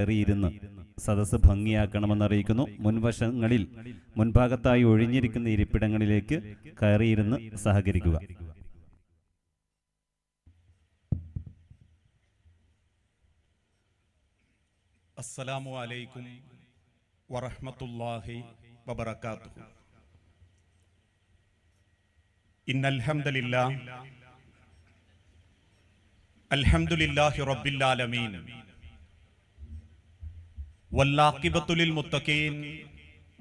കയറിയിരുന്ന് സദസ്സ് ഭംഗിയാക്കണമെന്നറിയിക്കുന്നു. മുൻവശങ്ങളിൽ മുൻഭാഗത്തായി ഒഴിഞ്ഞിരിക്കുന്ന ഇരിപ്പിടങ്ങളിലേക്ക് കയറിയിരുന്ന് സഹകരിക്കുക. അസ്സലാമു അലൈക്കും വറഹ്മത്തുള്ളാഹി വബറകാതുഹു. ഇന്നൽ ഹംദലില്ലാഹ് അൽഹംദുലില്ലാഹി റബ്ബിൽ ആലമീൻ വല്ലാഖിബത്തു ലിൽ മുത്തഖീൻ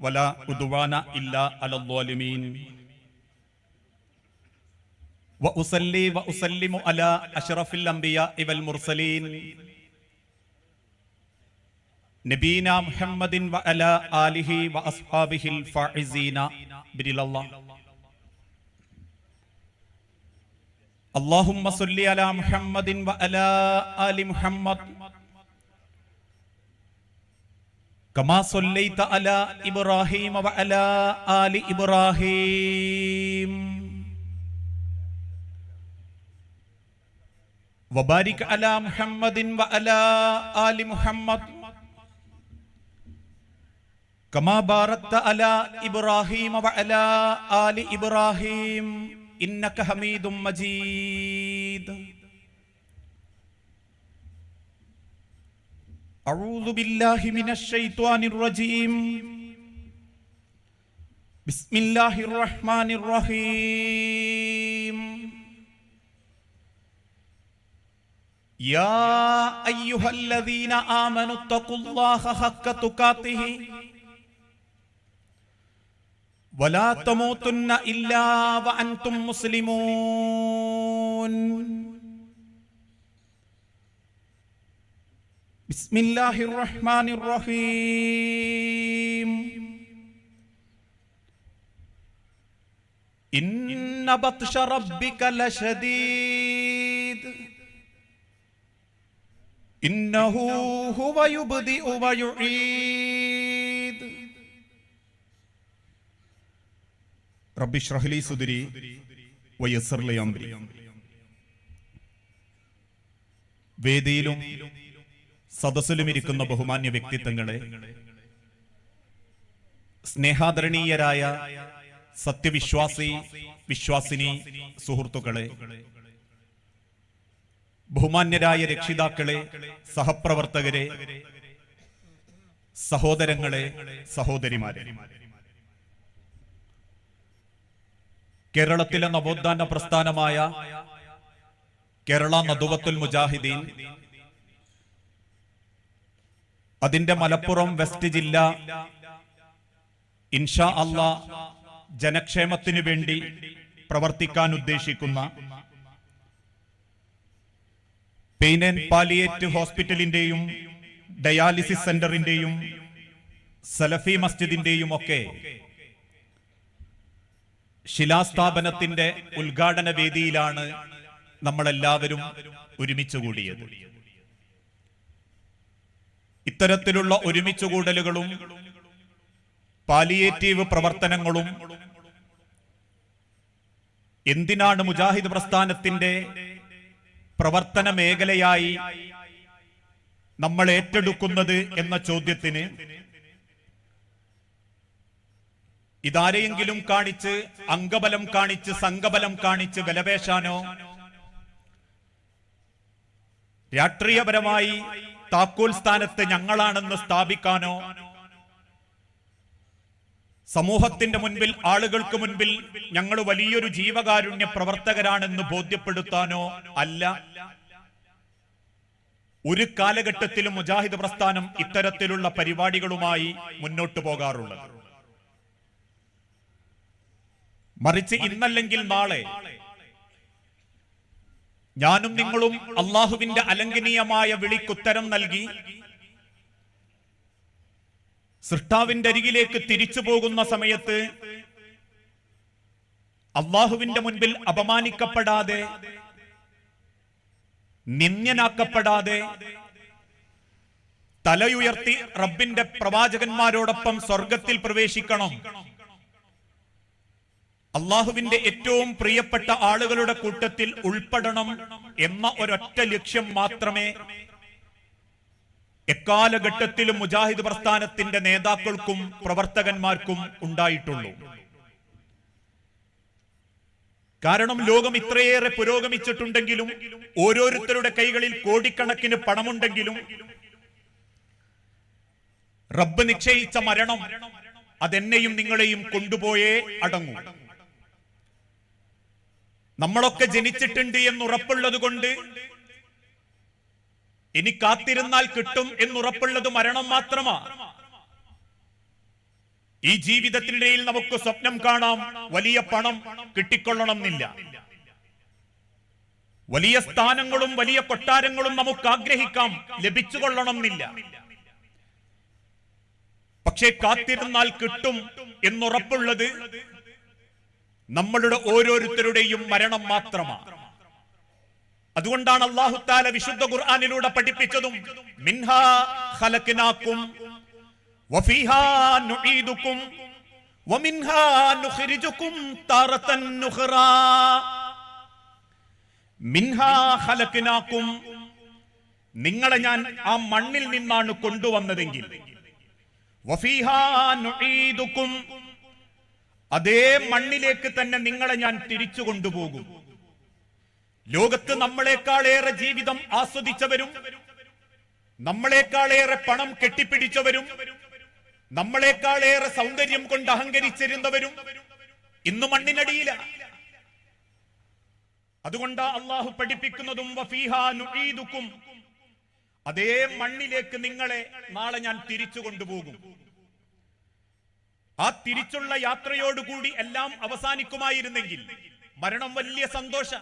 വലാ ഉദ്വാന ഇല്ലാ അലൽ ളാലിമീൻ വഉസല്ലി വഉസല്ലിമു അലാ അഷ്റഫിൽ അംബിയാഇ വൽ മുർസലീൻ നബീന മുഹമ്മദിൻ വഅലാ ആലിഹി വഅസ്ഹാബിഹിൽ ഫായിസീന ബിരില്ലല്ലാഹ്. അല്ലാഹുമ്മ സ്വല്ലി അലാ മുഹമ്മദിൻ വഅലാ ആലി മുഹമ്മദ് കമാ സ്വല്ലൈത അലാ ഇബ്രാഹീമ വഅലാ ആലി ഇബ്രാഹീം വബാരിക് അലാ മുഹമ്മദിൻ വഅലാ ആലി മുഹമ്മദ് കമാ ബാറക്ത അലാ ഇബ്രാഹീമ വഅലാ ആലി ഇബ്രാഹീം ഇന്നക ഹമീദും മജീദ്. അഊദു ബില്ലാഹി മിനശ് ശൈത്വാനിർ റജീം. ബിസ്മില്ലാഹിർ റഹ്മാനിർ റഹീം. യാ അയ്യുഹല്ലദീന ആമനു തഖുല്ലാഹ ഹഖ്ക തുഖാതിഹി വലാ തമൂതുന്ന ഇല്ലാ വഅൻതും മുസ്ലിമൂൻ. ബിസ്മില്ലാഹിർ റഹ്മാനിർ റഹീം. ഇന്ന ബത്ശ റബ്ബിക ലശദീദ് ഇന്നഹു ഹുവ യുബ്ദിഉ വയുഈദ്. റബ്ബി ഇശ്റഹ് ലി സുദ്രി വയസ്സിർ ലി അംരി. വേദിയിലും സദസ്സിലും ഇരിക്കുന്ന ബഹുമാന്യ വ്യക്തിത്വങ്ങളെ, സ്നേഹാദരണീയരായ സത്യവിശ്വാസി വിശ്വാസിനി സുഹൃത്തുക്കളെ, ബഹുമാന്യരായ രക്ഷിതാക്കളെ, സഹപ്രവർത്തകരെ, സഹോദരങ്ങളെ, സഹോദരിമാരെ, കേരളത്തിലെ നവോത്ഥാന പ്രസ്ഥാനമായ കേരള നദുവത്തുൽ മുജാഹിദീൻ, അതിന്റെ മലപ്പുറം വെസ്റ്റ് ജില്ല ഇൻഷാ അല്ലാഹ് ജനക്ഷേമത്തിനു വേണ്ടി പ്രവർത്തിക്കാൻ ഉദ്ദേശിക്കുന്ന പെയിൻ ആൻഡ് പാലിയേറ്റീവ് ഹോസ്പിറ്റലിന്റെയും ഡയാലിസിസ് സെന്ററിന്റെയും സലഫി മസ്ജിദിന്റെയും ഒക്കെ ശിലാസ്ഥാപനത്തിന്റെ ഉദ്ഘാടന വേദിയിലാണ് നമ്മളെല്ലാവരും ഒരുമിച്ചുകൂടിയത്. ഇത്തരത്തിലുള്ള ഒരുമിച്ചുകൂടലുകളും പാലിയേറ്റീവ് പ്രവർത്തനങ്ങളും എന്തിനാണ് മുജാഹിദ് പ്രസ്ഥാനത്തിന്റെ പ്രവർത്തന മേഖലയായി നമ്മൾ ഏറ്റെടുക്കുന്നത് എന്ന ചോദ്യത്തിന് ഇതാരെയെങ്കിലും കാണിച്ച്, അംഗബലം കാണിച്ച്, സംഘബലം കാണിച്ച് വിലപേശാനോ രാഷ്ട്രീയപരമായി താക്കോൽ സ്ഥാനത്ത് ഞങ്ങളാണെന്ന് സ്ഥാപിക്കാനോ സമൂഹത്തിന്റെ മുൻപിൽ, ആളുകൾക്ക് മുൻപിൽ ഞങ്ങൾ വലിയൊരു ജീവകാരുണ്യ പ്രവർത്തകരാണെന്ന് ബോധ്യപ്പെടുത്താനോ അല്ല ഒരു കാലഘട്ടത്തിലും മുജാഹിദ് പ്രസ്ഥാനം ഇത്തരത്തിലുള്ള പരിപാടികളുമായി മുന്നോട്ടു പോകാറുള്ളത്. മറിച്ച് ഇന്നല്ലെങ്കിൽ നാളെ ഞാനും നിങ്ങളും അള്ളാഹുവിന്റെ അലംഘനീയമായ വിളിക്കുത്തരം നൽകി സൃഷ്ടാവിന്റെ അരികിലേക്ക് തിരിച്ചു പോകുന്ന സമയത്ത് അള്ളാഹുവിന്റെ മുൻപിൽ അപമാനിക്കപ്പെടാതെ, നിന്ദ്യനാക്കപ്പെടാതെ, തലയുയർത്തി റബ്ബിന്റെ പ്രവാചകന്മാരോടൊപ്പം സ്വർഗത്തിൽ പ്രവേശിക്കണം, അള്ളാഹുവിന്റെ ഏറ്റവും പ്രിയപ്പെട്ട ആളുകളുടെ കൂട്ടത്തിൽ ഉൾപ്പെടണം എന്ന ഒരൊറ്റ ലക്ഷ്യം മാത്രമേ എക്കാലഘട്ടത്തിലും മുജാഹിദ് പ്രസ്ഥാനത്തിന്റെ നേതാക്കൾക്കും പ്രവർത്തകന്മാർക്കും ഉണ്ടായിട്ടുള്ളൂ. കാരണം ലോകം ഇത്രയേറെ പുരോഗമിച്ചിട്ടുണ്ടെങ്കിലും, ഓരോരുത്തരുടെ കൈകളിൽ കോടിക്കണക്കിന് പണമുണ്ടെങ്കിലും, റബ്ബ് നിശ്ചയിച്ച മരണം അതെന്നെയും നിങ്ങളെയും കൊണ്ടുപോയേ അടങ്ങൂ. നമ്മളൊക്കെ ജനിച്ചിട്ടുണ്ട് എന്നുറപ്പുള്ളത് കൊണ്ട് ഇനി കാത്തിരുന്നാൽ കിട്ടും എന്നുറപ്പുള്ളത് മരണം മാത്രമാണ്. ഈ ജീവിതത്തിനിടയിൽ നമുക്ക് സ്വപ്നം കാണാം, വലിയ പണം കിട്ടിക്കൊള്ളണം എന്നില്ല, വലിയ സ്ഥാനങ്ങളും വലിയ കൊട്ടാരങ്ങളും നമുക്ക് ആഗ്രഹിക്കാം, ലഭിച്ചുകൊള്ളണം എന്നില്ല. പക്ഷേ കാത്തിരുന്നാൽ കിട്ടും എന്നുറപ്പുള്ളത് നമ്മളുടെ ഓരോരുത്തരുടെയും മരണം മാത്രമാണ്. അതുകൊണ്ടാണ് അല്ലാഹു തആല വിശുദ്ധ ഖുർആനിലൂടെ പഠിപ്പിച്ചതും മിൻഹാ ഖലഖനാകും വഫീഹാ നുഈദുകും വമിൻഹാ നുഖ്രിജുകും താറതൻ നുഖ്റാ. മിൻഹാ ഖലഖനാകും, നിങ്ങളെ ഞാൻ ആ മണ്ണിൽ നിന്നാണ് കൊണ്ടുവന്നതെങ്കിൽ, വഫീഹാ നുഈദുകും, അതേ മണ്ണിലേക്ക് തന്നെ നിങ്ങളെ ഞാൻ തിരിച്ചു കൊണ്ടുപോകും. ലോകത്ത് നമ്മളെക്കാളേറെ ജീവിതം ആസ്വദിച്ചവരും, നമ്മളെക്കാളേറെ പണം കെട്ടിപ്പിടിച്ചവരും, നമ്മളെക്കാളേറെ സൗന്ദര്യം കൊണ്ട് അഹങ്കരിച്ചിരുന്നവരും ഇന്ന് മണ്ണിനടിയില. അതുകൊണ്ട് അള്ളാഹു പഠിപ്പിക്കുന്നതും വഫീഹാ നുഈദുകും, അതേ മണ്ണിലേക്ക് നിങ്ങളെ നാളെ ഞാൻ തിരിച്ചു കൊണ്ടുപോകും. ആ തിരിച്ചുള്ള യാത്രയോടുകൂടി എല്ലാം അവസാനിക്കുമായിരുന്നെങ്കിൽ മരണം വലിയ സന്തോഷ.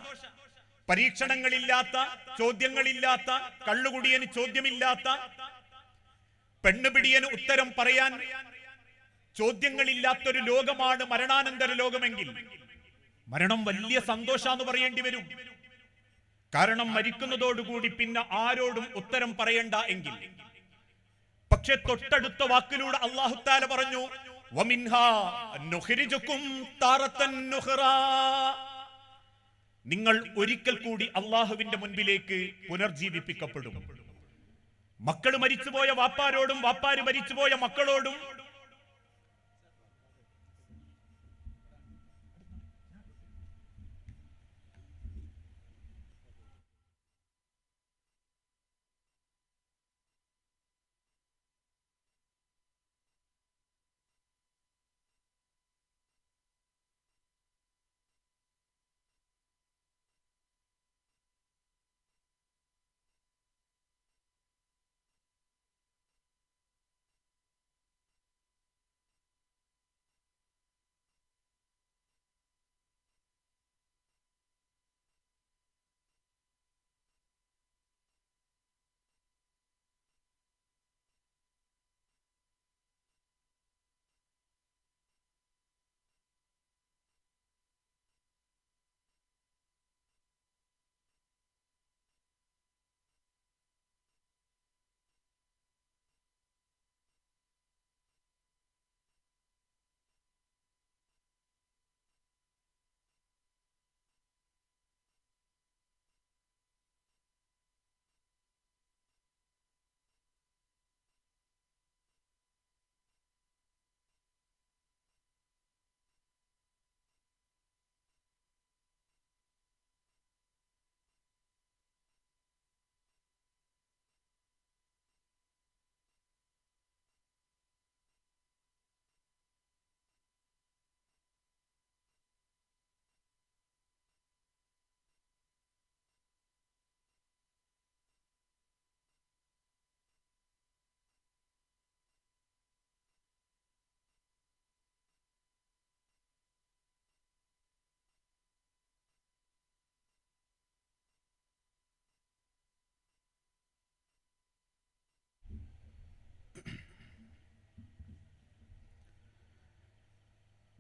പരീക്ഷണങ്ങളില്ലാത്ത, ചോദ്യങ്ങളില്ലാത്ത, കള്ളുകുടിയന് ചോദ്യമില്ലാത്ത, പെണ്ണുപിടിയന് ഉത്തരം പറയാൻ ചോദ്യങ്ങളില്ലാത്തൊരു ലോകമാണ് മരണാനന്തര ലോകമെങ്കിൽ മരണം വലിയ സന്തോഷാന്ന് പറയേണ്ടി വരും. കാരണം മരിക്കുന്നതോടുകൂടി പിന്നെ ആരോടും ഉത്തരം പറയണ്ട എങ്കിൽ. പക്ഷെ തൊട്ടടുത്ത വാക്കിലൂടെ അല്ലാഹു തആല പറഞ്ഞു വമിൻഹാ നുഖ്രിജുകും താറതൻ നുഖ്റാ, നിങ്ങൾ ഒരിക്കൽ കൂടി അള്ളാഹുവിന്റെ മുൻപിലേക്ക് പുനർജീവിപ്പിക്കപ്പെടും. മക്കൾ മരിച്ചുപോയ വാപ്പാരോടും വാപ്പാര് മരിച്ചുപോയ മക്കളോടും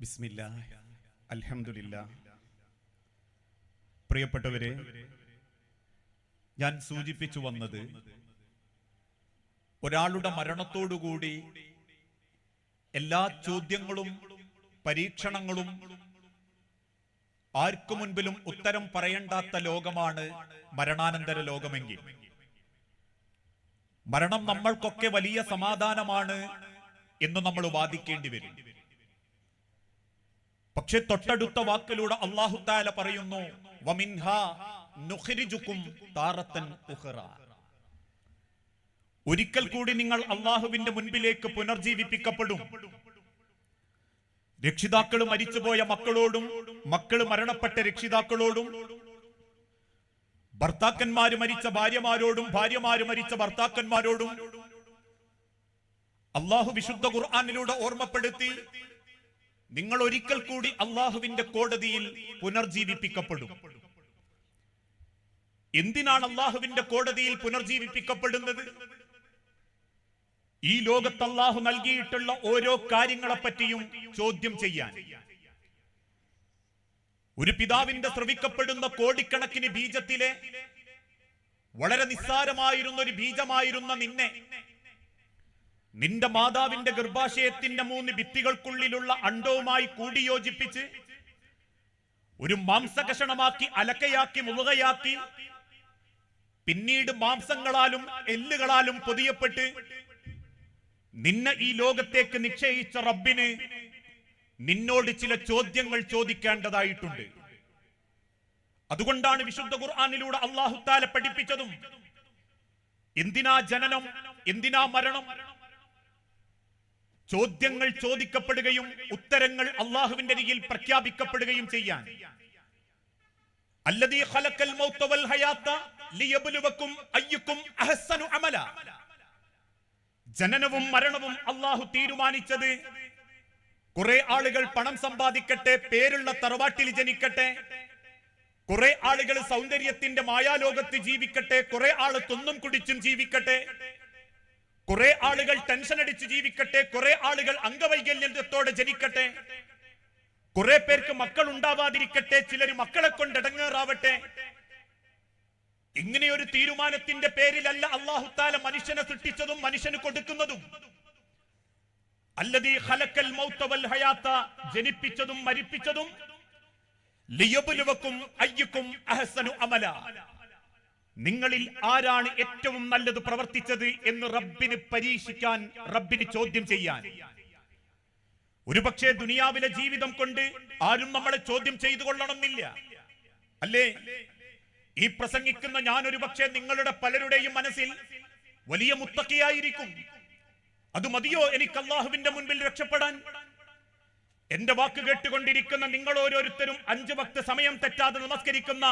ബിസ്മില്ലാഹ് അൽഹംദുലില്ലാഹ്. പ്രിയപ്പെട്ടവരെ, ഞാൻ സൂചിപ്പിച്ചു വന്നത് ഒരാളുടെ മരണത്തോടുകൂടി എല്ലാ ചോദ്യങ്ങളും പരീക്ഷണങ്ങളും ആർക്കു മുൻപിലും ഉത്തരം പറയേണ്ടാത്ത ലോകമാണ് മരണാനന്തര ലോകമെങ്കിൽ മരണം നമ്മൾക്കൊക്കെ വലിയ സമാധാനമാണ് എന്ന് നമ്മൾ വാദിക്കേണ്ടി വരും. പക്ഷെ തൊട്ടടുത്ത വാക്കിലൂടെ അല്ലാഹു തആല പറയുന്നു, വമിൻഹാ നുഖ്രിജുകും താറത്തൻ ഉഖറ. ഒരിക്കൽ കൂടി നിങ്ങൾ അള്ളാഹുവിന്റെ മുൻപിലേക്ക് പുനർജീവിപ്പിക്കപ്പെടും. രക്ഷിതാക്കൾ മരിച്ചുപോയ മക്കളോടും മക്കള് മരണപ്പെട്ട രക്ഷിതാക്കളോടും ഭർത്താക്കന്മാര് മരിച്ച ഭാര്യമാരോടും ഭാര്യമാര് മരിച്ച ഭർത്താക്കന്മാരോടും അള്ളാഹു വിശുദ്ധ ഖുർആനിലൂടെ ഓർമ്മപ്പെടുത്തി, നിങ്ങൾ ഒരിക്കൽ കൂടി അള്ളാഹുവിന്റെ കോടതിയിൽ പുനർജീവിപ്പിക്കപ്പെടും. എന്തിനാണ് അള്ളാഹുവിന്റെ കോടതിയിൽ പുനർജീവിപ്പിക്കപ്പെടുന്നത്? ഈ ലോകത്ത് അള്ളാഹു നൽകിയിട്ടുള്ള ഓരോ കാര്യങ്ങളെപ്പറ്റിയും ചോദ്യം ചെയ്യാൻ. ഒരു പിതാവിന്റെ സ്രവിക്കപ്പെടുന്ന കോടിക്കണക്കിന് ബീജത്തിലെ വളരെ നിസ്സാരമായിരുന്ന ഒരു ബീജമായിരുന്ന നിന്നെ നിന്റെ മാതാവിന്റെ ഗർഭാശയത്തിന്റെ 3 ഭിത്തികൾക്കുള്ളിലുള്ള അണ്ഡവുമായി കൂടിയോജിപ്പിച്ച് ഒരു മാംസകഷണമാക്കി അലക്കയാക്കി മുളുകയാക്കി പിന്നീട് മാംസങ്ങളാലും എല്ലുകളാലും പൊതിയപ്പെട്ട് നിന്നെ ഈ ലോകത്തേക്ക് നിശ്ചയിച്ച റബ്ബിന് നിന്നോട് ചില ചോദ്യങ്ങൾ ചോദിക്കേണ്ടതായിട്ടുണ്ട്. അതുകൊണ്ടാണ് വിശുദ്ധ ഖുർആനിലൂടെ അല്ലാഹു തആല പഠിപ്പിച്ചതും എന്തിനാ ജനനം, എന്തിനാ മരണം, ചോദ്യങ്ങൾ ചോദിക്കപ്പെടുകയും ഉത്തരങ്ങൾ അല്ലാഹുവിന്റെ അരികിൽ പ്രഖ്യാപിക്കപ്പെടുകയും ചെയ്യാൻ. അല്ലദീ ഖലഖൽ മൗത വൽ ഹയാത ലിയബ്ലുവകും അയ്യുക്കും അഹ്സനു അമല. ജനനവും മരണവും അല്ലാഹു തീരുമാനിച്ചത് കുറെ ആളുകൾ പണം സമ്പാദിക്കട്ടെ, പേരുള്ള തറവാട്ടിൽ ജനിക്കട്ടെ, കുറെ ആളുകൾ സൗന്ദര്യത്തിന്റെ മായാലോകത്ത് ജീവിക്കട്ടെ, കുറെ ആള് തിന്നും കുടിച്ചും ജീവിക്കട്ടെ, കുറെ ആളുകൾ ടെൻഷൻ അടിച്ച് ജീവിക്കട്ടെ, കുറെ ആളുകൾ അംഗവൈകല്യത്തോടെ ജനിക്കട്ടെ, കുറെ പേർക്ക് മക്കൾ ഉണ്ടാവാതിരിക്കട്ടെ, ചിലർ മക്കളെ കൊണ്ട് ഇടങ്ങേറാവട്ടെ. ഇങ്ങനെയൊരു തീരുമാനത്തിന്റെ പേരിലല്ല അല്ലാഹു തആല മനുഷ്യനെ സൃഷ്ടിച്ചതും മനുഷ്യന് കൊടുക്കുന്നതും. അല്ലദീ ഖലഖൽ മൗത വൽ ഹയാത, ജനിപ്പിച്ചതും മരിപ്പിച്ചതും ലിയബ്ലുവകും അയ്യുക്കും അഹ്സനു അമല, നിങ്ങളിൽ ആരാണ് ഏറ്റവും നല്ലത് പ്രവർത്തിച്ചത് എന്ന് റബ്ബിന് പരീക്ഷിക്കാൻ, റബ്ബിന് ചോദ്യം ചെയ്യാൻ. ഒരുപക്ഷെ ദുനിയാവിലെ ജീവിതം കൊണ്ട് ആരും നമ്മളെ ചോദ്യം ചെയ്തു കൊള്ളണമെന്നില്ല, അല്ലേ? ഈ പ്രസംഗിക്കുന്ന ഞാൻ ഒരു പക്ഷേ നിങ്ങളുടെ പലരുടെയും മനസ്സിൽ വലിയ മുത്തഖിയായിരിക്കും. അത് മതിയോ എനിക്ക് അല്ലാഹുവിന്റെ മുൻപിൽ രക്ഷപ്പെടാൻ? എന്റെ വാക്ക് കേട്ടുകൊണ്ടിരിക്കുന്ന നിങ്ങൾ ഓരോരുത്തരും 5 വക്ത് സമയം തെറ്റാതെ നമസ്കരിക്കുന്ന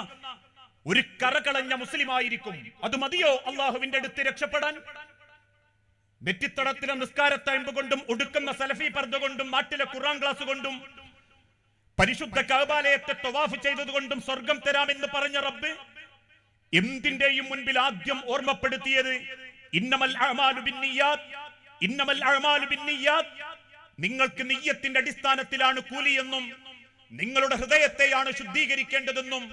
ഒരു കറകളഞ്ഞ മുസ്ലിമായിരിക്കും. അത് മതിയോ അല്ലാഹുവിന്റെ അടുത്ത് രക്ഷപ്പെടാൻ? നെറ്റിത്തടത്തിലെ നിസ്കാരത്തയമ്പ് കൊണ്ടും ഒടുക്കുന്ന സലഫി പർദ്ദ കൊണ്ടും നാട്ടിലെ ഖുർആൻ ക്ലാസ് കൊണ്ടും പരിശുദ്ധ കഅബാലയത്തെ തവാഫ് ചെയ്തതുകൊണ്ടും സ്വർഗം തരാമെന്ന് പറഞ്ഞ റബ്ബ് എന്തിന്റെയും മുൻപിൽ ആദ്യം ഓർമ്മപ്പെടുത്തിയത് ഇന്നമൽ അഅമാലു ബിന്നിയ്യാത്ത്, ഇന്നമൽ അഅമാലു ബിന്നിയ്യാത്ത്, നിങ്ങൾക്ക് നിയ്യത്തിന്റെ അടിസ്ഥാനത്തിലാണ് കൂലിയെന്നും നിങ്ങളുടെ ഹൃദയത്തെയാണ് ശുദ്ധീകരിക്കേണ്ടതെന്നും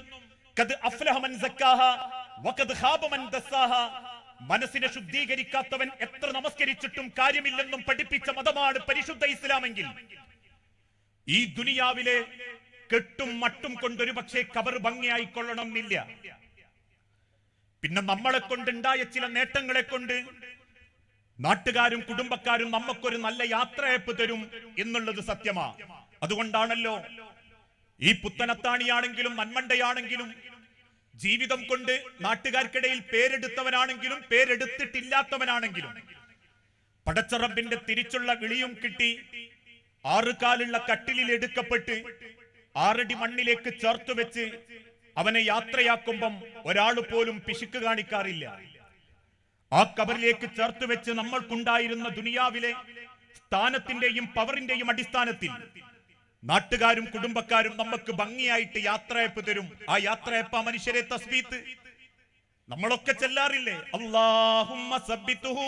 ഖദ് അഫ്ലഹ മൻ സക്കാഹ വഖദ് ഖാബ മൻ ദസ്സാഹ, മനസ്സിനെ ശുദ്ധീകരിക്കാത്തവൻ എത്ര നമസ്കരിച്ചിട്ടും കാര്യമില്ലെന്നും പഠിപ്പിച്ച മതമാണ് പരിശുദ്ധ ഇസ്ലാമെങ്കിൽ ഈ ദുനിയാവിലെ കെട്ടും മട്ടും കൊണ്ടൊരു പക്ഷേ ഖബർ ഭംഗിയായിക്കൊള്ളണം എന്നില്ല. പിന്നെ നമ്മളെ കൊണ്ടുണ്ടായ ചില നേട്ടങ്ങളെ കൊണ്ട് നാട്ടുകാരും കുടുംബക്കാരും നമുക്കൊരു നല്ല യാത്രയപ്പ് തരും എന്നുള്ളത് സത്യമാ. അതുകൊണ്ടാണല്ലോ ഈ പുത്തനത്താണിയാണെങ്കിലും നന്മണ്ടയാണെങ്കിലും ജീവിതം കൊണ്ട് നാട്ടുകാർക്കിടയിൽ പേരെടുത്തവനാണെങ്കിലും പേരെടുത്തിട്ടില്ലാത്തവനാണെങ്കിലും പടച്ച റബ്ബിന്റെ തിരിച്ചുള്ള വിളിയും കിട്ടി 6 കാലുള്ള കട്ടിലിൽ എടുക്കപ്പെട്ട് 6 അടി മണ്ണിലേക്ക് ചേർത്ത് വെച്ച് അവനെ യാത്രയാക്കുമ്പം ഒരാൾ പോലും പിശുക്ക് കാണിക്കാറില്ല. ആ കബറിലേക്ക് ചേർത്ത് വെച്ച് നമ്മൾക്കുണ്ടായിരുന്ന ദുനിയാവിലെ സ്ഥാനത്തിന്റെയും പവറിന്റെയും അടിസ്ഥാനത്തിൽ നാട്ടുകാരും കുടുംബക്കാരും നമുക്ക് ഭംഗിയായിട്ട് യാത്രയപ്പ് തരും. ആ യാത്രയപ്പ മനുഷ്യരെ തസ്ബീത്ത് നമ്മളൊക്കെ ചെല്ലാറില്ലേ? അല്ലാഹുമ്മ സബ്ബിതുഹു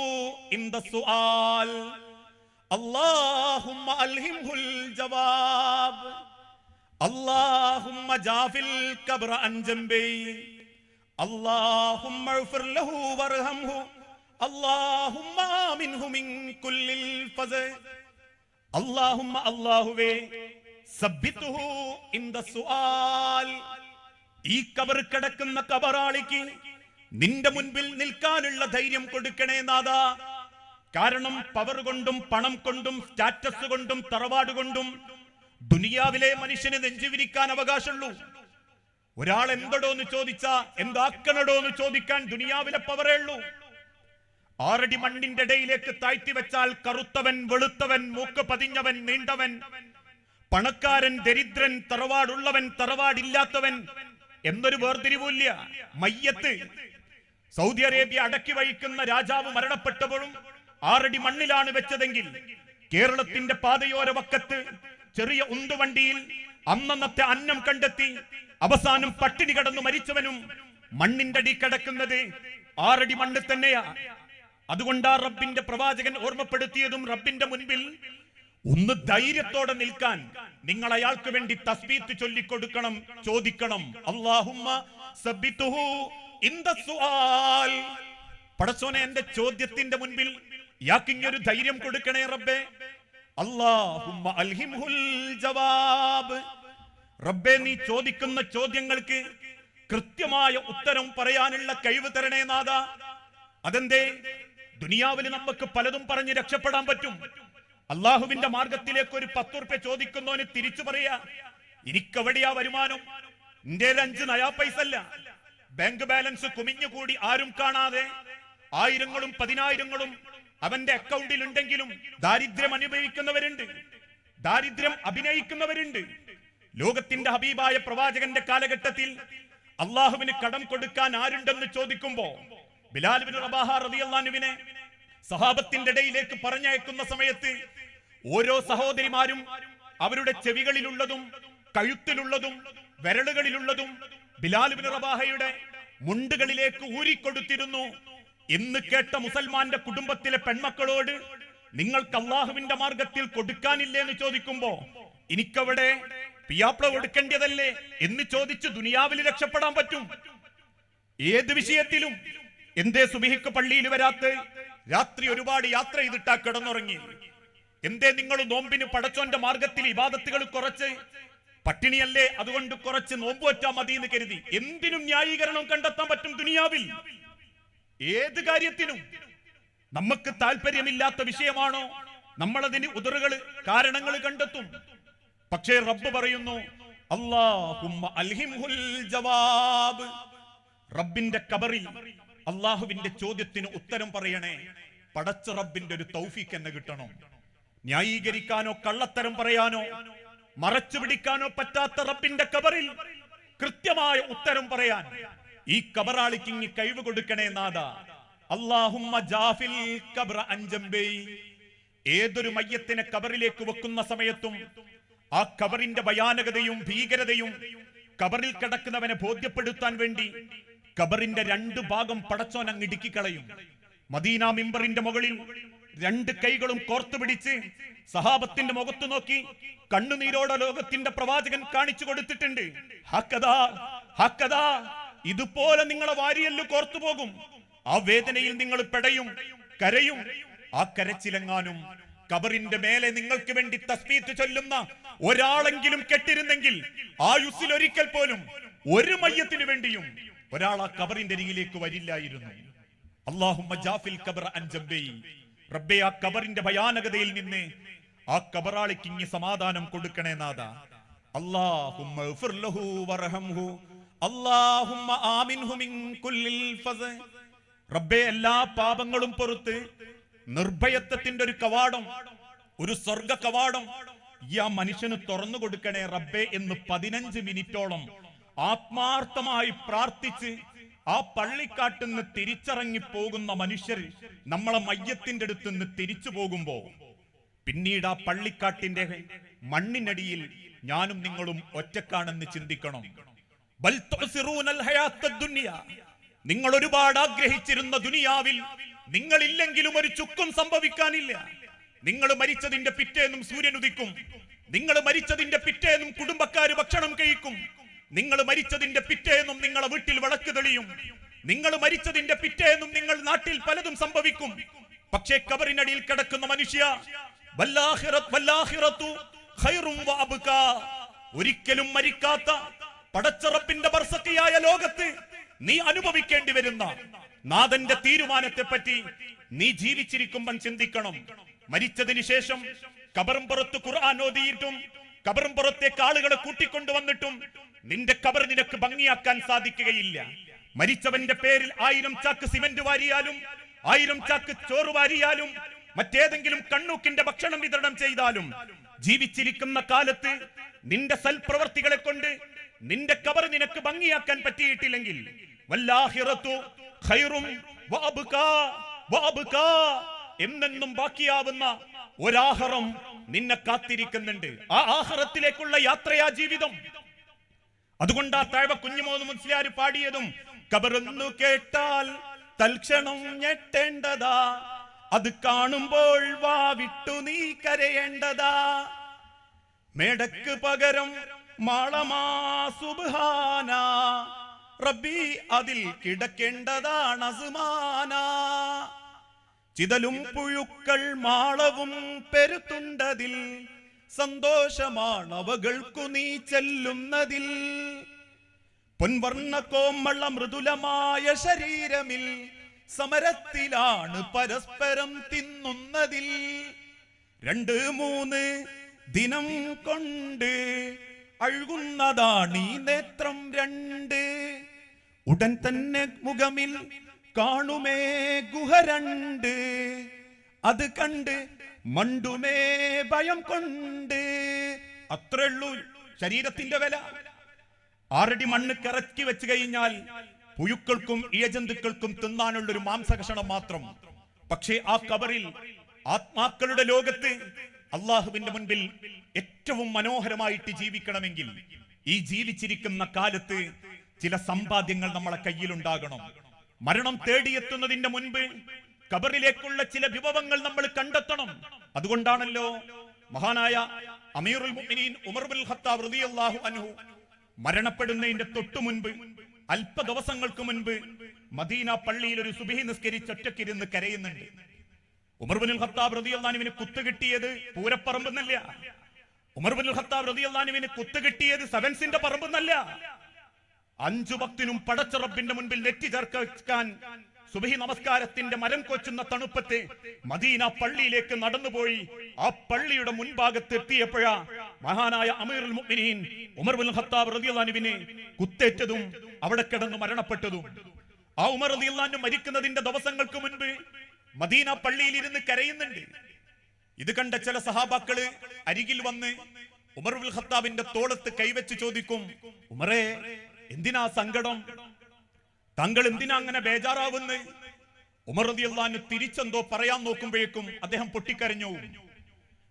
ഇൻദ സുആൽ, അല്ലാഹുമ്മ അൽഹിംഹുൽ ജവാബ്, അല്ലാഹുമ്മ ജാഫിൽ ഖബ്റ അൻ ജംബി, അല്ലാഹുമ്മ ഇഗ്ഫിർ ലഹു വർഹംഹു, അല്ലാഹുമ്മ ആമിൻഹു മിൻ കുല്ലിൽ ഫസ. അല്ലാഹുമ്മ, അല്ലാഹുവേ, സബ്ബിതുഹു ഇൻദ സുആൽ, ഈ ഖബർ കിടക്കുന്ന ഖബറാളിക്ക് നിന്റെ മുൻപിൽ നിൽക്കാനുള്ള ധൈര്യം കൊടുക്കണേ നാഥാ. കാരണം പവർ കൊണ്ടും പണം കൊണ്ടും സ്റ്റാറ്റസ് കൊണ്ടും തറവാട് കൊണ്ടും ദുനിയാവിലെ മനുഷ്യന് നെഞ്ചുവിരിക്കാൻ അവകാശമുള്ളൂ. ഒരാൾ എന്തടോ എന്ന് ചോദിച്ചാ എന്താക്കണടോ എന്ന് ചോദിക്കാൻ ദുനിയാവിലെ പവറേ ഉള്ളൂ. 6 അടി മണ്ണിന്റെ ഇടയിലേക്ക് താഴ്ത്തി വെച്ചാൽ കറുത്തവൻ, വെളുത്തവൻ, മൂക്ക് പതിഞ്ഞവൻ, നീണ്ടവൻ, പണക്കാരൻ, ദരിദ്രൻ, തറവാടുള്ളവൻ, തറവാടില്ലാത്തവൻ എന്നൊരു വേർതിരിവില്ല. മയ്യത്ത് സൗദി അറേബ്യ അടക്കി വഹിക്കുന്ന രാജാവ് മരണപ്പെട്ടപ്പോഴും 6 അടി മണ്ണിലാണ് വെച്ചതെങ്കിൽ കേരളത്തിന്റെ പാതയോര വക്കത്ത് ചെറിയ ഉന്തുവണ്ടിയിൽ അന്നന്നത്തെ അന്നം കണ്ടെത്തി അവസാനം പട്ടിണി കടന്നു മരിച്ചവനും മണ്ണിന്റെ അടി കിടക്കുന്നത് 6 അടി മണ്ണ് തന്നെയാ. അതുകൊണ്ടാ റബ്ബിന്റെ പ്രവാചകൻ ഓർമ്മപ്പെടുത്തിയതും റബ്ബിന്റെ മുൻപിൽ ഒന്ന് ധൈര്യത്തോടെ നിൽക്കാൻ നിങ്ങൾ അയാൾക്ക് വേണ്ടി തസ്ബീത്ത് ചൊല്ലിക്കൊടുക്കണം, ചോദിക്കണം. അല്ലാഹുമ്മ സബ്ബിതുഹു ഇൻദ സുആൽ. പടച്ചോനെ, എന്റെ ചോദ്യത്തിന്റെ മുൻപിൽ ഇയാൾക്കിങ്ങൊരു ധൈര്യം കൊടുക്കണേ റബ്ബേ. അല്ലാഹുമ്മ അൽഹിംഹുൽ ജവാബ്. റബ്ബേ, നീ ചോദിക്കുന്ന ചോദ്യങ്ങൾക്ക് കൃത്യമായ ഉത്തരം പറയാനുള്ള കഴിവ് തരണേ നാഥാ. അതെന്തേ? ദുനിയാവിൽ നമുക്ക് പലതും പറഞ്ഞ് രക്ഷപ്പെടാൻ പറ്റും. അള്ളാഹുവിന്റെ മാർഗത്തിലേക്ക് ഒരു 10 ഉറുപ്യ ചോദിക്കുന്നവന് തിരിച്ചു പറയാ, എനിക്കെവിടെയാ വരുമാനം, എന്റെ 5 നയാ പൈസ അല്ല. ബാങ്ക് ബാലൻസ് കുമിഞ്ഞുകൂടി ആരും കാണാതെ 1000ങ്ങളും 10,000ങ്ങളും അവന്റെ അക്കൗണ്ടിൽ ഉണ്ടെങ്കിലും ദാരിദ്ര്യം അനുഭവിക്കുന്നവരുണ്ട്, ദാരിദ്ര്യം അഭിനയിക്കുന്നവരുണ്ട്. ലോകത്തിന്റെ ഹബീബായ പ്രവാചകന്റെ കാലഘട്ടത്തിൽ അള്ളാഹുവിന് കടം കൊടുക്കാൻ ആരുണ്ടെന്ന് ചോദിക്കുമ്പോ ബിലാൽ ഇബ്നു റബാഹ റളിയല്ലാഹു അൻഹുവിനെ സഹാബത്തിന്റെ ഇടയിലേക്ക് പറഞ്ഞയക്കുന്ന സമയത്ത് ഓരോ സഹോദരിമാരും അവരുടെ ചെവികളിലുള്ളതും കഴുത്തിലുള്ളതും വിരലുകളിലുള്ളതും ബിലാൽ ഇബ്നു റബാഹയുടെ മുണ്ടുകളിലേക്ക് ഊരിക്കൊടുത്തിരുന്നു. എന്ന് കേട്ട മുസൽമാന്റെ കുടുംബത്തിലെ പെൺമക്കളോട് നിങ്ങൾക്ക് അള്ളാഹുവിന്റെ മാർഗത്തിൽ കൊടുക്കാനില്ലേ എന്ന് ചോദിക്കുമ്പോ എനിക്കവിടെ പിയാപ്ല കൊടുക്കേണ്ടതല്ലേ എന്ന് ചോദിച്ച് ദുനിയാവിൽ രക്ഷപ്പെടാൻ പറ്റും. ഏത് വിഷയത്തിലും. എന്തേ സുബഹിക്ക് പള്ളിയിൽ വരാത്ത, രാത്രി ഒരുപാട് യാത്ര ചെയ്തിട്ടാ കിടന്നുറങ്ങി? എന്തേ നിങ്ങൾ നോമ്പിന് പടച്ചോന്റെ മാർഗത്തിൽ ഇബാദത്തുകൾ കുറച്ച്? പട്ടിണിയല്ലേ, അതുകൊണ്ട് കുറച്ച് നോമ്പ് വറ്റാ മതി എന്ന് കരുതി എന്തിനും ന്യായീകരണം കണ്ടെത്താൻ പറ്റും ദുനിയാവിൽ. ഏത് കാര്യത്തിനും. നമുക്ക് താല്പര്യമില്ലാത്ത വിഷയമാണോ നമ്മളതിന് ഉദറുകള് കാരണങ്ങൾ കണ്ടെത്തും. പക്ഷേ റബ്ബ് പറയുന്നു അല്ലാഹുമ്മ അൽഹിംഹുൽ ജവാബ്. റബ്ബിന്റെ ഖബറിൽ അള്ളാഹുവിന്റെ ചോദ്യത്തിന് ഉത്തരം പറയണേ. പടച്ച റബ്ബിന്റെ ഒരു തൗഫീഖ് എന്നെ കിട്ടണം. ന്യായീകരിക്കാനോ കള്ളത്തരം പറയാനോ മറച്ചു പിടിക്കാനോ പറ്റാത്ത റബ്ബിന്റെ ഖബറിൽ കൃത്യമായ ഉത്തരം പറയാൻ ഈ ഖബറാളിക്ക് ഇങ്ങ് കഴിവ് കൊടുക്കണേ നാദാ. അല്ലാഹുമ്മ ജാഫിൽ ഖബ്റ അൻജംബൈ. ഏതൊരു മയ്യത്തിനെ ഖബറിലേക്ക് വെക്കുന്ന സമയത്തും ആ ഖബറിന്റെ ഭയാനകതയും ഭീകരതയും ഖബറിൽ കിടക്കുന്നവനെ ബോധ്യപ്പെടുത്താൻ വേണ്ടി ഖബറിന്റെ 2 ഭാഗം പടച്ചോൻ അങ്ങ് ഇടുക്കിക്കളയും. മദീന മിമ്പറിന്റെ മുകളിൽ 2 കൈകളും കോർത്തു പിടിച്ച് സഹാബത്തിന്റെ മുഖത്ത് നോക്കി കണ്ണുനീരോടെ ലോകത്തിന്റെ പ്രവാചകൻ കാണിച്ചു കൊടുത്തിട്ടുണ്ട്. ഹക്കദാ ഹക്കദാ, ഇതുപോലെ നിങ്ങളെ വാരിയല്ലു കോർത്തു പോകും. ആ വേദനയിൽ നിങ്ങൾ പെടയും, കരയും. ആ കരച്ചിലെങ്ങാനും ഖബറിന്റെ മേലെ നിങ്ങൾക്ക് വേണ്ടി തസ്ബീഹ് ചൊല്ലുന്ന ഒരാളെങ്കിലും കെട്ടിരുന്നെങ്കിൽ ആയുസ്സിൽ ഒരിക്കൽ പോലും ഒരു മയ്യത്തിന് വേണ്ടിയും ഒരാൾ ആ ഖബറിന്റെ അരികിലേക്ക് വരില്ലായിരുന്നു. അല്ലാഹുമ്മ ജാഫിൽ ഖബ്റ അൻജംബൈ. റബ്ബേ, ആ ഖബറിന്റെ ഭയാനകതയിൽ നിന്ന് ആ ഖബറാളിക്ക് ഇങ്ങ് സമാധാനം കൊടുക്കണേ നാദാ. അല്ലാഹുമ്മ ഗ്ഫിർ ലഹു വർഹംഹു. അല്ലാഹുമ്മ ആമിൻഹു മിൻ കുല്ലിൽ ഫസ്. റബ്ബേ, എല്ലാ പാപങ്ങളും പൊറുത്ത് നിർഭയത്വത്തിന്റെ ഒരു കവാടം, ഒരു സ്വർഗ കവാടം ഈ ആ മനുഷ്യന് തുറന്നു കൊടുക്കണേ റബ്ബേ എന്ന് 15 മിനിറ്റോളം ആത്മാർത്ഥമായി പ്രാർത്ഥിച്ച് ആ പള്ളിക്കാട്ടിൽ തിരിച്ചിറങ്ങി പോകുന്ന മനുഷ്യർ നമ്മളെ മയ്യത്തിന്റെ അടുത്ത് നിന്ന് തിരിച്ചു പോകുമ്പോ പിന്നീട് ആ പള്ളിക്കാട്ടിന്റെ മണ്ണിനടിയിൽ ഞാനും നിങ്ങളും ഒറ്റക്കാണെന്ന് ചിന്തിക്കണം. ബൽ തുസിറൂനൽ ഹയാത്തദ് ദുനിയ. നിങ്ങൾ ഒരുപാട് ആഗ്രഹിച്ചിരുന്ന ദുനിയാവിൽ നിങ്ങളില്ലെങ്കിലും ഒരു ചുക്കും സംഭവിക്കാനില്ല. നിങ്ങൾ മരിച്ചതിന്റെ പിറ്റേന്നും സൂര്യൻ ഉദിക്കും. നിങ്ങൾ മരിച്ചതിന്റെ പിറ്റേന്നും കുടുംബക്കാര് ഭക്ഷണം കഴിക്കും. നിങ്ങൾ മരിച്ചതിന്റെ പിറ്റേന്നും നിങ്ങളെ വീട്ടിൽ വിളക്ക് തെളിയും. നിങ്ങൾ മരിച്ചതിന്റെ പിറ്റേന്നും നിങ്ങൾ നാട്ടിൽ പലതും സംഭവിക്കും. പക്ഷേ ഖബറിനടിയിൽ കിടക്കുന്ന മനുഷ്യ, വല്ലാഹിറത്തു ഖൈറും വഅബ്കാ. ഒരിക്കലും മരിക്കാത്ത പടച്ച റബ്ബിന്റെ ബർസഖിയായ ലോകത്ത് നീ അനുഭവിക്കേണ്ടി വരുന്ന നാഥന്റെ തീരുമാനത്തെ പറ്റി നീ ജീവിച്ചിരിക്കുമ്പം ചിന്തിക്കണം. മരിച്ചതിന് ശേഷം കബറും പുറത്ത് ഖുർആൻ ഓതിയിട്ടും കബറും പുറത്തേക്ക് ആളുകളെ കൂട്ടിക്കൊണ്ടുവന്നിട്ടും നിന്റെ കബർ നിനക്ക് ഭംഗിയാക്കാൻ സാധിക്കുകയില്ല. മരിച്ചവന്റെ പേരിൽ 1000 ചാക്ക് സിമന്റ് വാരിയാലും 1000 ചാക്ക് ചോറ് വാരിയാലും മറ്റേതെങ്കിലും കണ്ണൂക്കിന്റെ ഭക്ഷണം വിതരണം ചെയ്താലും ജീവിച്ചിരിക്കുന്ന കാലത്ത് നിന്റെ സൽപ്രവർത്തികളെ കൊണ്ട് നിന്റെ കബർ നിനക്ക് ഭംഗിയാക്കാൻ പറ്റിയിട്ടില്ലെങ്കിൽ വല്ലാഹിറത്തു ഖൈറും വഅബ്കാ വഅബ്കാ എന്നെന്നും ബാക്കിയാവുന്ന ഒരാഹറം നിന്നെ കാത്തിരിക്കുന്നുണ്ട്. ആ ആഹറത്തിലേക്കുള്ള യാത്രയാ ജീവിതം. അതുകൊണ്ടാ താഴ്വ കുഞ്ഞുമോഹൻ മുസ്ലിയാർ പാടിയതും കബറെന്നു കേട്ടാൽ തൽക്ഷണം ഞെട്ടേണ്ടതാ, അത് കാണുമ്പോൾ വാവിട്ടു നീ കരയേണ്ടതാ, മേടക്ക് പകരം മാളമാ സുബ്ഹാന റബ്ബി അതിൽ കിടക്കേണ്ടതാണ് അസ്മാന, ചിതലും പുഴുക്കൾ മാളവും പെരുത്തുണ്ടതിൽ സന്തോഷമാണവകൾക്കു നീ ചെല്ലുന്നതിൽ, പൊൻവർണ്ണ കോമള മൃദുലമായ ശരീരമിൽ സമരത്തിലാണ് പരസ്പരം തിന്നുന്നതിൽ, 2-3 ദിനം കൊണ്ട് അഴുകുന്നതാണ് ഈ നേത്രം 2, ഉടൻ തന്നെ മുഖമിൽ കാണുമേ ഗുഹ 2, അത് കണ്ട് മണ്ടുമേ ഭയം കൊണ്ട്. അത്രയുള്ളൂ ശരീരത്തിന്റെ വില. 6 അടി മണ്ണ് കറക്കി വെച്ച് കഴിഞ്ഞാൽ പുഴുക്കൾക്കും ഇഴജന്തുക്കൾക്കും തിന്നാനുള്ളൊരു മാംസകഷണം മാത്രം. പക്ഷേ ആ കബറിൽ ആത്മാക്കളുടെ ലോകത്ത് അള്ളാഹുവിന്റെ മുൻപിൽ ഏറ്റവും മനോഹരമായിട്ട് ജീവിക്കണമെങ്കിൽ ഈ ജീവിച്ചിരിക്കുന്ന കാലത്ത് ചില സമ്പാദ്യങ്ങൾ നമ്മളെ കയ്യിലുണ്ടാകണം. മരണം തേടിയെത്തുന്നതിന്റെ മുൻപ് കബറിലേക്കുള്ള ചില വിഭവങ്ങൾ നമ്മൾ കണ്ടെത്തണം. അതുകൊണ്ടാണല്ലോ മഹാനായ അമീറുൽ മുഅ്മിനീൻ ഉമർ ബിൻ ഖത്താബ് റളിയല്ലാഹു അൻഹു മരണപ്പെടുന്നതിന്റെ തൊട്ടു മുൻപ് അല്പ ദിവസങ്ങൾക്ക് മുൻപ് മദീന പള്ളിയിൽ ഒരു സുബ്ഹി നിസ്കരിച്ച് ഒറ്റക്കിരുന്ന് കരയുന്നുണ്ട്. ഉമർ ബിൻ ഖത്താബ് റളിയല്ലാഹു അൻഹുവിന് കുത്ത് കിട്ടിയത് പൂരപ്പറമ്പെന്നല്ല. ഉമർ ബിൻ ഖത്താബ് റളിയല്ലാഹു അൻഹുവിന് കുത്ത് കിട്ടിയത് സെവൻസിന്റെ പറമ്പെന്നല്ല. 5 വക്തിനും പടച്ച റബ്ബിന്റെ മുൻപിൽ നെറ്റി ചേർക്കാൻ സുബ്ഹി നമസ്കാരത്തിന്റെ മരം കൊച്ചുന്ന തണുപ്പത്ത് മദീന പള്ളിയിലേക്ക് നടന്നുപോയി ആ പള്ളിയുടെ മുൻഭാഗത്ത് എത്തിയപ്പോഴാ മഹാനായ അമീറുൽ മുഅ്മിനീൻ ഉമർ ബിൻ ഖത്താബ് റളിയല്ലാഹു അൻഹുവിനെ കുത്തേറ്റതും അവിടെ കിടന്ന് മരണപ്പെട്ടതും. ആ ഉമർ റളിയല്ലാഹു അൻഹു മരിക്കുന്നതിന്റെ ദിവസങ്ങൾക്ക് മുൻപ് മദീന പള്ളിയിൽ ഇരുന്ന് കരയുന്നുണ്ട്. ഇത് കണ്ട ചില സഹാബാക്കള് അരികിൽ വന്ന് ഉമർ ബിൻ ഖത്താബിന്റെ തോളത്ത് കൈവച്ച് ചോദിക്കും, ഉമറേ എന്തിനാ സങ്കടം, താങ്കൾ എന്തിനാ അങ്ങനെ ബേജാറാവുന്ന്? ഉമർ റളിയല്ലാഹു അൻഹു തിരിച്ചെന്തോ പറയാൻ നോക്കുമ്പോഴേക്കും അദ്ദേഹം പൊട്ടിക്കരഞ്ഞു.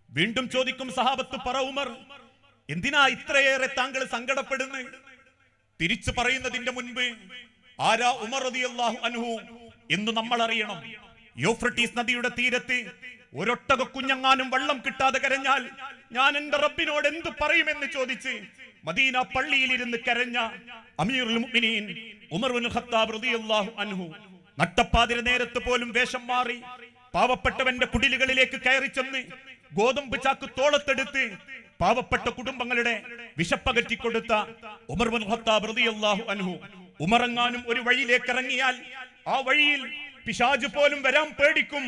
വീണ്ടും ചോദിക്കും സഹാബത്ത്, പറ ഉമർ, എന്തിനാ ഇത്രയേറെ താങ്കൾ സങ്കടപ്പെടുന്നു? തിരിച്ചു പറയുന്നതിന്റെ മുൻപ് ആരാ ഉമർ റളിയല്ലാഹു അൻഹു എന്ന് നമ്മൾ അറിയണം. യൂഫ്രട്ടീസ് നദിയുടെ തീരത്ത് ഒരൊട്ടക കുഞ്ഞങ്ങാനും വെള്ളം കിട്ടാതെ കരഞ്ഞാൽ ഞാൻ എന്റെ റബ്ബിനോട് എന്ത് പറയുമെന്ന് ചോദിച്ച് മദീന പള്ളിയിൽ ഇരുന്ന് കരഞ്ഞ അമീറുൽ മുഅ്മിനീൻ ഉമർ ബിൻ ഖത്താബ് റളിയല്ലാഹു അൻഹു നട്ടപ്പാതിര നേരത്ത് പോലും വേഷം മാറി പാവപ്പെട്ടവന്റെ കുടിലുകളിലേക്ക് കയറി ചെന്ന് ഗോതമ്പ് ചാക്ക് തോളത്തെടുത്ത് പാവപ്പെട്ട കുടുംബങ്ങളുടെ വിശപ്പകറ്റി കൊടുത്ത ഉമർ ബിൻ ഖത്താബ് റളിയല്ലാഹു അൻഹു ഉമറങ്ങാനും ഒരു വഴിയിലേക്ക് ഇറങ്ങിയാൽ ആ വഴിയിൽ പിശാച് പോലും വരാൻ പേടിക്കും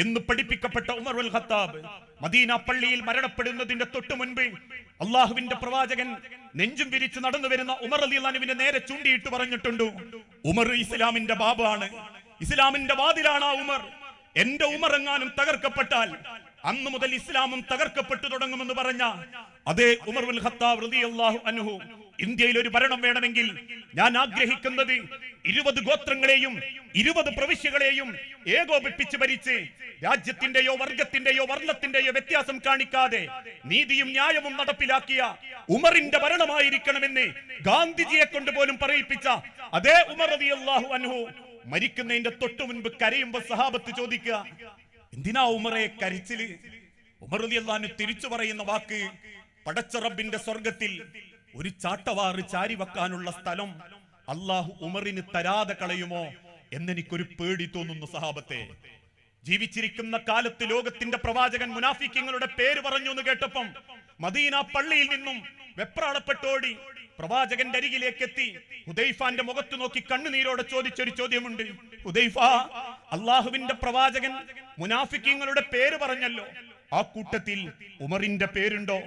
എന്ന് പഠിപ്പിക്കപ്പെട്ട ഉമർ ബിൻ ഖത്താബ് മദീന പള്ളിയിൽ മരണപ്പെടുന്നതിന്റെ തൊട്ടു മുൻപ് അള്ളാഹുവിന്റെ പ്രവാചകൻ നെഞ്ചും വിരിച്ച് നടന്നു വരുന്ന ഉമർ റളിയല്ലാഹു അൻഹുവിനെ നേരെ ചൂണ്ടിയിട്ട് പറഞ്ഞിട്ടുണ്ട്, ഉമർ ഇസ്ലാമിന്റെ ബാബാണ്, ഇസ്ലാമിന്റെ വാതിലാണ് ആ ഉമർ. എന്റെ ഉമർ എങ്ങാനും തകർക്കപ്പെട്ടാൽ അന്നു മുതൽ ഇസ്ലാമും തകർക്കപ്പെട്ടു തുടങ്ങുമെന്ന് പറഞ്ഞ അതേ ഉമർ ബിൻ ഖത്താബ് റളിയല്ലാഹു അൻഹു ഇന്ത്യയിൽ ഒരു ഭരണം വേണമെങ്കിൽ ഞാൻ ആഗ്രഹിക്കുന്നത് 20 ഗോത്രങ്ങളെയും 20 പ്രവിശ്യകളെയും ഏകോപിപ്പിച്ച് ഭരിച്ച് രാജ്യത്തിന്റെയോ വർഗത്തിന്റെയോ വർണ്ണത്തിന്റെയോ വ്യത്യാസം കാണിക്കാതെ നീതിയും ന്യായവും നടപ്പിലാക്കിയ ഉമറിന്റെ ഭരണമായിരിക്കണമെന്ന് ഗാന്ധിജിയെ കൊണ്ട് പോലും പറയിപ്പിച്ച അതേ ഉമർ റളിയല്ലാഹു അൻഹു മരിക്കുന്നതിന്റെ തൊട്ടു മുൻപ് കരയുമ്പോ സഹാബത്ത് ചോദിക്കുക, എന്തിനാ ഉമറെ കരച്ചില്? ഉമർ റളിയല്ലാഹു അൻഹു തിരിച്ചു പറയുന്ന വാക്ക്, പടച്ച റബ്ബിന്റെ സ്വർഗത്തിൽ ഒരു ചാട്ടവാറ് ചാരി വെക്കാനുള്ള സ്ഥലം അള്ളാഹു ഉമറിന് തരാതെ കളയുമോ എന്നെനിക്കൊരു പേടി തോന്നുന്നു. സഹാബത്തെ, ജീവിച്ചിരിക്കുന്ന കാലത്ത് ലോകത്തിന്റെ പ്രവാചകൻ മുനാഫിക്കങ്ങളുടെ പേര് പറഞ്ഞു എന്ന് കേട്ടപ്പം മദീന പള്ളിയിൽ നിന്നും വെപ്രാളപ്പെട്ടോടി പ്രവാചകന്റെ അരികിലേക്ക് എത്തി ഹുദൈഫാന്റെ മുഖത്ത് നോക്കി കണ്ണുനീരോടെ ചോദിച്ചൊരു ചോദ്യമുണ്ട്. ഹുദൈഫ, അള്ളാഹുവിന്റെ പ്രവാചകൻ മുനാഫിക്കീങ്ങളുടെ പേര് പറഞ്ഞല്ലോ, ആ കൂട്ടത്തിൽ ഉമറിന്റെ പേരുണ്ടോ?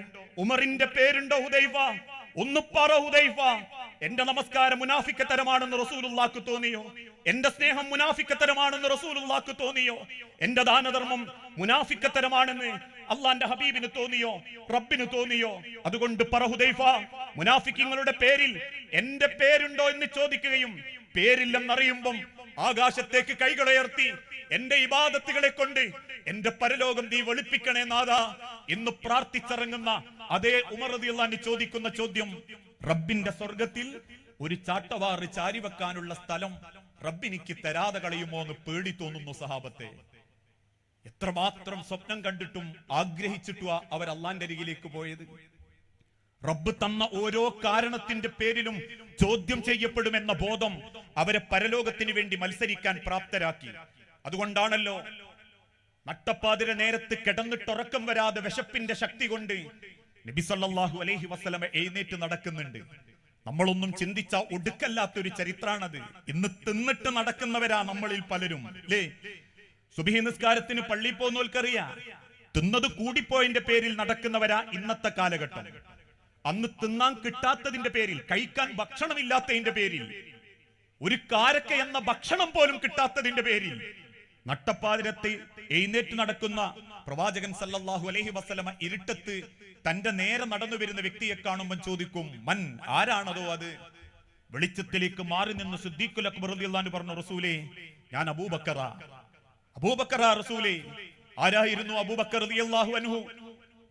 ഉമറിന്റെ പേരുണ്ടോ ഹുദൈഫ? ഒന്ന് പറ ഹുദൈഫ. എന്റെ നമസ്കാരം മുനാഫിക്കത്തരമാണെന്ന് റസൂലുള്ളാഹിക്ക് തോന്നിയോ? എന്റെ സ്നേഹം മുനാഫിക്കത്തരമാണെന്ന് റസൂലുള്ളാഹിക്ക് തോന്നിയോ? എന്റെ ദാനധർമ്മം മുനാഫിക്കത്തരമാണെന്ന് അള്ളാന്റെ ഹബീബിന് തോന്നിയോ? റബ്ബിന് തോന്നിയോ? അതുകൊണ്ട് പറ ഹുദൈഫ, മുനാഫിക്കീങ്ങളുടെ പേരിൽ എന്റെ പേരുണ്ടോ എന്ന് ചോദിക്കുകയും പേരില്ലെന്നറിയുമ്പം ആകാശത്തേക്ക് കൈകളുയർത്തി എന്റെ ഇബാദത്തുകളെ കൊണ്ട് എന്റെ പരലോകം നീ വെളുപ്പിക്കണേ നാഥാ എന്ന് പ്രാർത്ഥിച്ചിറങ്ങുന്ന അതേ ഉമർ റളിയല്ലാഹു അൻഹു ചോദിക്കുന്ന ചോദ്യം, റബ്ബിന്റെ സ്വർഗത്തിൽ ഒരു ചാട്ടവാറ് ചാരിവെക്കാനുള്ള സ്ഥലം റബ്ബിനിക്ക് തരാതെ കളയുമോ എന്ന് പേടി തോന്നുന്നു സഹാബത്തെ. എത്രമാത്രം സ്വപ്നം കണ്ടിട്ടും ആഗ്രഹിച്ചിട്ടുവാ അവർ അള്ളാന്റെ അരികിലേക്ക് പോയത്. റബ്ബ് തന്ന ഓരോ കാരണത്തിന്റെ പേരിലും ചോദ്യം ചെയ്യപ്പെടുമെന്ന ബോധം അവരെ പരലോകത്തിന് വേണ്ടി മത്സരിക്കാൻ പ്രാപ്തരാക്കി. അതുകൊണ്ടാണല്ലോ നട്ടപ്പാതിര നേരത്ത് കിടന്നിട്ടുറക്കം വരാതെ വിശപ്പിന്റെ ശക്തി കൊണ്ട് നബി സല്ലല്ലാഹു അലൈഹി വസല്ലമ എഴുന്നേറ്റ് നടക്കുന്നുണ്ട്. നമ്മളൊന്നും ചിന്തിച്ച ഒടുക്കല്ലാത്തൊരു ചരിത്രാണത്. ഇന്ന് തിന്നിട്ട് നടക്കുന്നവരാ നമ്മളിൽ പലരും, അല്ലേ? സുബ്ഹി നിസ്കാരത്തിന് പള്ളിയിൽ പോകുന്നവർക്കറിയാം, തിന്നത് കൂടിപ്പോയതിന്റെ പേരിൽ നടക്കുന്നവരാ ഇന്നത്തെ കാലഘട്ടം. അന്ന് തിന്നാൻ കിട്ടാത്തതിന്റെ പേരിൽ, കഴിക്കാൻ ഭക്ഷണമില്ലാത്തതിന്റെ പേരിൽ, ഒരു കാരക്ക എന്ന ഭക്ഷണം പോലും കിട്ടാത്തതിന്റെ പേരിൽ നട്ടപ്പാതിരത്ത് എഴുന്നേറ്റ് നടക്കുന്ന പ്രവാചകൻ സല്ലല്ലാഹു അലൈഹി വസല്ലമ ഇരുട്ടത്ത് തന്റെ നേരെ നടന്നു വരുന്ന വ്യക്തിയെ കാണുമ്പോൾ ചോദിക്കും, മൻ, ആരാണതോ അത്? വെളിച്ചത്തിലേക്ക് മാറി നിന്ന് സിദ്ദീഖുൽ അക്ബർ റളിയല്ലാഹു അൻഹു പറഞ്ഞു, റസൂലേ, ഞാൻ അബൂബക്കറ. അബൂബക്കറ റസൂലേ. ആരായിരുന്നു അബൂബക്കർ റളിയല്ലാഹു അൻഹു?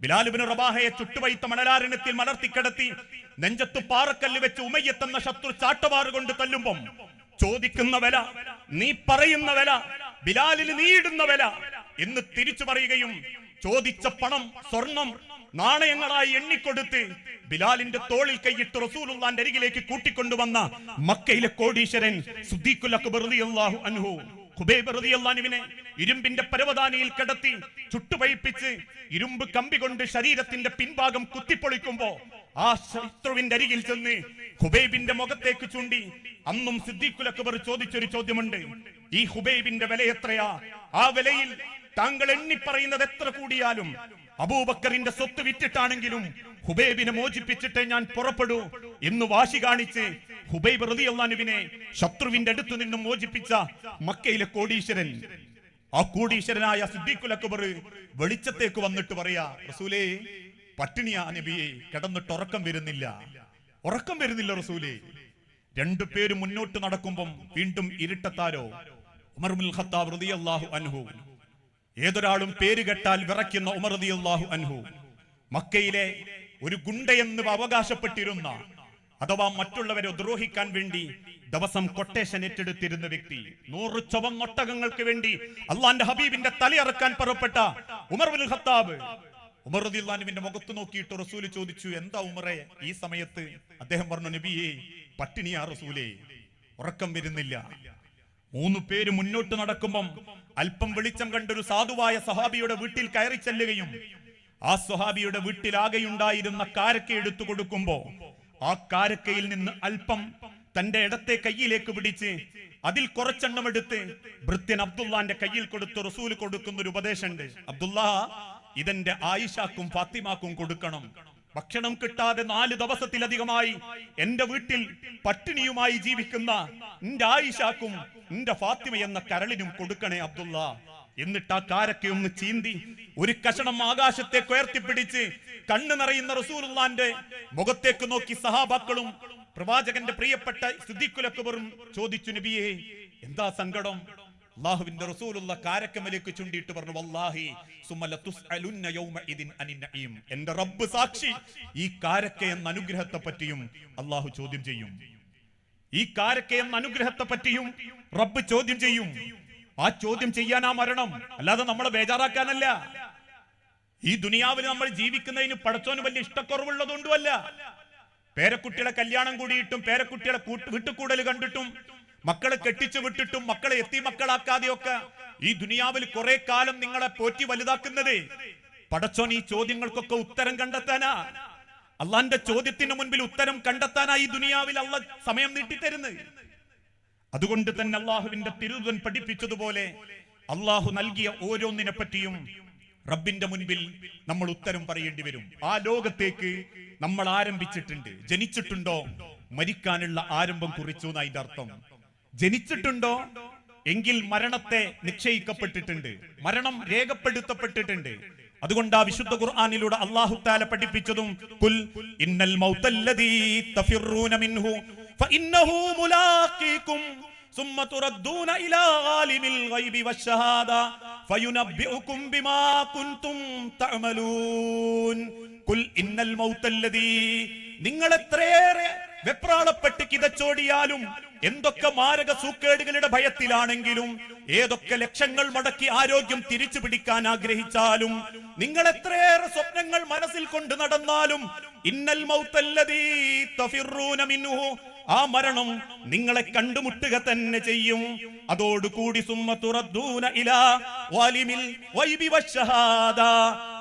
ബിലാൽ ഇബ്നു റബാഹയെ ചുട്ടുവയ്ത്ത മണലാരണ്യത്തിൽ മലർത്തിക്കിടത്തി നെഞ്ചത്ത് പാറക്കല്ല് വെച്ച് ഉമയ്യത്ത് എന്ന ശത്രു ചാട്ടവാറ് കൊണ്ട് തല്ലുമ്പം ചോദിക്കുന്ന വില, നീ പറയുന്ന വില, ബിലാലിന് നീ ഇടുന്ന വില എന്ന് തിരിച്ചു പറയുകയും ചോദിച്ച പണം, സ്വർണം നാണയങ്ങളായി എണ്ണിക്കൊടുത്ത് ബിലാലിന്റെ തോളിൽ കൈയിട്ട് റസൂലുള്ളാന്റെ അരികിലേക്ക് കൂട്ടിക്കൊണ്ടുവന്ന മക്കയിലെ കോടീശ്വരൻ സിദ്ദീഖുൽ അക്ബർ റളിയല്ലാഹു അൻഹു ഖുബൈബ് റളിയല്ലാഹു അൻഹുവിനെ ഇരുമ്പിന്റെ പരവതാനിയിൽ കിടത്തി ചുട്ടുപഴിപ്പിച്ച് ഇരുമ്പ് കമ്പി കൊണ്ട് ശരീരത്തിന്റെ പിൻഭാഗം കുത്തിപ്പൊളിക്കുമ്പോ ആ ശത്രുവിന്റെ അരികിൽ ചെന്ന് ഖുബൈബിന്റെ മുഖത്തേക്ക് ചൂണ്ടി അന്നും സിദ്ദീഖുൽ അക്ബർ ചോദിച്ചൊരു ചോദ്യമുണ്ട്, ഈ ഖുബൈബിന്റെ വില എത്രയാ? ആ വിലയിൽ താങ്കൾ എണ്ണി പറയുന്നത് എത്ര കൂടിയാലും അബൂബക്കറിന്റെ സ്വത്ത് വിറ്റിട്ടാണെങ്കിലും ഹുബൈബിനെ മോചിപ്പിച്ചിട്ടേ ഞാൻ പുറപ്പെടൂ എന്ന് വാശി കാണിച്ച് ഹുബൈബ് റളിയല്ലാഹു അൻഹുവിനെ ശത്രുവിന്റെ അടുത്തു നിന്നും മോചിപ്പിച്ച മക്കയിലെ കോടീശ്വരൻ, ആ കോടീശ്വരനായ സിദ്ദീഖുൽ അക്ബർ വെളിച്ചത്തേക്ക് വന്നിട്ട് പറയാ, റസൂലേ, പട്ടിണിയാ നബിയെ, കിടന്നിട്ട് ഉറക്കം വരുന്നില്ല റസൂലേ. രണ്ടുപേരും മുന്നോട്ട് നടക്കുമ്പം വീണ്ടും ഇരുട്ടത്താരോ ഉമർ ഇബ്നുൽ ഖത്താബ് റളിയല്ലാഹു അൻഹു. ഏതൊരാളും പേര് കേട്ടാൽ വിറയ്ക്കുന്ന ഉമർ റളിയല്ലാഹു അൻഹു മക്കയിലെ ഒരു ഗുണ്ടയെന്ന് അവകാശപ്പെട്ടിരുന്ന, അഥവാ മറ്റുള്ളവരെ ദ്രോഹിക്കാൻ വേണ്ടി ദിവസം കൊട്ടേഷൻ ഏറ്റെടുത്തിരുന്ന വ്യക്തി, 100 ചുവന്നൊട്ടകങ്ങൾക്ക് വേണ്ടി അള്ളാന്റെ ഹബീബിന്റെ തലയിറക്കാൻ പുറപ്പെട്ട ഉമർ ഇബ്നുൽ ഖത്താബ്. ഉമർ റളിയല്ലാഹു അൻഹുവിന്റെ മുഖത്ത് നോക്കിയിട്ട് റസൂല് ചോദിച്ചു, എന്താ ഉമറെ ഈ സമയത്ത്? അദ്ദേഹം പറഞ്ഞു, നബിയേ, പട്ടിണിയാ റസൂലേ, ഉറക്കം വരുന്നില്ല. 3 പേര് മുന്നോട്ട് നടക്കുമ്പം അല്പം വെളിച്ചം കണ്ടൊരു സാധുവായ സഹാബിയുടെ വീട്ടിൽ കയറി ചെല്ലുകയും ആ സ്വഹാബിയുടെ വീട്ടിലാകെയുണ്ടായിരുന്ന കാരക്ക എടുത്തു കൊടുക്കുമ്പോ ആ കാരക്കയിൽ നിന്ന് അല്പം തന്റെ ഇടത്തെ കയ്യിലേക്ക് പിടിച്ച് അതിൽ കുറച്ചെണ്ണം എടുത്ത് ഭൃത്യൻ അബ്ദുല്ലാന്റെ കയ്യിൽ കൊടുത്ത് റസൂല് കൊടുക്കുന്ന ഒരു ഉപദേശമുണ്ട്, അബ്ദുല്ലാ, ഇതെന്റെ ആയിഷാക്കും ഫാത്തിമാക്കും കൊടുക്കണം. ഭക്ഷണം കിട്ടാതെ 4 ദിവസത്തിലധികമായി എന്റെ വീട്ടിൽ പട്ടിണിയുമായി ജീവിക്കുന്ന എന്റെ ആയിഷാക്കും എന്റെ ഫാത്തിമ എന്ന കരളിനും കൊടുക്കണേ അബ്ദുള്ള. എന്നിട്ട് ആ കാരക്കയൊന്ന് ചീന്തി ഒരു കഷണം ആകാശത്തേക്ക് ഉയർത്തിപ്പിടിച്ച് കണ്ണു നിറയുന്ന റസൂലുള്ളാന്റെ മുഖത്തേക്ക് നോക്കി സഹാബാക്കളും പ്രവാചകന്റെ പ്രിയപ്പെട്ട സിദ്ദീഖുൽ അക്ബറും ചോദിച്ചു, നബിയേ, എന്താ സങ്കടം? അല്ലാഹുവിന്റെ റസൂലുള്ള കാരക്കമലേക്ക് ചുണ്ടിയിട്ട് പറഞ്ഞു, വല്ലാഹി സുമ്മ ലതുസ്അലുന്ന യൗമഇദിൻ അനിൻ നഈം. എന്റെ റബ്ബ് സാക്ഷി, ഈ കാരക്ക എന്ന അനുഗ്രഹത്തെ പറ്റിയും അല്ലാഹു ചോദ്യം ചെയ്യും. ഈ കാരക്ക എന്ന അനുഗ്രഹത്തെ പറ്റിയും റബ്ബ് ചോദ്യം ചെയ്യും. ആ ചോദ്യം ചെയ്യാനാ മരണം, അല്ലാതെ നമ്മളെ ബേജാറാക്കാനല്ല. ഈ ദുനിയാവിൽ നമ്മൾ ജീവിക്കുന്നതിന് പടച്ചോന് വലിയ ഇഷ്ടക്കുറവുള്ളതുകൊണ്ടുമല്ല. പേരക്കുട്ടികളെ കല്യാണം കൂടിയിട്ടും പേരക്കുട്ടികളെ വിട്ടുകൂടൽ കണ്ടിട്ടും മക്കളെ കെട്ടിച്ചു വിട്ടിട്ടും മക്കളെ എത്തി മക്കളാക്കാതെയൊക്കെ ഈ ദുനിയാവിൽ കുറെ കാലം നിങ്ങളെ പോറ്റി വലുതാക്കുന്നത് പടച്ചോൻ ഈ ചോദ്യങ്ങൾക്കൊക്കെ ഉത്തരം കണ്ടെത്താനാ. അള്ളാന്റെ ചോദ്യത്തിന് മുൻപിൽ ഉത്തരം കണ്ടെത്താനായി ദുനിയാവിൽ അള്ള സമയം നീട്ടിത്തരുന്നത്. അതുകൊണ്ട് തന്നെ അള്ളാഹുവിന്റെ തിരുദൂതൻ പഠിപ്പിച്ചതുപോലെ അള്ളാഹു നൽകിയ ഓരോന്നിനെ പറ്റിയും റബ്ബിന്റെ മുൻപിൽ നമ്മൾ ഉത്തരം പറയേണ്ടി വരും. ആ ലോകത്തേക്ക് നമ്മൾ ആരംഭിച്ചിട്ടുണ്ട്. ജനിച്ചിട്ടുണ്ടോ? മരിക്കാനുള്ള ആരംഭം കുറിച്ചു എന്ന് അതിന്റെ അർത്ഥം. ജനിച്ചിട്ടുണ്ടോ എങ്കിൽ മരണത്തെ നിശ്ചയിക്കപ്പെട്ടിട്ടുണ്ട്, മരണം രേഖപ്പെടുത്തപ്പെട്ടിട്ടുണ്ട്. അതുകൊണ്ട് ആ വിശുദ്ധ ഖുർആനിലൂടെ അല്ലാഹു തആല പഠിപ്പിച്ചതും ഖുൽ ഇന്നൽ മൗതല്ലദീ തഫിറൂന മിൻഹു ഫഇന്നഹു മുലാഖീകും സുമ്മ തുറദ്ദൂന ഇലാ ആലിമിൽ ഗൈബി വശഹാദ ഫയുനബ്ബിഉകും ബിമാ കുൻതും തഅമലൂൻ. ഖുൽ ഇന്നൽ മൗതല്ലദീ, നിങ്ങൾ എത്രയേറെ വെപ്രാളപ്പെട്ട് കിതച്ചോടിയാലും, എന്തൊക്കെ മാരക സൂക്കേടുകളുടെ ഭയത്തിലാണെങ്കിലും, ഏതൊക്കെ ലക്ഷങ്ങൾ മുടക്കി ആരോഗ്യം തിരിച്ചു പിടിക്കാൻ ആഗ്രഹിച്ചാലും, നിങ്ങൾ എത്രയേറെ സ്വപ്നങ്ങൾ മനസ്സിൽ കൊണ്ട് നടന്നാലും, ഇന്നൽ മൗതല്ലദീ തഫിറൂന മിൻഹു, ആ മരണം നിങ്ങളെ കണ്ടുമുട്ടുക തന്നെ ചെയ്യും. അതോടുകൂടി സുമ്മ തുറദ്ദൂന ഇലാ വാലിമിൽ ഗൈബി വശഹാദ,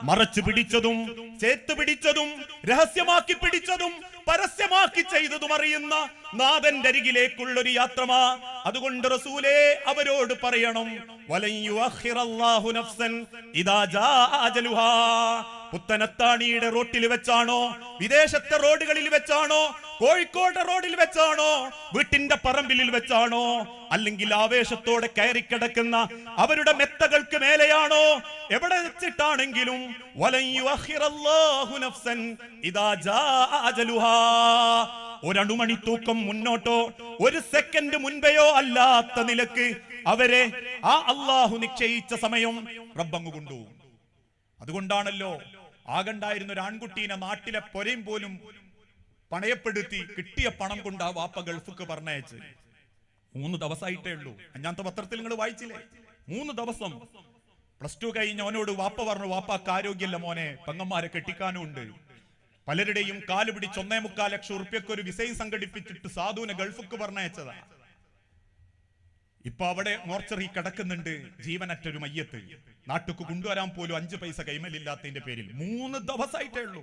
മറച്ചു പിടിച്ചതും ചേത്ത് പിടിച്ചതും രഹസ്യമാക്കി പിടിച്ചതും പരസ്യമാക്കി ചെയ്തതും അറിയുന്ന നാഥന്റെ അരികിലേക്കുള്ളൊരു യാത്രമാ. അതുകൊണ്ട് റസൂലേ അവരോട് പറയണം, വലൻ യുഅഖിറല്ലാഹു നഫ്സൻ ഇദാ ജാഅ അജലുഹാ. പുത്തനത്താണിയുടെ റോട്ടിൽ വെച്ചാണോ, വിദേശത്തെ റോഡുകളിൽ വെച്ചാണോ, കോഴിക്കോട് റോഡിൽ വെച്ചാണോ, വീട്ടിന്റെ പറമ്പിൽ വെച്ചാണോ, അല്ലെങ്കിൽ ആവേശത്തോടെ കയറിക്കിടക്കുന്ന അവരുടെ മെത്തകൾക്ക് മേലെയാണോ, എവിടെ വെച്ചിട്ടാണെങ്കിലും വലൻ യുഅഖിറല്ലാഹു നഫ്സൻ ഇദാ ജാഅ അജലുഹാ, ഒരണുമണി തൂക്കം മുന്നോട്ടോ ഒരു സെക്കൻഡ് മുൻപെയോ അല്ലാത്ത നിലക്ക് അവരെ ആ അല്ലാഹു നിശ്ചയിച്ച സമയം റബ്ബങ്ങ് കൊണ്ടുപോകും. അതുകൊണ്ടാണല്ലോ ആകണ്ടായിരുന്ന ഒരു ആൺകുട്ടീനെ നാട്ടിലെ പൊരയും പോലും പണയപ്പെടുത്തി കിട്ടിയ പണം കൊണ്ട് ആ വാപ്പ ഗൾഫിക്ക് പറഞ്ഞയച്ച് 3 ദിവസമായിട്ടേ ഉള്ളൂ. 5ാമത്തെ പത്രത്തിൽ നിങ്ങൾ വായിച്ചില്ലേ? 3 ദിവസം. +2 കഴിഞ്ഞ അവനോട് വാപ്പ പറഞ്ഞു, വാപ്പാക്ക് ആരോഗ്യമല്ല മോനെ, പെങ്ങന്മാരെ കെട്ടിക്കാനും ഉണ്ട്. പലരുടെയും കാല് പിടിച്ച് 1.25 ലക്ഷം ഉറുപ്പ്യക്ക് ഒരു വിസയും സംഘടിപ്പിച്ചിട്ട് സാധുവിനെ ഗൾഫിക്ക് പറഞ്ഞയച്ചതാ. ഇപ്പൊ അവിടെ മോർച്ചറി കിടക്കുന്നുണ്ട് ജീവനറ്റൊരു മയ്യത്ത്. നാട്ടുക്ക് കൊണ്ടുവരാൻ പോലും 5 പൈസ കൈമലില്ലാത്തതിന്റെ പേരിൽ 3 ദിവസമായിട്ടേ ഉള്ളൂ.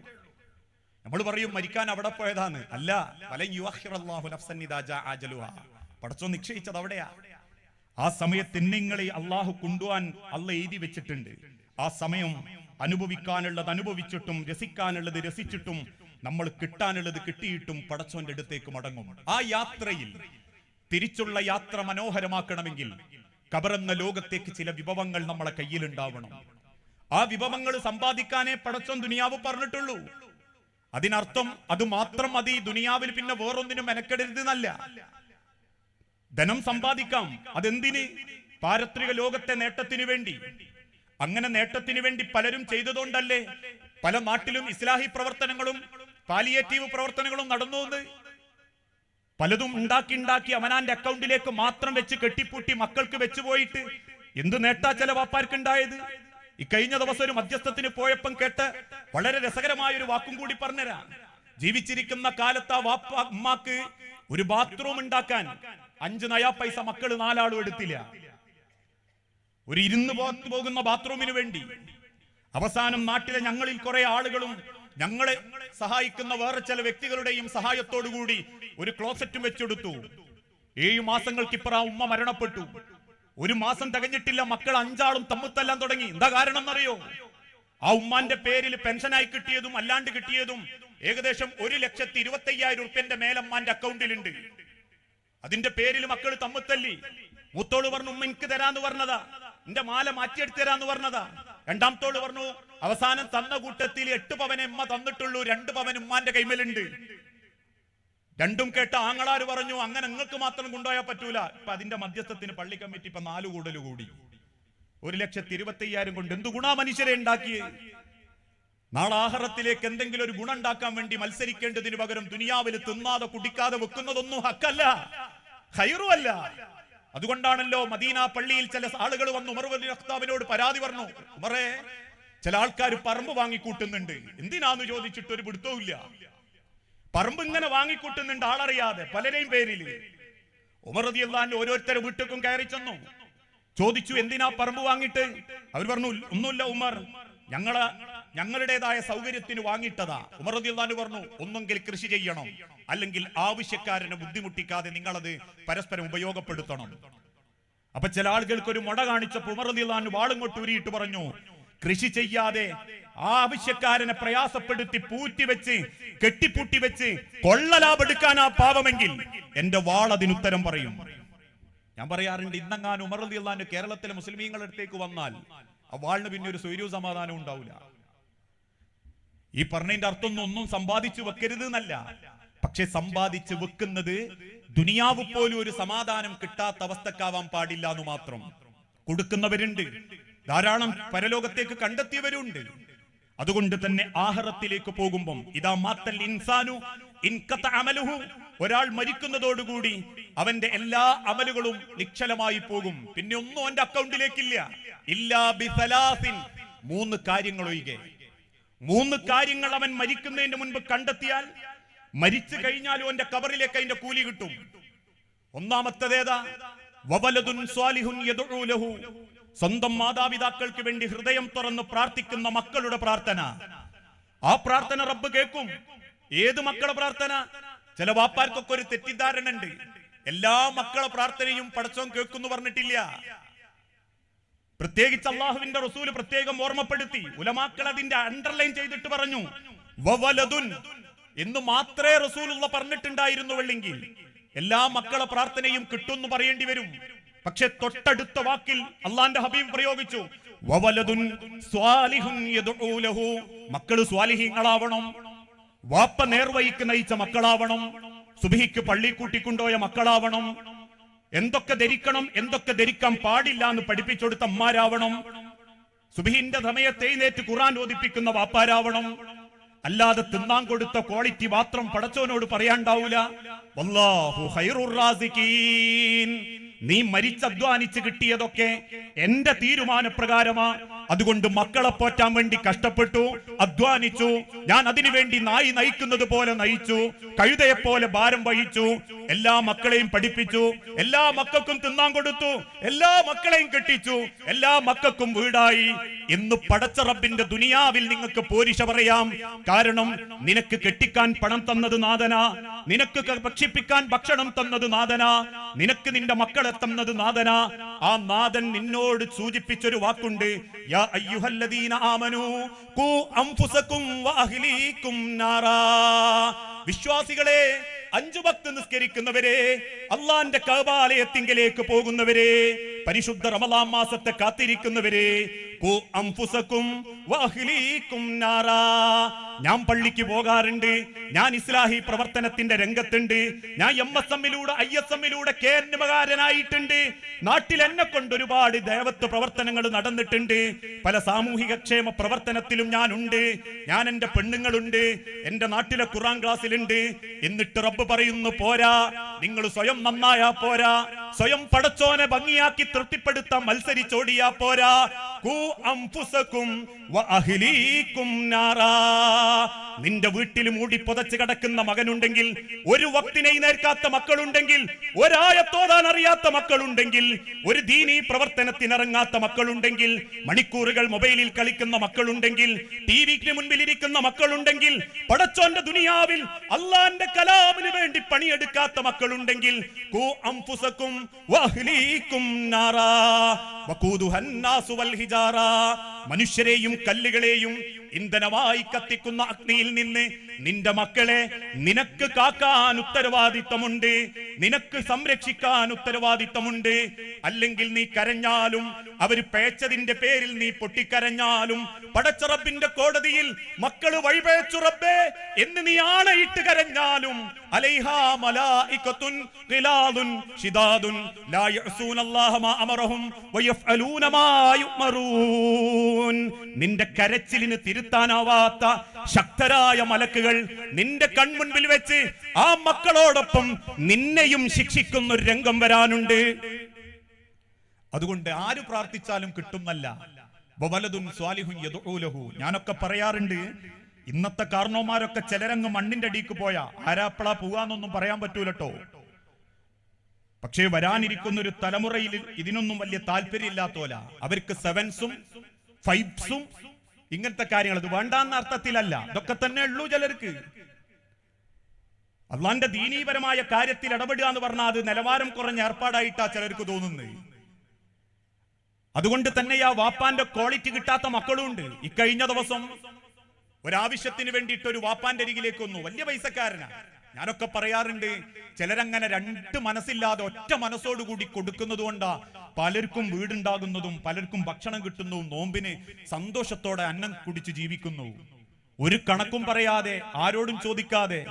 നമ്മൾ പറയും മരിക്കാൻ അവിടെ പോയതാണ്. അല്ല, വലൻ യുഅഖിറല്ലാഹു നഫ്സൻ ഇദാ ജാഅ അജലുഹാ, പടച്ചോൻ നിശ്ചയിച്ചത് അവിടെയാ. ആ സമയത്ത് നിങ്ങളെ അള്ളാഹു കൊണ്ടുപോകാൻ അള്ള എഴുതി വെച്ചിട്ടുണ്ട്. ആ സമയം അനുഭവിക്കാനുള്ളത് അനുഭവിച്ചിട്ടും രസിക്കാനുള്ളത് രസിച്ചിട്ടും നമ്മൾ കിട്ടാനുള്ളത് കിട്ടിയിട്ടും പടച്ചോന്റെ അടുത്തേക്ക് മടങ്ങും. ആ യാത്രയിൽ തിരിച്ചുള്ള യാത്ര മനോഹരമാക്കണമെങ്കിൽ ഖബറെന്ന ലോകത്തേക്ക് ചില വിഭവങ്ങൾ നമ്മളെ കയ്യിലുണ്ടാവണം. ആ വിഭവങ്ങൾ സമ്പാദിക്കാനേ പടച്ചോൻ ദുനിയാവ് പറഞ്ഞിട്ടുള്ളൂ. അതിനർത്ഥം അത് മാത്രം മതി, ദുനിയാവിൽ പിന്നെ വേറൊന്നിനും മെനക്കെടരുത് എന്നല്ല. ധനം സമ്പാദിക്കാം, അതെന്തിന്? പാരത്രിക ലോകത്തെ നേട്ടത്തിന് വേണ്ടി. അങ്ങനെ നേട്ടത്തിന് വേണ്ടി പലരും ചെയ്തതുകൊണ്ടല്ലേ പല നാട്ടിലും ഇസ്ലാഹി പ്രവർത്തനങ്ങളും പാലിയേറ്റീവ് പ്രവർത്തനങ്ങളും നടന്നു. പലതും ഉണ്ടാക്കി അവനാന്റെ അക്കൗണ്ടിലേക്ക് മാത്രം വെച്ച് കെട്ടിപ്പൂട്ടി മക്കൾക്ക് വെച്ചു പോയിട്ട് എന്ത് നേട്ടാ ചില വാപ്പാർക്കുണ്ടായത്. ഈ കഴിഞ്ഞ ദിവസം ഒരു മധ്യസ്ഥത്തിന് പോയപ്പം കേട്ട് വളരെ രസകരമായ ഒരു വാക്കും കൂടി പറഞ്ഞുതരാം. ജീവിച്ചിരിക്കുന്ന കാലത്ത് ആ വാപ്പ അമ്മക്ക് ഒരു ബാത്റൂം ഉണ്ടാക്കാൻ 5 നയാ പൈസ മക്കള് 4 ആളും എടുത്തില്ല. ഒരു ഇരുന്ന് പോകുന്ന ബാത്റൂമിന് വേണ്ടി. അവസാനം നാട്ടിലെ ഞങ്ങളിൽ കുറെ ആളുകളും ഞങ്ങളെ സഹായിക്കുന്ന വേറെ ചില വ്യക്തികളുടെയും സഹായത്തോടുകൂടി ഒരു ക്ലോസറ്റും വെച്ചെടുത്തു. 7 മാസങ്ങൾക്കിപ്പുറം ഉമ്മ മരണപ്പെട്ടു. 1 മാസം തികഞ്ഞിട്ടില്ല, മക്കൾ 5 ആളും തമ്മിത്തല്ലാൻ തുടങ്ങി. എന്താ കാരണം എന്നറിയോ? ആ ഉമ്മാന്റെ പേരിൽ പെൻഷനായി കിട്ടിയതും അല്ലാണ്ട് കിട്ടിയതും ഏകദേശം 1,25,000 ഉറുപ്പ്യന്റെ മേലമ്മാന്റെ അക്കൗണ്ടിലുണ്ട്. അതിന്റെ പേരിൽ മക്കൾ തമ്മിത്തല്ലി. മൂത്തോള് പറഞ്ഞു ഉമ്മ എനിക്ക് തരാന്ന് പറഞ്ഞതാ, എന്റെ മാല മാറ്റിയെടുത്ത് തരാന്ന് പറഞ്ഞതാ. രണ്ടാമത്തോള് പറഞ്ഞു അവസാനം തന്ന കൂട്ടത്തിൽ 8 പവനെ ഉമ്മ തന്നിട്ടുള്ളൂ, 2 പവൻ ഉമ്മാന്റെ കൈമലുണ്ട്. രണ്ടും കേട്ട ആങ്ങളാര് പറഞ്ഞു അങ്ങനെ നിങ്ങൾക്ക് മാത്രം കൊണ്ടുപോയാൽ പറ്റൂല. ഇപ്പൊ അതിന്റെ മധ്യസ്ഥത്തിന് പള്ളി കമ്മിറ്റി ഇപ്പൊ 4 കൂടൽ കൂടി. 1,25,000 കൊണ്ട് എന്ത് ഗുണാ മനുഷ്യരെ ഉണ്ടാക്കിയത്? നാളെ ആഖിറത്തിലേക്ക് എന്തെങ്കിലും ഒരു ഗുണം ഉണ്ടാക്കാൻ വേണ്ടി മത്സരിക്കേണ്ടതിന് പകരം ദുനിയാവിൽ തിന്നാതെ കുടിക്കാതെ വെക്കുന്നതൊന്നും ഹക്കല്ല, ഖൈറുമല്ല. അതുകൊണ്ടാണല്ലോ മദീന പള്ളിയിൽ ചില ആളുകൾ വന്ന് ഉമർ റളിയല്ലാഹു ഖത്താബിനോട് പരാതി പറഞ്ഞു, ഉമറേ ചില ആൾക്കാർ പറമ്പ് വാങ്ങിക്കൂട്ടുന്നുണ്ട്. എന്തിനാന്ന് ചോദിച്ചിട്ട് ഒരു പിടുത്തവും ഇല്ല. പറമ്പ് ഇങ്ങനെ വാങ്ങിക്കൂട്ടുന്നുണ്ട് ആളറിയാതെ പലരെയും പേരിൽ. ഉമർ റളിയല്ലാഹു അൻഹു ഓരോരുത്തരെ വീട്ടിലേക്കും കയറി ചെന്നു, ചോദിച്ചു എന്തിനാ പറമ്പ് വാങ്ങിട്ട്? അവർ പറഞ്ഞു ഒന്നുമില്ല ഉമർ, ഞങ്ങളെ ഞങ്ങളുടേതായ സൗകര്യത്തിന് വാങ്ങിയിട്ടതാ. ഉമർ റളിയല്ലാഹു അൻഹു പറഞ്ഞു, ഒന്നെങ്കിൽ കൃഷി ചെയ്യണം, അല്ലെങ്കിൽ ആവശ്യക്കാരനെ ബുദ്ധിമുട്ടിക്കാതെ നിങ്ങളത് പരസ്പരം ഉപയോഗപ്പെടുത്തണം. അപ്പൊ ചില ആളുകൾക്ക് ഒരു മുട കാണിച്ചപ്പോൾ ഉമർ റളിയല്ലാഹു അൻഹു വാളിങ്ങോട്ട് ഊരിയിട്ട് പറഞ്ഞു, കൃഷി ചെയ്യാതെ ആവശ്യക്കാരനെ പ്രയാസപ്പെടുത്തി പൂറ്റിവെച്ച് കെട്ടിപ്പൂട്ടി വെച്ച് കൊള്ളലാഭെടുക്കാനാ പാപമെങ്കിൽ എന്റെ വാൾ അതിനുത്തരം പറയും. ഞാൻ പറയാറുണ്ട്, ഇന്നെങ്ങാനും ഉമർ റളിയല്ലാഹു അൻഹു കേരളത്തിലെ മുസ്ലിമീങ്ങളുടെ അടുത്തേക്ക് വന്നാൽ ആ വാളിന് പിന്നെ ഒരു സ്വൈര്യവും സമാധാനവും ഉണ്ടാവില്ല. ഈ പറഞ്ഞതിന്റെ അർത്ഥം ഒന്നും സമ്പാദിച്ചു വെക്കരുത് എന്നല്ല, പക്ഷെ സമ്പാദിച്ചു വെക്കുന്നത് ദുനിയാവ് പോലും ഒരു സമാധാനം കിട്ടാത്ത അവസ്ഥക്കാവാൻ പാടില്ല എന്ന് മാത്രം. കൊടുക്കുന്നവരുണ്ട്, ധാരാളം പരലോകത്തേക്ക് കണ്ടെത്തിയവരുണ്ട്. അതുകൊണ്ട് തന്നെ ആഖിറത്തിലേക്ക് പോകുമ്പം ഇദാ മാത്തൽ ഇൻസാനു ഇൻഖത അമലുഹു, ഒരാൾ മരിക്കുന്നതോടുകൂടി അവന്റെ എല്ലാ അമലുകളും നിശ്ചലമായി പോകും. പിന്നെ ഒന്നും അവന്റെ അക്കൗണ്ടിലേക്കില്ല. ഇല്ലാ ബിസലാസിൻ, 3 കാര്യങ്ങൾ ഒഴികെ. 3 കാര്യങ്ങൾ അവൻ മരിക്കുന്നതിന് മുൻപ് കണ്ടെത്തിയാൽ മരിച്ചു കഴിഞ്ഞാലും അവന്റെ കബറിലേക്ക് അതിന്റെ കൂലി കിട്ടും. ഒന്നാമത്തേതേതാ? വവലദുൻ സ്വാലിഹുൻ യദ്ഉ ലഹു, സ്വന്തം മാതാപിതാക്കൾക്ക് വേണ്ടി ഹൃദയം തുറന്ന് പ്രാർത്ഥിക്കുന്ന മക്കളുടെ പ്രാർത്ഥന. ആ പ്രാർത്ഥന റബ്ബ് കേൾക്കും. ഏത് മക്കളുടെ പ്രാർത്ഥന? ചില വാപ്പാർക്കൊക്കെ ഒരു തെറ്റിദ്ധാരണ ഉണ്ട്, എല്ലാ മക്കളുടെ പ്രാർത്ഥനയും പടച്ചോൻ കേൾക്കുന്നു പറഞ്ഞിട്ടില്ല. പ്രത്യേകിച്ച് അള്ളാഹുവിന്റെ റസൂല് പ്രത്യേകം ഓർമ്മപ്പെടുത്തി, ഉലമാക്കൾ അതിന്റെ അണ്ടർലൈൻ ചെയ്തിട്ട് പറഞ്ഞു, വവലദുൻ എന്ന് മാത്രമേ റസൂലുള്ള പറഞ്ഞിട്ടുണ്ടായിരുന്നുവെങ്കിൽ എല്ലാ മക്കളുടെ പ്രാർത്ഥനയും കിട്ടുമെന്ന് പറയേണ്ടി വരും. പക്ഷെ തൊട്ടടുത്ത വാക്കിൽ അള്ളാന്റെ ഹബീബ് പ്രയോഗിച്ചു, വവലദുൻ സ്വാലിഹുൻ യദ്ഉ ലഹു, മക്കള് സ്വാലിഹീങ്ങളാവണം, വാപ്പ നേർവഴിക്ക് നയിച്ച മക്കളാവണം, സുബ്ഹിക്ക് പള്ളി കൂട്ടിക്കൊണ്ടുപോയ മക്കളാവണം, എന്തൊക്കെ ധരിക്കണം എന്തൊക്കെ ധരിക്കാൻ പാടില്ല എന്ന് പഠിപ്പിച്ചെടുത്ത അമ്മാരാവണം, സുബ്ഹിന്റെ സമയത്ത് എഴുന്നേറ്റ് ഖുർആൻ ഓതിപ്പിക്കുന്ന വാപ്പാരാവണം. അല്ലാതെ തിന്നാൻ കൊടുത്ത ക്വാളിറ്റി മാത്രം പടച്ചോനോട് പറയാണ്ടാവൂല. വല്ലാഹു ഖൈറുർ റാസിഖീൻ, നീ മരിച്ചധ്വാനിച്ച് കിട്ടിയതൊക്കെ എന്റെ തീരുമാനപ്രകാരമാ. അതുകൊണ്ട് മക്കളെ പോറ്റാൻ വേണ്ടി കഷ്ടപ്പെട്ടു, അധ്വാനിച്ചു. ഞാൻ അതിനുവേണ്ടി നായി നയിക്കുന്നത് പോലെ നയിച്ചു, കഴുതയെ പോലെ ഭാരം വഹിച്ചു, എല്ലാ മക്കളെയും പഠിപ്പിച്ചു, എല്ലാ മക്കൾക്കും തിന്നാൻ കൊടുത്തു, എല്ലാ മക്കളെയും കെട്ടിച്ചു, എല്ലാ മക്കൾക്കും വീടായി. ഇന്ന് പടച്ച റബ്ബിന്റെ ദുനിയാവിൽ നിങ്ങൾക്ക് പോരിശ പറയാം. കാരണം നിനക്ക് കെട്ടിക്കാൻ പണം തന്നത് നാഥനാ, നിനക്ക് ഭക്ഷിപ്പിക്കാൻ ഭക്ഷണം തന്നത് നാഥനാ, നിനക്ക് നിന്റെ മക്കളെ തന്നത് നാഥനാ. ആ നാഥൻ നിന്നോട് സൂചിപ്പിച്ചൊരു വാക്കുണ്ട്, യാ അയ്യുഹല്ലദീന ആമനൂ ഖൂ അൻഫുസകും വഅഹ്ലീകും നാറാ. വിശ്വാസികളെ, 5 വക്ത് നിസ്കരിക്കുന്നവരെ, അള്ളാന്റെ കഅബാലയത്തിങ്കലേക്ക് പോകുന്നവരെ, പരിശുദ്ധ റമളാൻ മാസത്തെ കാത്തിരിക്കുന്നവരെ, ഖൂ അൻഫുസകും വഅഹ്ലീകും നാറാ. ഞാൻ പള്ളിക്ക് പോകാറുണ്ട്, ഞാൻ ഇസ്ലാഹി പ്രവർത്തനത്തിന്റെ രംഗത്തുണ്ട്, ഞാൻ MSMലൂടെ ISMലൂടെ കേന്ദ്രകാരനായിട്ടുണ്ട്, നാട്ടിൽ എന്നെ കൊണ്ട് ഒരുപാട് ദേവത്വ പ്രവർത്തനങ്ങൾ നടന്നിട്ടുണ്ട്, പല സാമൂഹിക ക്ഷേമ പ്രവർത്തനത്തിലും ഞാനുണ്ട്, ഞാൻ എന്റെ പെണ്ണുങ്ങളുണ്ട്, എന്റെ നാട്ടിലെ ഖുർആൻ ക്ലാസ്സിലുണ്ട്. എന്നിട്ട് റബ്ബ് പറയുന്നു, പോരാ, നിങ്ങൾ സ്വയം നന്നായാ പോരാ, സ്വയം പടച്ചോനെ ഭംഗിയാക്കി തൃപ്തിപ്പെടുത്താൻ മത്സരിച്ചോടിയാ പോരാ. ഖൂ അൻഫുസകും വഅഹ്ലീകും നാറാ. നിന്റെ വീട്ടിൽ മൂടി പുതച്ച് കിടക്കുന്ന മകനുണ്ടെങ്കിൽ, ഒരു വക്തിനെ നേർക്കാത്ത മക്കളുണ്ടെങ്കിൽ, ഒരായത്തോതാൻ അറിയാത്ത മക്കളുണ്ടെങ്കിൽ, ഒരു ദീനീ പ്രവർത്തനത്തിനിറങ്ങാത്ത മക്കളുണ്ടെങ്കിൽ, മണിക്കൂറുകൾ മൊബൈലിൽ കളിക്കുന്ന മക്കളുണ്ടെങ്കിൽ, ടിവിക്ക് മുൻപിൽ ഇരിക്കുന്ന മക്കളുണ്ടെങ്കിൽ, പടച്ചോന്റെ ദുനിയാവിൽ അള്ളാന്റെ കലാമിന് വേണ്ടി പണിയെടുക്കാത്ത മക്കളുണ്ടെങ്കിൽ, ഖൂ അൻഫുസകും വഅഹ്ലീകും നാറാ വഖൂദുഹൻ നാസു വൽ ഹിജാറ. മനുഷ്യരെയും കല്ലുകളെയും ഇന്ധനമായി കത്തിക്കുന്ന അഗ്നിയിൽ നിന്ന് നിന്റെ മക്കളെ നിനക്ക് കാക്കാൻ ഉത്തരവാദിത്തമുണ്ട്, നിനക്ക് സംരക്ഷിക്കാൻ ഉത്തരവാദിത്തമുണ്ട്. അല്ലെങ്കിൽ നീ കരഞ്ഞാലും, അവര് പേച്ചതിന്റെ പേരിൽ നീ പൊട്ടിക്കരഞ്ഞാലും, പടച്ച റബ്ബിന്റെ കോടതിയിൽ മക്കള് വഴിപേച്ചു റബ്ബേ എന്ന് നീ ആണയിട്ട് കരഞ്ഞാലും, അലൈഹാ മലായികത്തുൻ ഖിലാദുൻ ശിദാദുൻ ലാ യഅസൂനല്ലാഹ മാ അമറഹും വയഫ്അലൂന മാ യുമറൂൻ. നിന്റെ കരച്ചിലിന് തിരുത്താനാവാത്ത ശക്തരായ മലക്കുകൾ നിന്റെ കൺമുൻപിൽ വെച്ച് ആ മക്കളോടൊപ്പം നിന്നെയും ശിക്ഷിക്കുന്ന ഒരു രംഗം വരാനുണ്ട്. അതുകൊണ്ട് ആര് പ്രാർത്ഥിച്ചാലും കിട്ടുന്നല്ല. വവലദുൻ സ്വാലിഹുൻ യദ്ഉ ലഹു. ഞാനൊക്കെ പറയാറുണ്ട്, ഇന്നത്തെ കാരണവന്മാരൊക്കെ ചിലരങ്ങ് മണ്ണിന്റെ അടിക്ക് പോയാ ആരാപ്പളാ പോവാന്നൊന്നും പറയാൻ പറ്റൂലട്ടോ. പക്ഷേ വരാനിരിക്കുന്ന ഒരു തലമുറയിൽ ഇതിനൊന്നും വലിയ താല്പര്യമില്ലാത്തോല. അവർക്ക് 7സും 5സും ഇങ്ങനത്തെ കാര്യങ്ങൾ ഇത് വേണ്ടാന്ന അർത്ഥത്തിലല്ല, ഇതൊക്കെ തന്നെ ഉള്ളൂ ചിലർക്ക്. അള്ളാന്റെ ദീനീപരമായ കാര്യത്തിൽ ഇടപെടുക എന്ന് പറഞ്ഞാൽ അത് നിലവാരം കുറഞ്ഞ ഏർപ്പാടായിട്ടാ ചിലർക്ക് തോന്നുന്നത്. അതുകൊണ്ട് തന്നെ ആ വാപ്പാന്റെ ക്വാളിറ്റി കിട്ടാത്ത മക്കളും ഉണ്ട്. ഇക്കഴിഞ്ഞ ദിവസം ഒരാവശ്യത്തിന് വേണ്ടിയിട്ട് ഒരു വാപ്പാന്റെ അരികിലേക്ക് വന്നു. വലിയ പൈസക്കാരനാ. ഞാനൊക്കെ പറയാറുണ്ട്, ചിലരങ്ങനെ രണ്ട് മനസ്സില്ലാതെ ഒറ്റ മനസ്സോടുകൂടി കൊടുക്കുന്നത് കൊണ്ടാ പലർക്കും വീടുണ്ടാകുന്നതും പലർക്കും ഭക്ഷണം കിട്ടുന്നതും നോമ്പിന് സന്തോഷത്തോടെ അന്നം കുടിച്ച് ജീവിക്കുന്നു. ഒരു കണക്കും പറയാതെ ആരോടും ചോദിക്കാതെ.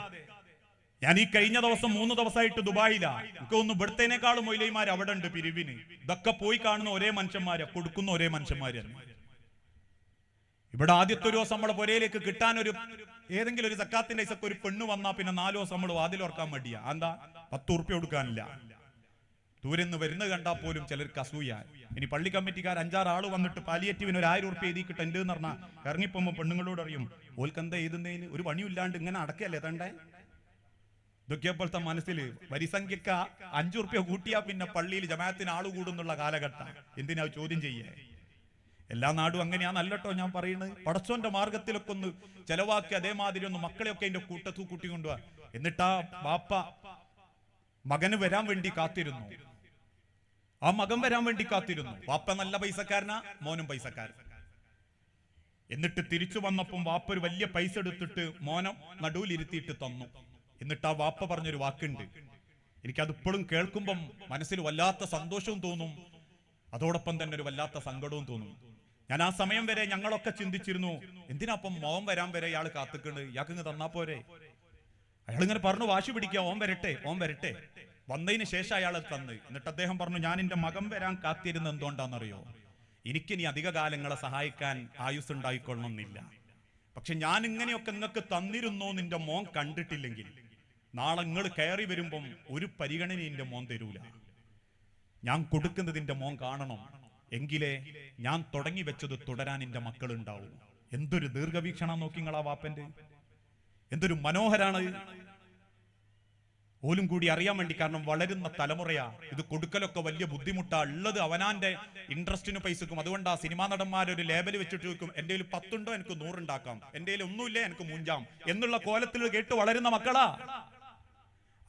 ഞാൻ ഈ കഴിഞ്ഞ ദിവസം 3 ദിവസമായിട്ട് ദുബായിലാ. എനിക്ക് ഒന്ന് ഇവിടത്തേനേക്കാളും മൊയിലൈമാർ അവിടെ ഉണ്ട് പിരിവിന്. ഇതൊക്കെ പോയി കാണുന്ന ഒരേ മനുഷ്യന്മാരെ, കൊടുക്കുന്ന ഒരേ മനുഷ്യന്മാരെ. ഇവിടെ ആദ്യത്തെ ഒരു ദിവസം നമ്മളെ പുരയിലേക്ക് കിട്ടാനൊരു ഏതെങ്കിലും ഒരു സക്കാത്തിന്റെ പൈസക്ക് ഒരു പെണ്ണ് വന്നാ പിന്നെ 4 ദിവസം നമ്മൾ വാതിലോർക്കാൻ മടിയാ. എന്താ? 10 ഉറുപ്പ്യ കൊടുക്കാനില്ല. ദൂരെ നിന്ന് വരുന്നത് കണ്ടാൽ പോലും ചിലർക്ക് അസൂയ. ഇനി പള്ളി കമ്മിറ്റിക്കാർ 5-6 ആള് വന്നിട്ട് പാലിയേറ്റീവിന് ഒരു 1000 ഉറുപ്പ്യ എഴുതി കിട്ടുന്നുണ്ട് എന്ന് പറഞ്ഞാൽ ഇറങ്ങിപ്പോകുമ്പോൾ പെണ്ണുങ്ങളോട് അറിയും, ഓൽക്കെന്താ എഴുതുന്നതിന് ഒരു പണിയില്ലാണ്ട് ഇങ്ങനെ അടക്കല്ലേ തണ്ടേ. ഇതൊക്കെ പോലത്തെ മനസ്സിൽ വരിസംഖ്യക്ക് 5 ഉറുപ്പ്യ കൂട്ടിയാ പിന്നെ പള്ളിയിൽ ജമാഅത്തിന് ആള് കൂടുന്നുള്ള കാലഘട്ടം. എന്തിനാ ചോദ്യം ചെയ്യേ? എല്ലാ നാടും അങ്ങനെയാണല്ലോ ഞാൻ പറയുന്നത്. പടച്ചോന്റെ മാർഗത്തിലൊക്കെ ഒന്ന് ചെലവാക്കി അതേമാതിരി ഒന്ന് മക്കളെയൊക്കെ അതിന്റെ കൂട്ടത്തു കൂട്ടി കൊണ്ടുപോവാ. എന്നിട്ടാ ബാപ്പ മകന് വരാൻ വേണ്ടി കാത്തിരുന്നു. ആ മകൻ വരാൻ വേണ്ടി കാത്തിരുന്നു. വാപ്പ നല്ല പൈസക്കാരനാ, മോനും പൈസക്കാരൻ. എന്നിട്ട് തിരിച്ചു വന്നപ്പം വാപ്പ ഒരു വലിയ പൈസ എടുത്തിട്ട് മോനം നടുവിലിരുത്തിയിട്ട് തന്നു. എന്നിട്ട് ആ വാപ്പ പറഞ്ഞൊരു വാക്കുണ്ട്, എനിക്കതിപ്പോഴും കേൾക്കുമ്പം മനസ്സിൽ വല്ലാത്ത സന്തോഷവും തോന്നും, അതോടൊപ്പം തന്നെ ഒരു വല്ലാത്ത സങ്കടവും തോന്നും. ഞാൻ ആ സമയം വരെ ഞങ്ങളൊക്കെ ചിന്തിച്ചിരുന്നു, എന്തിനാപ്പം മോൻ വരാൻ വരെ ഇയാൾ കാത്തിക്കണ്ട്, ഇയാൾക്ക് ഇങ്ങ് തന്നാ പോരെ. അയാളിങ്ങനെ പറഞ്ഞു വാശി പിടിക്കുക, ഓൻ വരട്ടെ ഓൻ വരട്ടെ. വന്നതിന് ശേഷം അയാൾ തന്ന്. എന്നിട്ട് അദ്ദേഹം പറഞ്ഞു, ഞാൻ എന്റെ മകൻ വരാൻ കാത്തിരുന്ന എന്തുകൊണ്ടാണെന്നറിയോ, എനിക്കിനി അധിക കാലങ്ങളെ സഹായിക്കാൻ ആയുസ് ഉണ്ടായിക്കൊള്ളണമെന്നില്ല. പക്ഷെ ഞാൻ ഇങ്ങനെയൊക്കെ നിങ്ങൾക്ക് തന്നിരുന്നോ നിന്റെ മോൻ കണ്ടിട്ടില്ലെങ്കിൽ നാളെ നിങ്ങൾ കയറി വരുമ്പം ഒരു പരിഗണന എന്റെ മോൻ തരൂല. ഞാൻ കൊടുക്കുന്നതിന്റെ മോൻ കാണണം, എങ്കിലേ ഞാൻ തുടങ്ങി വെച്ചത് തുടരാൻ എന്റെ മക്കൾ ഉണ്ടാവും. എന്തൊരു ദീർഘവീക്ഷണം നോക്കി നിങ്ങളാ വാപ്പന്റെ, എന്തൊരു മനോഹരാണ്. ഓലും കൂടി അറിയാൻ വേണ്ടി, കാരണം വളരുന്ന തലമുറയാ. ഇത് കൊടുക്കലൊക്കെ വലിയ ബുദ്ധിമുട്ടാ. ഉള്ളത് അവനാന്റെ ഇൻട്രസ്റ്റിന് പൈസക്കും. അതുകൊണ്ട് ആ സിനിമാ നടന്മാരൊരു ലേബൽ വെച്ചിട്ട് ചോദിക്കും, എന്റെ കയ്യിൽ 10 ഉണ്ടോ, എനിക്ക് 100 ഉണ്ടാക്കാം, എന്റെ കയ്യിൽ ഒന്നുമില്ല, എനിക്ക് മൂഞ്ചാം എന്നുള്ള കോലത്തിൽ കേട്ട് വളരുന്ന മക്കളാ.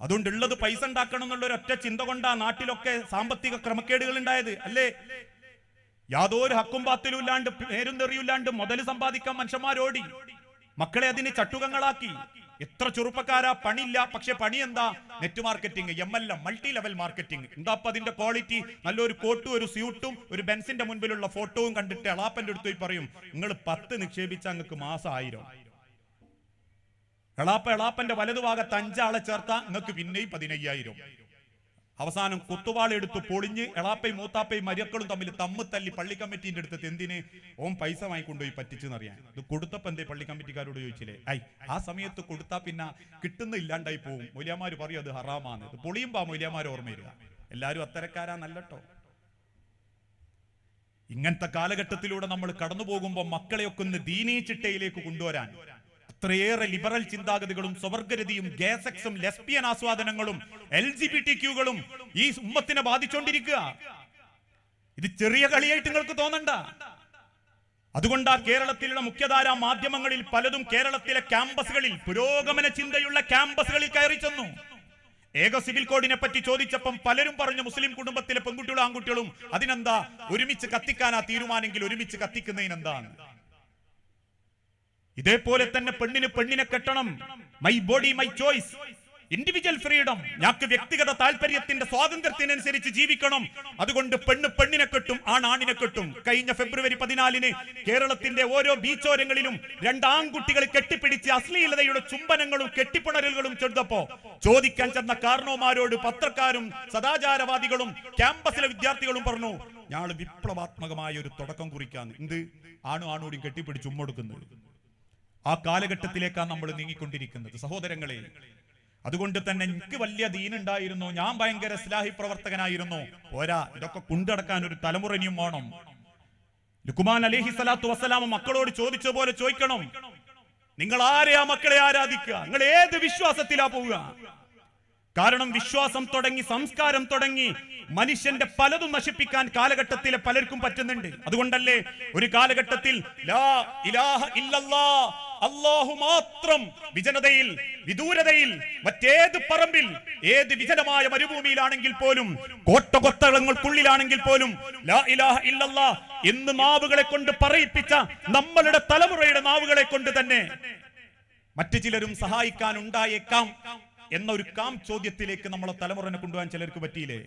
അതുകൊണ്ടുള്ളത് പൈസ ഉണ്ടാക്കണം എന്നുള്ള ഒരൊറ്റ ചിന്ത കൊണ്ടാ നാട്ടിലൊക്കെ സാമ്പത്തിക ക്രമക്കേടുകൾ ഉണ്ടായത്, അല്ലേ? യാതൊരു ഹക്കും ബാത്തിലും ഇല്ലാണ്ട് പേരും തെറിയില്ലാണ്ട് മുതൽ സമ്പാദിക്കാൻ മനുഷ്യന്മാരോടി, മക്കളെ അതിന് ചട്ടുകങ്ങളാക്കി. എത്ര ചെറുപ്പക്കാരാ പണിയില്ല, പക്ഷെ പണി എന്താ? Net marketing, MLM, multi level marketing. എന്താ അതിന്റെ ക്വാളിറ്റി? നല്ലൊരു കോട്ടും ഒരു സ്യൂട്ടും ഒരു ബെൻസിന്റെ മുൻപിലുള്ള ഫോട്ടോവും കണ്ടിട്ട് എളാപ്പന്റെ അടുത്ത് പോയി പറയും, നിങ്ങൾ 10 നിക്ഷേപിച്ചാൽ നിങ്ങൾക്ക് മാസം 1000. എളാപ്പന്റെ വലതുഭാഗത്ത് 5 ആളെ ചേർത്താ നിങ്ങൾക്ക് പിന്നെയും 15,000. അവസാനം കുത്തുവാളെടുത്ത് പൊളിഞ്ഞ് എളാപ്പയും മൂത്താപ്പയും മരിയക്കളും തമ്മിൽ തല്ലി പള്ളി കമ്മിറ്റിന്റെ അടുത്ത് എന്തിന് ഓൻ പൈസ വാങ്ങിക്കൊണ്ടുപോയി പറ്റിച്ചെന്നറിയാൻ. ഇത് കൊടുത്തപ്പോ എന്തേ പള്ളി കമ്മിറ്റിക്കാരോട് ചോദിച്ചില്ലേ? ആ സമയത്ത് കൊടുത്താ പിന്നെ കിട്ടുന്ന ഇല്ലാണ്ടായി പോവും. മൗലിയാമാര് പറയും അത് ഹറാമാണ്. ഇത് പൊളിയുമ്പോ മൗലിയാമാര് ഓർമ്മ വരിക. എല്ലാരും അത്തരക്കാരാന്നല്ലോ. ഇങ്ങനത്തെ കാലഘട്ടത്തിലൂടെ നമ്മൾ കടന്നു പോകുമ്പോൾ മക്കളെയൊക്കെ ഒന്ന് ദീനീ ചിട്ടയിലേക്ക് കൊണ്ടുവരാൻ അത്രയേറെ ലിബറൽ ചിന്താഗതികളും സ്വവർഗരതിയും ഗേസെക്സും ലെസ്ബിയൻ ആസ്വാദനങ്ങളും LGBTQകളും ഈ ഉമ്മത്തിനെ ബാധിച്ചുകൊണ്ടിരിക്കുക. ഇത് ചെറിയ കളിയായിട്ട് നിങ്ങൾക്ക് തോന്നണ്ട. അതുകൊണ്ടാ കേരളത്തിലുള്ള മുഖ്യധാരാ മാധ്യമങ്ങളിൽ പലതും കേരളത്തിലെ ക്യാമ്പസുകളിൽ, പുരോഗമന ചിന്തയുള്ള ക്യാമ്പസുകളിൽ കയറി ചെന്നു. ഏക സിവിൽ കോഡിനെ പറ്റി ചോദിച്ചപ്പം പലരും പറഞ്ഞു, മുസ്ലിം കുടുംബത്തിലെ പെൺകുട്ടികളും ആൺകുട്ടികളും അതിനെന്താ, ഒരുമിച്ച് കത്തിക്കാനാ തീരുമാനെങ്കിൽ ഒരുമിച്ച് കത്തിക്കുന്നതിനെന്താണ്? ഇതേപോലെ തന്നെ പെണ്ണിനെ കെട്ടണം, my body my choice, individual freedom, ഞങ്ങൾക്ക് വ്യക്തിഗത താല്പര്യത്തിന്റെ സ്വാതന്ത്ര്യത്തിനനുസരിച്ച് ജീവിക്കണം. അതുകൊണ്ട് പെണ്ണിനെ കെട്ടും, ആണിനെ കെട്ടും. കഴിഞ്ഞ ഫെബ്രുവരി 14 കേരളത്തിന്റെ ഓരോ ബീച്ചോരങ്ങളിലും 2 ആൺകുട്ടികൾ കെട്ടിപ്പിടിച്ച് അശ്ലീലതയുടെ ചുംബനങ്ങളും കെട്ടിപ്പുണരലുകളും ചെറുതപ്പോ ചോദിക്കാൻ ചെന്ന കാരണവന്മാരോട് പത്രക്കാരും സദാചാരവാദികളും ക്യാമ്പസിലെ വിദ്യാർത്ഥികളും പറഞ്ഞു, ഞങ്ങൾ വിപ്ലവാത്മകമായ ഒരു തുടക്കം കുറിക്കാന്ന്. എന്ത്? ആണോടും കെട്ടിപ്പിടിച്ച് ഉമ്മൊടുക്കുന്നത്. ആ കാലഘട്ടത്തിലേക്കാണ് നമ്മൾ നീങ്ങിക്കൊണ്ടിരിക്കുന്നത് സഹോദരങ്ങളെ. അതുകൊണ്ട് തന്നെ എനിക്ക് വലിയ ദീനുണ്ടായിരുന്നു, ഞാൻ ഭയങ്കര ഇസ്ലാഹി പ്രവർത്തകനായിരുന്നു, പോരാ, ഇതൊക്കെ കൊണ്ടടക്കാൻ ഒരു തലമുറ ഇനിയും വേണം. ലുക്മാൻ അലൈഹിസ്സലാത്തു വസ്സലാം മക്കളോട് ചോദിച്ച പോലെ ചോദിക്കണം, നിങ്ങൾ ആരെയാ മക്കളെ ആരാധിക്കുക? നിങ്ങൾ ഏത് വിശ്വാസത്തിലാ പോവുക? കാരണം വിശ്വാസം തുടങ്ങി, സംസ്കാരം തുടങ്ങി, മനുഷ്യന്റെ പലതും നശിപ്പിക്കാൻ കാലഘട്ടത്തിലെ പലർക്കും പറ്റുന്നുണ്ട്. അതുകൊണ്ടല്ലേ ഒരു കാലഘട്ടത്തിൽ ലാ ഇലാഹ ഇല്ലല്ലാഹ്, അല്ലാഹു മാത്രം, വിജനതയിൽ, വിദൂരതയിൽ, മറ്റേത് പറമ്പിൽ, ഏത് വിജനമായ മരുഭൂമിയിലാണെങ്കിൽ പോലും, കോട്ടകൊത്തളങ്ങൾക്കുള്ളിലാണെങ്കിൽ പോലും ലാ ഇലാഹ ഇല്ലല്ലാഹ് എന്ന് നാവുകളെ കൊണ്ട് പറയിപ്പിച്ച നമ്മളുടെ തലമുറയുടെ നാവുകളെ കൊണ്ട് തന്നെ മറ്റു ചിലരും സഹായിക്കാൻ ഉണ്ടായേക്കാം എന്ന ഒരു ചോദ്യത്തിലേക്ക് നമ്മളെ തലമുറനെ കൊണ്ടുപോകാൻ ചിലർക്ക് പറ്റിയില്ലേ?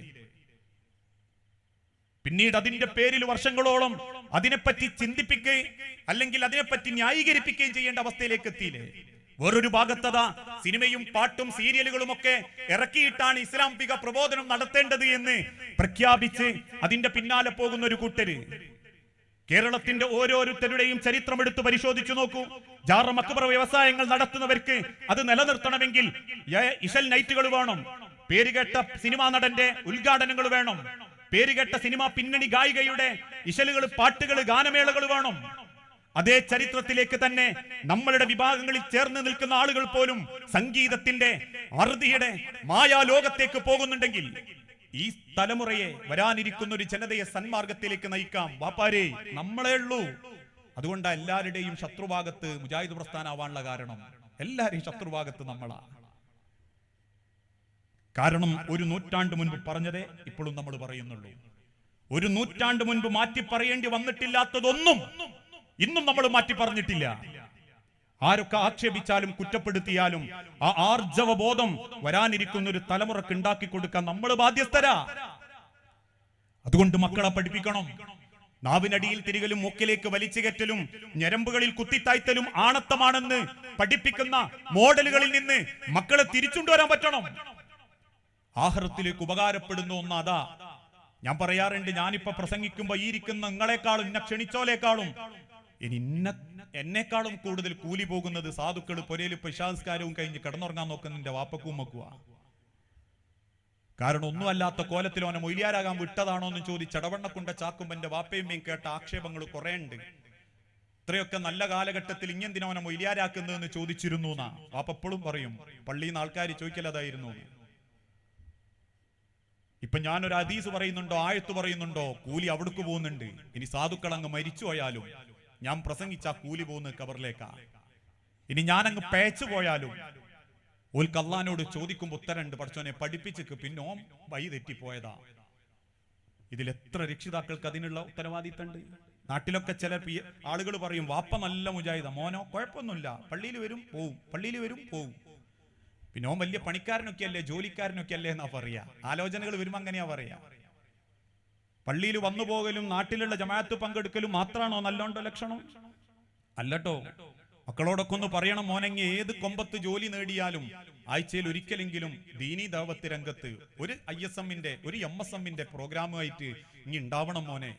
പിന്നീട് അതിന്റെ പേരിൽ വർഷങ്ങളോളം അതിനെപ്പറ്റി ചിന്തിപ്പിക്കുകയും അല്ലെങ്കിൽ അതിനെപ്പറ്റി ന്യായീകരിപ്പിക്കുകയും ചെയ്യേണ്ട അവസ്ഥയിലേക്ക് എത്തിയില്ലേ? വേറൊരു ഭാഗത്തതാ സിനിമയും പാട്ടും സീരിയലുകളും ഒക്കെ ഇറക്കിയിട്ടാണ് ഇസ്ലാമിക പ്രബോധനം നടത്തേണ്ടത് എന്ന് പ്രഖ്യാപിച്ച് അതിന്റെ പിന്നാലെ പോകുന്ന ഒരു കൂട്ടര്. കേരളത്തിന്റെ ഓരോരുത്തരുടെയും ചരിത്രം എടുത്ത് പരിശോധിച്ചു നോക്കൂ. ജാറ മക്ബറ വ്യവസായങ്ങൾ നടത്തുന്നവർക്ക് അത് നിലനിർത്തണമെങ്കിൽ ഇശൽ നൈറ്റുകൾ വേണം, പേരുകേട്ട സിനിമാ നടന്റെ ഉദ്ഘാടനങ്ങൾ വേണം, പേരുകേട്ട സിനിമാ പിന്നണി ഗായികയുടെ ഇശലുകൾ, പാട്ടുകൾ, ഗാനമേളകൾ വേണം. അതേ ചരിത്രത്തിലേക്ക് തന്നെ നമ്മളുടെ വിഭാഗങ്ങളിൽ ചേർന്ന് നിൽക്കുന്ന ആളുകൾ പോലും സംഗീതത്തിന്റെ അറുതിയുടെ മായാലോകത്തേക്ക് പോകുന്നുണ്ടെങ്കിൽ ഈ തലമുറയെ, വരാനിരിക്കുന്ന ഒരു ജനതയെ സന്മാർഗത്തിലേക്ക് നയിക്കാം. വാപ്പാരെ, നമ്മളേ ഉള്ളൂ. അതുകൊണ്ട് എല്ലാവരുടെയും ശത്രുഭാഗത്ത് മുജാഹിദ് പ്രസ്ഥാനാവാനുള്ള കാരണം, എല്ലാവരെയും ശത്രുഭാഗത്ത് നമ്മളാ. കാരണം ഒരു നൂറ്റാണ്ട് മുൻപ് പറഞ്ഞതേ ഇപ്പോഴും നമ്മൾ പറയുന്നുള്ളൂ. ഒരു നൂറ്റാണ്ട് മുൻപ് മാറ്റി പറയേണ്ടി വന്നിട്ടില്ലാത്തതൊന്നും ഇന്നും നമ്മൾ മാറ്റി പറഞ്ഞിട്ടില്ല. ആരൊക്കെ ആക്ഷേപിച്ചാലും കുറ്റപ്പെടുത്തിയാലും ആ ആർജവ ബോധം വരാനിരിക്കുന്ന ഒരു തലമുറക്ക് ഉണ്ടാക്കി കൊടുക്കാൻ നമ്മൾ ബാധ്യസ്ഥരാ. അതുകൊണ്ട് മക്കളെ പഠിപ്പിക്കണം. നാവിനടിയിൽ തിരികലും മൂക്കിലേക്ക് വലിച്ചു കയറ്റലും ഞരമ്പുകളിൽ കുത്തിത്തായ്ത്തലും ആണത്തമാണെന്ന് പഠിപ്പിക്കുന്ന മോഡലുകളിൽ നിന്ന് മക്കളെ തിരിച്ചുകൊണ്ടുവരാൻ പറ്റണം. ആഖിറത്തിലേക്ക് ഉപകാരപ്പെടുന്ന ഒന്ന് അതാ. ഞാൻ പറയാറുണ്ട്, ഞാനിപ്പോ പ്രസംഗിക്കുമ്പോ ഈ ഇരിക്കുന്ന നിങ്ങളെക്കാളും, എന്നെ ക്ഷണിച്ചോലേക്കാളും, ഇനി എന്നെക്കാളും കൂടുതൽ കൂലി പോകുന്നത് സാധുക്കൾ പൊരയില് പ്രശാസ്കാരവും കഴിഞ്ഞ് കിടന്നുറങ്ങാൻ നോക്കുന്നതിന്റെ വാപ്പക്കും മക്കുവാ. കാരണം ഒന്നുമല്ലാത്ത കോലത്തിൽ അവനെ മൊയ്ലിയാരാകാൻ വിട്ടതാണോ എന്ന് ചോദിച്ച് ചടവണ്ണക്കുണ്ട ചാക്കുമ്പന്റെ വാപ്പയമ്മയും കേട്ട ആക്ഷേപങ്ങൾ കുറെ ഉണ്ട്. ഇത്രയൊക്കെ നല്ല കാലഘട്ടത്തിൽ ഇങ്ങെന്തിനാ അവനെ മൊയ്ലിയാരാക്കുന്നതെന്ന് ചോദിച്ചിരുന്നു എന്നാ വാപ്പ എപ്പോഴും പറയും. പള്ളിയിൽ നിന്ന് ആൾക്കാർ ചോദിക്കലതായിരുന്നു. ഇപ്പൊ ഞാനൊരു ഹദീസ് പറയുന്നുണ്ടോ, ആയത്ത് പറയുന്നുണ്ടോ, കൂലി അവിടേക്ക് പോകുന്നുണ്ട്. ഇനി സാധുക്കൾ അങ്ങ് മരിച്ചു പോയാലും ഞാൻ പ്രസംഗിച്ച കൂലി പോകുന്ന കബറിലേക്കാ. ഇനി ഞാനങ്ങ് പേച്ചു പോയാലും ഓൽക്ക് അള്ളാനോട് ചോദിക്കുമ്പോ ഉത്തരണ്ട്, പഠിച്ചോനെ പഠിപ്പിച്ചിക്ക്, പിന്നോ വഴി തെറ്റിപ്പോയതാ. ഇതിൽ എത്ര രക്ഷിതാക്കൾക്ക് അതിനുള്ള ഉത്തരവാദിത്തമുണ്ട്? നാട്ടിലൊക്കെ ചില ആളുകൾ പറയും, വാപ്പ നല്ല മുജാഹിദ, മോനോ കുഴപ്പമൊന്നുമില്ല, പള്ളിയിൽ വരും പോവും, പള്ളിയിൽ വരും പോവും, പിന്നെ ഓൻ വലിയ പണിക്കാരനൊക്കെ അല്ലേ, ജോലിക്കാരനൊക്കെ അല്ലേ എന്നാ പറയാ. ആലോചനകൾ വരുമ്പോ അങ്ങനെയാ പറയാ. പള്ളിയിൽ വന്നു പോകലും നാട്ടിലുള്ള ജമാഅത്ത് പങ്കെടുക്കലും മാത്രമാണോ നല്ലോണ്ട ലക്ഷണം? അല്ലട്ടോ. മക്കളോടൊക്കെ ഒന്ന് പറയണം, മോനെങ്ങി ഏത് കൊമ്പത്ത് ജോലി നേടിയാലും ആഴ്ചയിൽ ഒരിക്കലെങ്കിലും ദീനീ ദഅവത്ത് രംഗത്ത് ഒരു ISM-ന്റെ ഒരു MSM-ന്റെ പ്രോഗ്രാമുമായിട്ട് ഇനി ഉണ്ടാവണം മോനെ.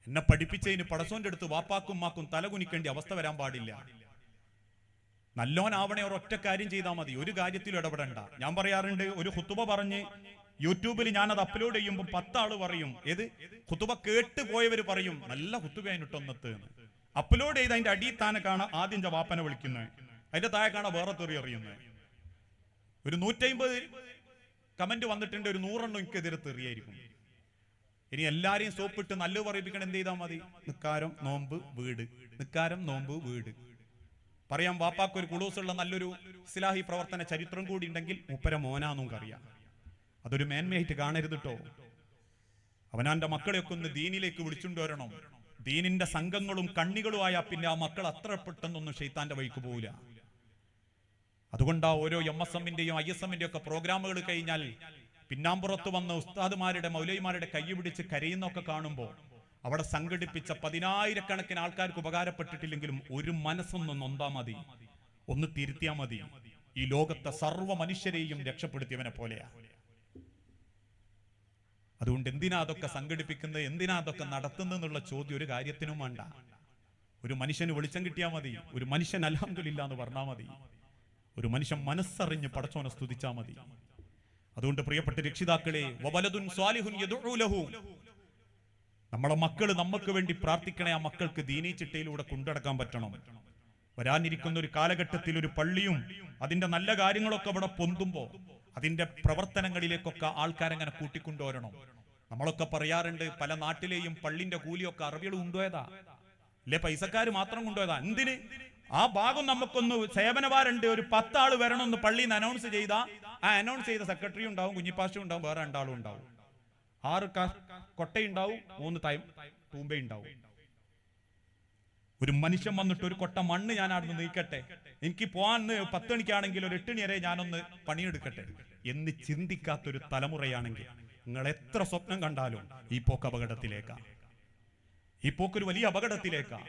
എന്നെ പഠിപ്പിച്ചതിന് പടസോന്റെ അടുത്ത് വാപ്പാക്കും മാക്കും തലകുനിക്കേണ്ട അവസ്ഥ വരാൻ പാടില്ല. നല്ലോനാവണേ ഒരൊറ്റ കാര്യം ചെയ്താൽ മതി, ഒരു കാര്യത്തിലും ഇടപെടണ്ട. ഞാൻ പറയാറുണ്ട്, ഒരു ഖുതുബ പറഞ്ഞ് യൂട്യൂബിൽ ഞാനത് അപ്ലോഡ് ചെയ്യുമ്പോൾ 10 ആള് പറയും, ഏത് ഖുതുബ കേട്ട് പോയവര് പറയും നല്ല ഖുതുബയായിട്ടൊന്നത്ത്. അപ്ലോഡ് ചെയ്ത് അതിന്റെ അടിയിൽ താനെ കാണാൻ ആദ്യം ജവാപ്പനെ വിളിക്കുന്നത്, അതിന്റെ താഴെ കാണാൻ വേറെ തെറി അറിയുന്നത്. ഒരു 150 കമന്റ് വന്നിട്ടുണ്ട്, ഒരു 100 എണ്ണം എനിക്കെതിരെ തെറിയായിരിക്കും. ഇനി എല്ലാരെയും സോപ്പിട്ട് നല്ല പറയിപ്പിക്കണം. എന്ത് ചെയ്താൽ മതി? നിക്കാരം നോമ്പ് വീട്, നിക്കാരം നോമ്പ് വീട് പറയാം. വാപ്പാക്ക് ഒരു കുളൂസുള്ള നല്ലൊരു ഇസ്ലാഹി പ്രവർത്തന ചരിത്രം കൂടി ഉണ്ടെങ്കിൽ മൂപ്പര മോനാന്നും അറിയാം. അതൊരു മേന്മയായിട്ട് കാണരുത് കേട്ടോ. അവനാന്റെ മക്കളെയൊക്കെ ഒന്ന് ദീനിലേക്ക് വിളിച്ചുകൊണ്ടുവരണം. ദീനിന്റെ സംഘങ്ങളും കണ്ണികളുമായ പിന്നെ ആ മക്കൾ അത്ര പെട്ടെന്നൊന്നും ഷെയ്ത്താന്റെ വഴിക്ക് പോവില്ല. അതുകൊണ്ടാ ഓരോ MSM-ന്റെയും ISM-ന്റെയും ഒക്കെ പ്രോഗ്രാമുകൾ കഴിഞ്ഞാൽ പിന്നാമ്പുറത്ത് വന്ന ഉസ്താദുമാരുടെ മൗലവിമാരുടെ കൈ പിടിച്ച് കരയുന്നൊക്കെ കാണുമ്പോൾ അവിടെ സംഘടിപ്പിച്ച 10,000-കണക്കിന് ആൾക്കാർക്ക് ഉപകാരപ്പെട്ടിട്ടില്ലെങ്കിലും ഒരു മനസ്സൊന്ന് നൊന്താ മതി, ഒന്ന് തിരുത്തിയാ മതി. ഈ ലോകത്തെ സർവ്വ മനുഷ്യരെയും രക്ഷപ്പെടുത്തിയവനെ പോലെയാ. അതുകൊണ്ട് എന്തിനാ അതൊക്കെ സംഘടിപ്പിക്കുന്നത്, എന്തിനാ അതൊക്കെ നടത്തുന്നുള്ള ചോദ്യം ഒരു കാര്യത്തിനും വേണ്ട. ഒരു മനുഷ്യന് വെളിച്ചം കിട്ടിയാൽ മതി, ഒരു മനുഷ്യൻ അൽഹംദുലില്ലാ എന്ന് പറഞ്ഞാൽ മതി, ഒരു മനുഷ്യൻ മനസ്സറിഞ്ഞ് പടച്ചോനെ സ്തുതിച്ചാൽ മതി. അതുകൊണ്ട് പ്രിയപ്പെട്ട രക്ഷിതാക്കളെ, വവലദുൻ സ്വാലിഹുൻ യദ്ഉ ലഹു, നമ്മളെ മക്കള് നമുക്ക് വേണ്ടി പ്രാർത്ഥിക്കണേ. ആ മക്കൾക്ക് ദീനീ ചിട്ടയിലൂടെ കൊണ്ടുനടക്കാൻ പറ്റണം. വരാനിരിക്കുന്ന ഒരു കാലഘട്ടത്തിൽ ഒരു പള്ളിയും അതിന്റെ നല്ല കാര്യങ്ങളൊക്കെ അവിടെ പൊന്തുമ്പോ അതിന്റെ പ്രവർത്തനങ്ങളിലേക്കൊക്കെ ആൾക്കാരെങ്ങനെ കൂട്ടിക്കൊണ്ടുവരണം. നമ്മളൊക്കെ പറയാറുണ്ട്, പല നാട്ടിലെയും പള്ളിന്റെ കൂലിയൊക്കെ അറബികൾ കൊണ്ടുപോയതാ, അല്ലെ പൈസക്കാർ മാത്രം കൊണ്ടുപോയതാ. എന്തിന്? ആ ഭാഗം നമുക്കൊന്ന് സേവനവാരുണ്ട്, ഒരു 10 ആള് വരണമെന്ന് പള്ളിയിൽ നിന്ന് അനൗൺസ് ചെയ്താ ആ അനൗൺസ് ചെയ്ത സെക്രട്ടറി ഉണ്ടാവും, കുഞ്ഞിപ്പാശും ഉണ്ടാവും, വേറെ 2 ആളും ഉണ്ടാവും, 6 കൊട്ടയുണ്ടാവും, 3 തൂമ്പയുണ്ടാവും. ഒരു മനുഷ്യൻ വന്നിട്ട് ഒരു കൊട്ട മണ്ണ് ഞാൻ അവിടുന്ന് നീക്കട്ടെ, എനിക്ക് പോകാൻ 10 മണിക്കാണെങ്കിൽ ഒരു 8 മണി വരെ ഞാനൊന്ന് പണിയെടുക്കട്ടെ എന്ന് ചിന്തിക്കാത്തൊരു തലമുറയാണെങ്കിൽ നിങ്ങൾ എത്ര സ്വപ്നം കണ്ടാലും ഈ പോക്ക് അപകടത്തിലേക്കാ, ഈ പോക്കൊരു വലിയ അപകടത്തിലേക്കാ.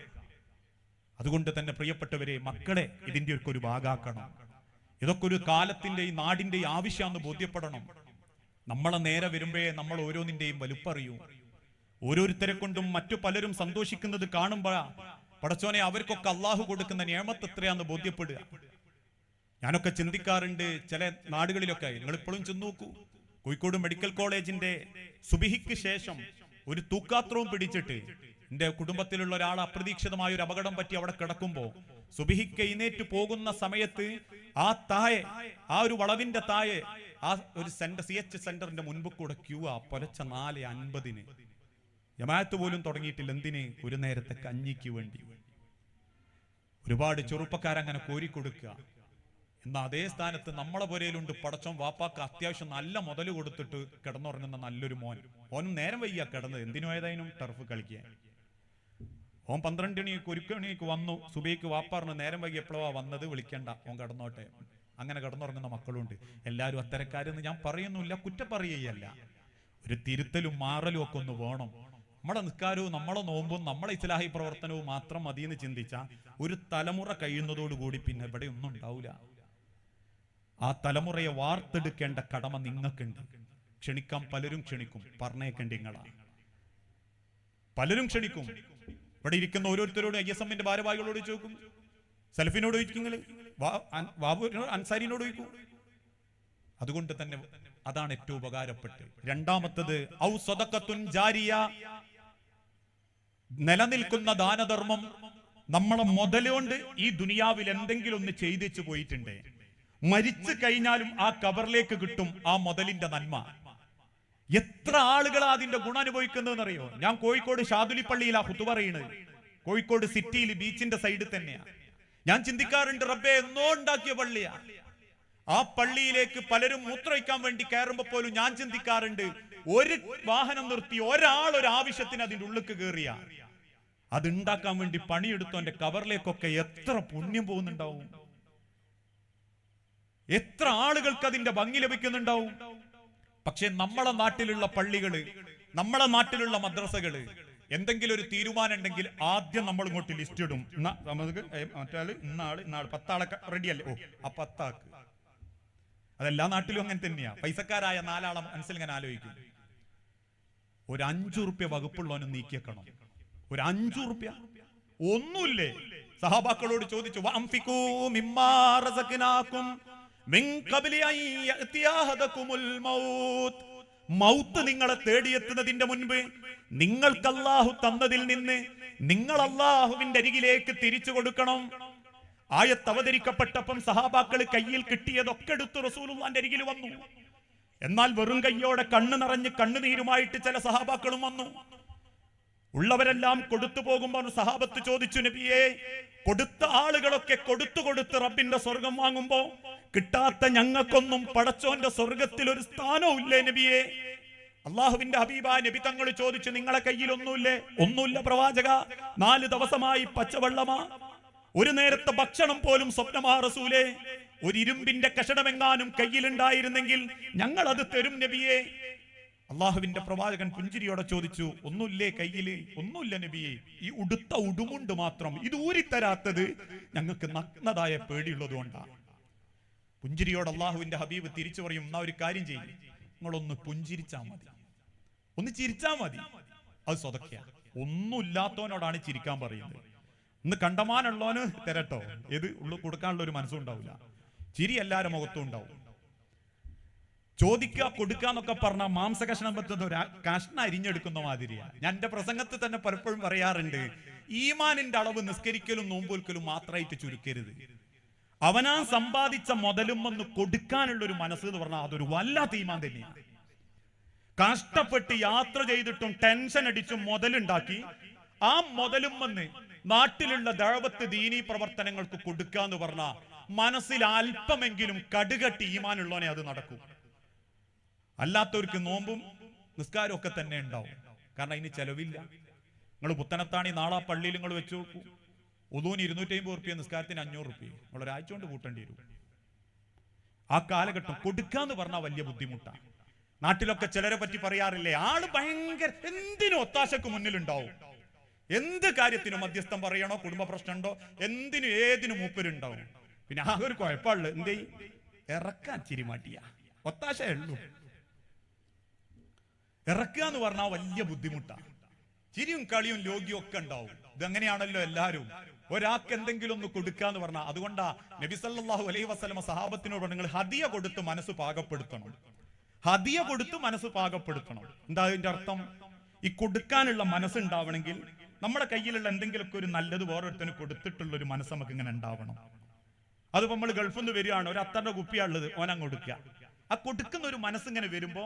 അതുകൊണ്ട് തന്നെ പ്രിയപ്പെട്ടവരെ, മക്കളെ ഇതിന്റെ ഒക്കെ ഒരു ഭാഗാക്കണം. ഇതൊക്കെ ഒരു കാലത്തിന്റെയും നാടിന്റെയും ആവശ്യമാണെന്ന് ബോധ്യപ്പെടണം. നമ്മളെ നേരെ വരുമ്പോഴേ നമ്മൾ ഓരോന്നിന്റെയും വലുപ്പറിയൂ. ഓരോരുത്തരെ കൊണ്ടും മറ്റു പലരും സന്തോഷിക്കുന്നത് കാണുമ്പോഴാ പടച്ചോനെ അവർക്കൊക്കെ അള്ളാഹു കൊടുക്കുന്ന നിയമത്ത് എത്രയാന്ന് ബോധ്യപ്പെടുക. ഞാനൊക്കെ ചിന്തിക്കാറുണ്ട്, ചില നാടുകളിലൊക്കെ, നിങ്ങൾ ഇപ്പോഴും ചെന്ന് നോക്കൂ, കോഴിക്കോട് മെഡിക്കൽ കോളേജിന്റെ സുബിഹിക്ക് ശേഷം ഒരു തൂക്കാത്രവും പിടിച്ചിട്ട് എന്റെ കുടുംബത്തിലുള്ള ഒരാൾ അപ്രതീക്ഷിതമായ ഒരു അപകടം പറ്റി അവിടെ കിടക്കുമ്പോൾ സുബിഹിക്ക് എഴുന്നേറ്റ് പോകുന്ന സമയത്ത് ആ ഒരു വളവിന്റെ താഴെ ആ ഒരു CH സെന്ററിന്റെ മുൻപ് കൂടെ ക്യൂ ആ പുലർച്ചെ 4:50 ജമാഅത്ത് പോലും തുടങ്ങിയിട്ടില്ല. എന്തിന്? ഒരു നേരത്തെ കഞ്ഞിക്ക് വേണ്ടി. ഒരുപാട് ചെറുപ്പക്കാരങ്ങനെ കോരിക്കൊടുക്കുക. എന്നാൽ അതേ സ്ഥാനത്ത് നമ്മളെ പുരയിലുണ്ട് പടച്ചോൻ വാപ്പാക്ക് അത്യാവശ്യം നല്ല മുതൽ കൊടുത്തിട്ട് കിടന്നുറങ്ങുന്ന നല്ലൊരു ഓനും നേരം വയ്യ കിടന്നത്, എന്തിനു ഏതായാലും ടർഫ് കളിക്കാൻ. ഓൻ 12 മണിക്ക് 1 മണിക്ക് വന്നു, സുബൈക്ക് വാപ്പാറിന് നേരം വൈകി എപ്പോഴാ വന്നത്, വിളിക്കണ്ട, ഓൻ കിടന്നോട്ടെ. അങ്ങനെ കിടന്നുറങ്ങുന്ന മക്കളുണ്ട്. എല്ലാവരും അത്തരക്കാരെന്ന് ഞാൻ പറയുന്നില്ല, കുറ്റം പറയുകയല്ല. ഒരു തിരുത്തലും മാറലും ഒക്കെ ഒന്ന് വേണം. നമ്മുടെ നിസ്കാരവും നമ്മളെ നോമ്പും നമ്മളെ ഇസ്ലാഹി പ്രവർത്തനവും മാത്രം മതിയെന്ന് ചിന്തിച്ച ഒരു തലമുറ കഴിയുന്നതോടുകൂടി പിന്നെ ഇവിടെ ഒന്നും ഉണ്ടാവില്ല. ആ തലമുറയെ വാർത്തെടുക്കേണ്ട കടമ നിങ്ങൾക്കുണ്ട്. ക്ഷണിക്കാൻ പലരും ക്ഷണിക്കും, പറഞ്ഞേക്കേണ്ട നിങ്ങളാ. പലരും ക്ഷണിക്കും. ഇവിടെ ഇരിക്കുന്ന ഓരോരുത്തരോടും ISM-ന്റെ ഭാരവാഹികളോട് ചോദിക്കും, സലഫിനോട് ചോദിക്കും, അൻസാരിനോട് ചോദിക്കും. അതുകൊണ്ട് തന്നെ അതാണ് ഏറ്റവും ഉപകാരപ്പെട്ട്. രണ്ടാമത്തത് ഔ സദഖത്തുൻ ജാരിയ, നിലനിൽക്കുന്ന ദാനധർമ്മം. നമ്മളെ മുതലുകൊണ്ട് ഈ ദുനിയാവിൽ എന്തെങ്കിലും ഒന്ന് ചെയ്തിച്ചു പോയിട്ടുണ്ട്, മരിച്ചു കഴിഞ്ഞാലും ആ കബറിലേക്ക് കിട്ടും ആ മുതലിന്റെ നന്മ. എത്ര ആളുകളാ അതിന്റെ ഗുണം അനുഭവിക്കുന്നതെന്നറിയോ? ഞാൻ കോഴിക്കോട് ഷാദുലി പള്ളിയിലാ ഖുതുബ പറയുന്നത്. കോഴിക്കോട് സിറ്റിയിൽ ബീച്ചിന്റെ സൈഡിൽ തന്നെയാ. ഞാൻ ചിന്തിക്കാറുണ്ട്, റബ്ബേ എന്നോ ഉണ്ടാക്കിയ പള്ളിയാ. ആ പള്ളിയിലേക്ക് പലരും മൂത്രമൊഴിക്കാൻ വേണ്ടി കയറുമ്പോ പോലും ഞാൻ ചിന്തിക്കാറുണ്ട്, ഒരു വാഹനം നിർത്തി ഒരാൾ ഒരു ആവശ്യത്തിന് അതിന്റെ ഉള്ളിലേക്ക് കയറിയ അതുണ്ടാക്കാൻ വേണ്ടി പണിയെടുത്തോന്റെ കവറിലേക്കൊക്കെ എത്ര പുണ്യം പോകുന്നുണ്ടാവും, എത്ര ആളുകൾക്ക് അതിന്റെ ഭംഗി ലഭിക്കുന്നുണ്ടാവും. പക്ഷെ നമ്മളെ നാട്ടിലുള്ള പള്ളികള്, നമ്മളെ നാട്ടിലുള്ള മദ്രസകള് എന്തെങ്കിലും ഒരു തീരുമാനം ഉണ്ടെങ്കിൽ ആദ്യം നമ്മൾ ഇങ്ങോട്ട് ലിസ്റ്റ് ഇടും. നമുക്ക് മറ്റാള് ഇന്നാള് 10 ആളൊക്കെ റെഡിയല്ലേ, ഓ ആ 10 ആൾക്ക്. അതെല്ലാ നാട്ടിലും അങ്ങനെ തന്നെയാ. പൈസക്കാരായ 4 ആളെ മനസ്സിലിങ്ങനെ ആലോചിക്കും, ഒരു 5 റുപ്യ വകുപ്പുള്ളവനും നീക്കിയേക്കണം. ഒരു 5 റുപ്യ ഒന്നുമില്ലേ? സഹാബാക്കളോട് ചോദിച്ചു, വഅംഫികൂ മിമ്മാ റസഖ്നാകും മിൻ ഖബ്ലി അൻ യഅതിയ അഹദകുമുൽ മൗത്ത്. മൗത്ത് നിങ്ങളെ തേടിയെത്തുന്നതിന്റെ മുൻപ് നിങ്ങൾക്ക് അല്ലാഹു തന്നതിൽ നിന്ന് നിങ്ങൾ അല്ലാഹുവിന്റെ അരികിലേക്ക് തിരിച്ചു കൊടുക്കണം. ആയത്ത് അവതരിക്കപ്പെട്ടപ്പം സഹാബാക്കൾ കയ്യിൽ കിട്ടിയതൊക്കെ എടുത്ത് റസൂലുള്ളാന്റെ അരികിൽ വന്നു. എന്നാൽ വെറും കയ്യോടെ കണ്ണ് നിറഞ്ഞ് കണ്ണുനീരുമായിട്ട് ചില സഹാബാക്കളും വന്നു. ഉള്ളവരെല്ലാം കൊടുത്തു പോകുമ്പോൾ സഹാബത്ത് ചോദിച്ചു, നബിയേ, കൊടുത്ത ആളുകളൊക്കെ കൊടുത്തു റബ്ബിന്റെ സ്വർഗം വാങ്ങുമ്പോ കിട്ടാത്ത ഞങ്ങൾക്കൊന്നും പടച്ചോന്റെ സ്വർഗത്തിൽ ഒരു സ്ഥാനവും ഇല്ലേ നബിയേ? അള്ളാഹുവിന്റെ ഹബീബ നബി തങ്ങൾ ചോദിച്ചു, നിങ്ങളെ കയ്യിൽ ഒന്നുമില്ലേ? ഒന്നുമില്ല പ്രവാചക, 4 ദിവസമായി പച്ചവെള്ളമാ, ഒരു നേരത്തെ ഭക്ഷണം പോലും സ്വപ്നമാ റസൂലേ. ഒരു ഇരുമ്പിന്റെ കഷണമെങ്ങാനും കയ്യിലുണ്ടായിരുന്നെങ്കിൽ ഞങ്ങൾ അത് തരും നബിയേ. അള്ളാഹുവിന്റെ പ്രവാചകൻ പുഞ്ചിരിയോടെ ചോദിച്ചു, ഒന്നുമില്ലേ കയ്യില്? ഒന്നുമില്ല നബിയെ, ഈ ഉടുത്ത ഉടുമുണ്ട് മാത്രം, ഇത് ഊരിത്തരാത്തത് ഞങ്ങൾക്ക് നഗ്നതായ പേടിയുള്ളതുകൊണ്ടാണ്. പുഞ്ചിരിയോട് അള്ളാഹുവിന്റെ ഹബീബ് തിരിച്ചു പറയും, എന്നാ ഒരു കാര്യം ചെയ്യും, നിങ്ങളൊന്ന് പുഞ്ചിരിച്ചാ മതി, ഒന്ന് ചിരിച്ചാ മതി, അത് സ്വതക്കിയ. ഒന്നുമില്ലാത്തവനോടാണ് ചിരിക്കാൻ പറയുന്നത്. ഇന്ന് കണ്ടമാനുള്ളവന് തരട്ടോ, ഏത് ഉള്ളു കൊടുക്കാനുള്ള ഒരു മനസ്സും ഉണ്ടാവില്ല. ചിരി എല്ലാവരുടെ മുഖത്തും ഉണ്ടാവും. ചോദിക്കുക കൊടുക്കുക എന്നൊക്കെ പറഞ്ഞാൽ മാംസകഷ്ണം പറ്റുന്ന ഒരു കഷ്ണം അരിഞ്ഞെടുക്കുന്ന മാതിരിയാണ്. ഞാൻ എന്റെ പ്രസംഗത്തിൽ തന്നെ പലപ്പോഴും പറയാറുണ്ട്, ഈമാനിന്റെ അളവ് നിസ്കരിക്കലും നോമ്പൊൽക്കലും മാത്രമായിട്ട് ചുരുക്കരുത്. അവനാൻ സമ്പാദിച്ച മുതലും ഒന്ന് കൊടുക്കാനുള്ള ഒരു മനസ്സ് എന്ന് പറഞ്ഞാൽ അതൊരു വല്ലാത്ത ഈമാൻ തന്നെയാണ്. കഷ്ടപ്പെട്ട് യാത്ര ചെയ്തിട്ടും ടെൻഷൻ അടിച്ചും മുതലുണ്ടാക്കി ആ മുതലും വന്ന് നാട്ടിലുള്ള ദഅവത്ത് ദീനീ പ്രവർത്തനങ്ങൾക്ക് കൊടുക്കാന്ന് പറഞ്ഞാൽ മനസ്സിൽ അല്പമെങ്കിലും കടുകട്ടി ഈമാനുള്ളവനെ അത് നടക്കും. അല്ലാത്തവർക്ക് നോമ്പും നിസ്കാരവും ഒക്കെ തന്നെ ഉണ്ടാവും. കാരണം അതിന് ചെലവില്ല. നിങ്ങൾ പുത്തനത്താണി നാളെ പള്ളിയിൽ നിങ്ങൾ വെച്ച് നോക്കൂ. ഉദൂന് 250 റുപ്യ, നിസ്കാരത്തിന് 500 റുപ്യ. നിങ്ങൾ ഒരാഴ്ച കൊണ്ട് കൂട്ടേണ്ടി വരും. ആ കാലഘട്ടം കൊടുക്കാന്ന് പറഞ്ഞാൽ വലിയ ബുദ്ധിമുട്ടാണ്. നാട്ടിലൊക്കെ ചിലരെ പറ്റി പറയാറില്ലേ, ആള് ഭയങ്കര എന്തിനും ഒത്താശക്ക് മുന്നിലുണ്ടാവും. എന്ത് കാര്യത്തിനും മധ്യസ്ഥം പറയണോ, കുടുംബ പ്രശ്നമുണ്ടോ, എന്തിനും ഏതിനും മൂപ്പരുണ്ടാവും. പിന്നെ ആ ഒരു കുഴപ്പമുള്ളു, എന്തേ ഇറക്കാൻ ചിരിമാട്ടിയ ഒത്താശ ഉള്ളൂ. ഇറക്കുക എന്ന് പറഞ്ഞാൽ വലിയ ബുദ്ധിമുട്ടാണ്. ചിരിയും കളിയും ലോകിയും ഒക്കെ ഉണ്ടാവും. ഇതെങ്ങനെയാണല്ലോ എല്ലാവരും. ഒരാൾക്ക് എന്തെങ്കിലും ഒന്ന് കൊടുക്കാന്ന് പറഞ്ഞാൽ, അതുകൊണ്ടാ നബി സല്ലല്ലാഹു അലൈഹി വസല്ലമ സഹാബത്തിനോട് നിങ്ങൾ ഹദിയ കൊടുത്ത് മനസ്സ് പാകപ്പെടുത്തണം. ഹദിയ കൊടുത്ത് മനസ്സ് പാകപ്പെടുത്തണം. എന്താ അതിന്റെ അർത്ഥം? ഈ കൊടുക്കാനുള്ള മനസ്സുണ്ടാവണമെങ്കിൽ നമ്മുടെ കയ്യിലുള്ള എന്തെങ്കിലുമൊക്കെ ഒരു നല്ലത് വേറൊരുത്തന് കൊടുത്തിട്ടുള്ള ഒരു മനസ്സ് നമുക്ക് ഇങ്ങനെ ഉണ്ടാവണം. അതിപ്പോ നമ്മൾ ഗൾഫിൽ നിന്ന് വരികയാണ്, ഒരു അത്തറിന്റെ കുപ്പിയാണുള്ളത്, ഓനങ്ങ് കൊടുക്കുക. ആ കൊടുക്കുന്ന ഒരു മനസ്സിങ്ങനെ വരുമ്പോ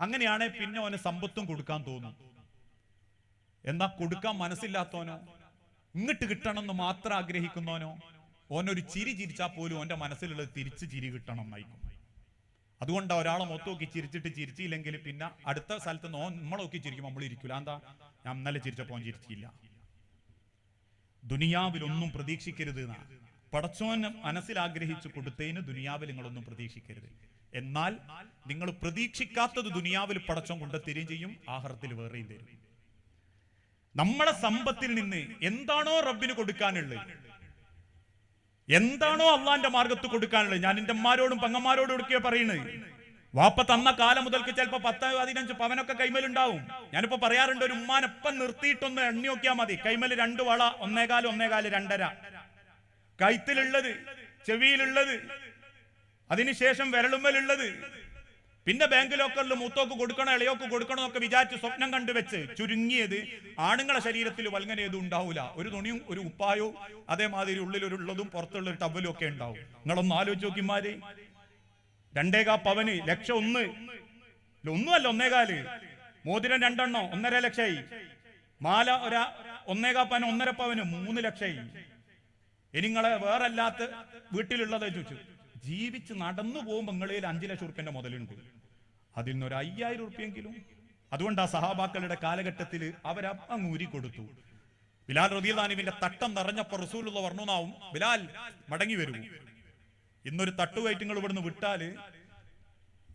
അങ്ങനെയാണെ പിന്നെ ഓന് സമ്പത്തും കൊടുക്കാൻ തോന്നും. എന്നാ കൊടുക്കാൻ മനസ്സില്ലാത്തവനോ, ഇങ്ങോട്ട് കിട്ടണമെന്ന് മാത്രം ആഗ്രഹിക്കുന്നവനോ, ഓനൊരു ചിരി ചിരിച്ചാൽ പോലും ഓന്റെ മനസ്സിലുള്ളത് തിരിച്ച് ചിരി കിട്ടണം എന്നായിരിക്കും. അതുകൊണ്ടാണ് ഒരാളെ മൊത്തം നോക്കി ചിരിച്ചിട്ട് ചിരിച്ചില്ലെങ്കിൽ പിന്നെ അടുത്ത സ്ഥലത്ത് നമ്മളെ നോക്കി ചിരിക്കും, നമ്മൾ ഇരിക്കില്ല. എന്താ, ഞാൻ ഇന്നലെ ചിരിച്ചപ്പോൾ ചിരിച്ചില്ല. ദുനിയാവിലൊന്നും പ്രതീക്ഷിക്കരുത് എന്നാണ് പടച്ചോന് മനസ്സിൽ ആഗ്രഹിച്ചു കൊടുത്തതിന് ദുനിയാവിൽ നിങ്ങളൊന്നും പ്രതീക്ഷിക്കരുത്. എന്നാൽ നിങ്ങൾ പ്രതീക്ഷിക്കാത്തത് ദുനിയാവിൽ പടച്ചോൻ കൊണ്ടെത്തരുകയും ചെയ്യും, ആഖിറത്തിൽ വേറെയും തരും. നമ്മളെ സമ്പത്തിൽ നിന്ന് എന്താണോ റബ്ബിന് കൊടുക്കാനുള്ളത്, എന്താണോ അള്ളാന്റെ മാർഗത്ത് കൊടുക്കാനുള്ളത്, ഞാൻ എന്റെ അമ്മമാരോടും പെങ്ങന്മാരോടും ഒടുക്കിയ പറയുന്നത്, വാപ്പ തന്ന കാലം മുതൽക്ക് ചിലപ്പോ 10-15 പവനൊക്കെ കൈമേലുണ്ടാവും. ഞാനിപ്പോ പറയാറുണ്ട്, ഒരു ഉമ്മാനൊപ്പം നിർത്തിയിട്ടൊന്ന് എണ്ണി നോക്കിയാൽ മതി. കൈമേല് 2 വള, 1.25, 2.5 കൈത്തിലുള്ളത്, ചെവിയിലുള്ളത്, അതിനുശേഷം വിരലുമ്മലുള്ളത്, പിന്നെ ബാങ്ക് ലോക്കറിൽ മൂത്തോക്ക് കൊടുക്കണോ ഇളയോക്ക് കൊടുക്കണോ എന്നൊക്കെ വിചാരിച്ച് സ്വപ്നം കണ്ടുവെച്ച് ചുരുങ്ങിയത് ആണുങ്ങളെ ശരീരത്തിൽ വൽങ്ങനേതും ഉണ്ടാവില്ല. ഒരു തുണിയും ഒരു ഉപ്പായോ അതേമാതിരി ഉള്ളിലൊരുള്ളതും പുറത്തുള്ള ഒരു ടവലും ഒക്കെ ഉണ്ടാവും. നിങ്ങളൊന്ന് ആലോചിച്ച് നോക്കിമാര്, 2.25 പവന്, ലക്ഷം 1 ഒന്നുമല്ല 1.25, മോതിരം 2 എണ്ണം 1.5 ലക്ഷമായി, മാല 1.25 പവന് 1.5 പവന് 3 ലക്ഷമായി. ഇനി നിങ്ങളെ വേറല്ലാത്ത വീട്ടിലുള്ളത് ചോദിച്ചു, ജീവിച്ച് നടന്നു പോകുമ്പോൾ നിങ്ങളിൽ 5 ലക്ഷം റുപ്യന്റെ മുതലുണ്ട്, അതിൽ നിന്നൊരു 5000 റുപ്യെങ്കിലും. അതുകൊണ്ട് ആ സഹാബാക്കളുടെ കാലഘട്ടത്തിൽ അവരങ്ങ് ഊരി കൊടുത്തു. ബിലാൽ റളിയല്ലാഹു അൻഹുവിന്റെ തട്ടം നിറഞ്ഞപ്പോൾ റസൂലുള്ള പറഞ്ഞുനാവും, ബിലാൽ മടങ്ങി വരൂ, ഇന്നൊരു തട്ടുകയറ്റ് നിങ്ങൾ ഇവിടുന്ന് വിട്ടാല്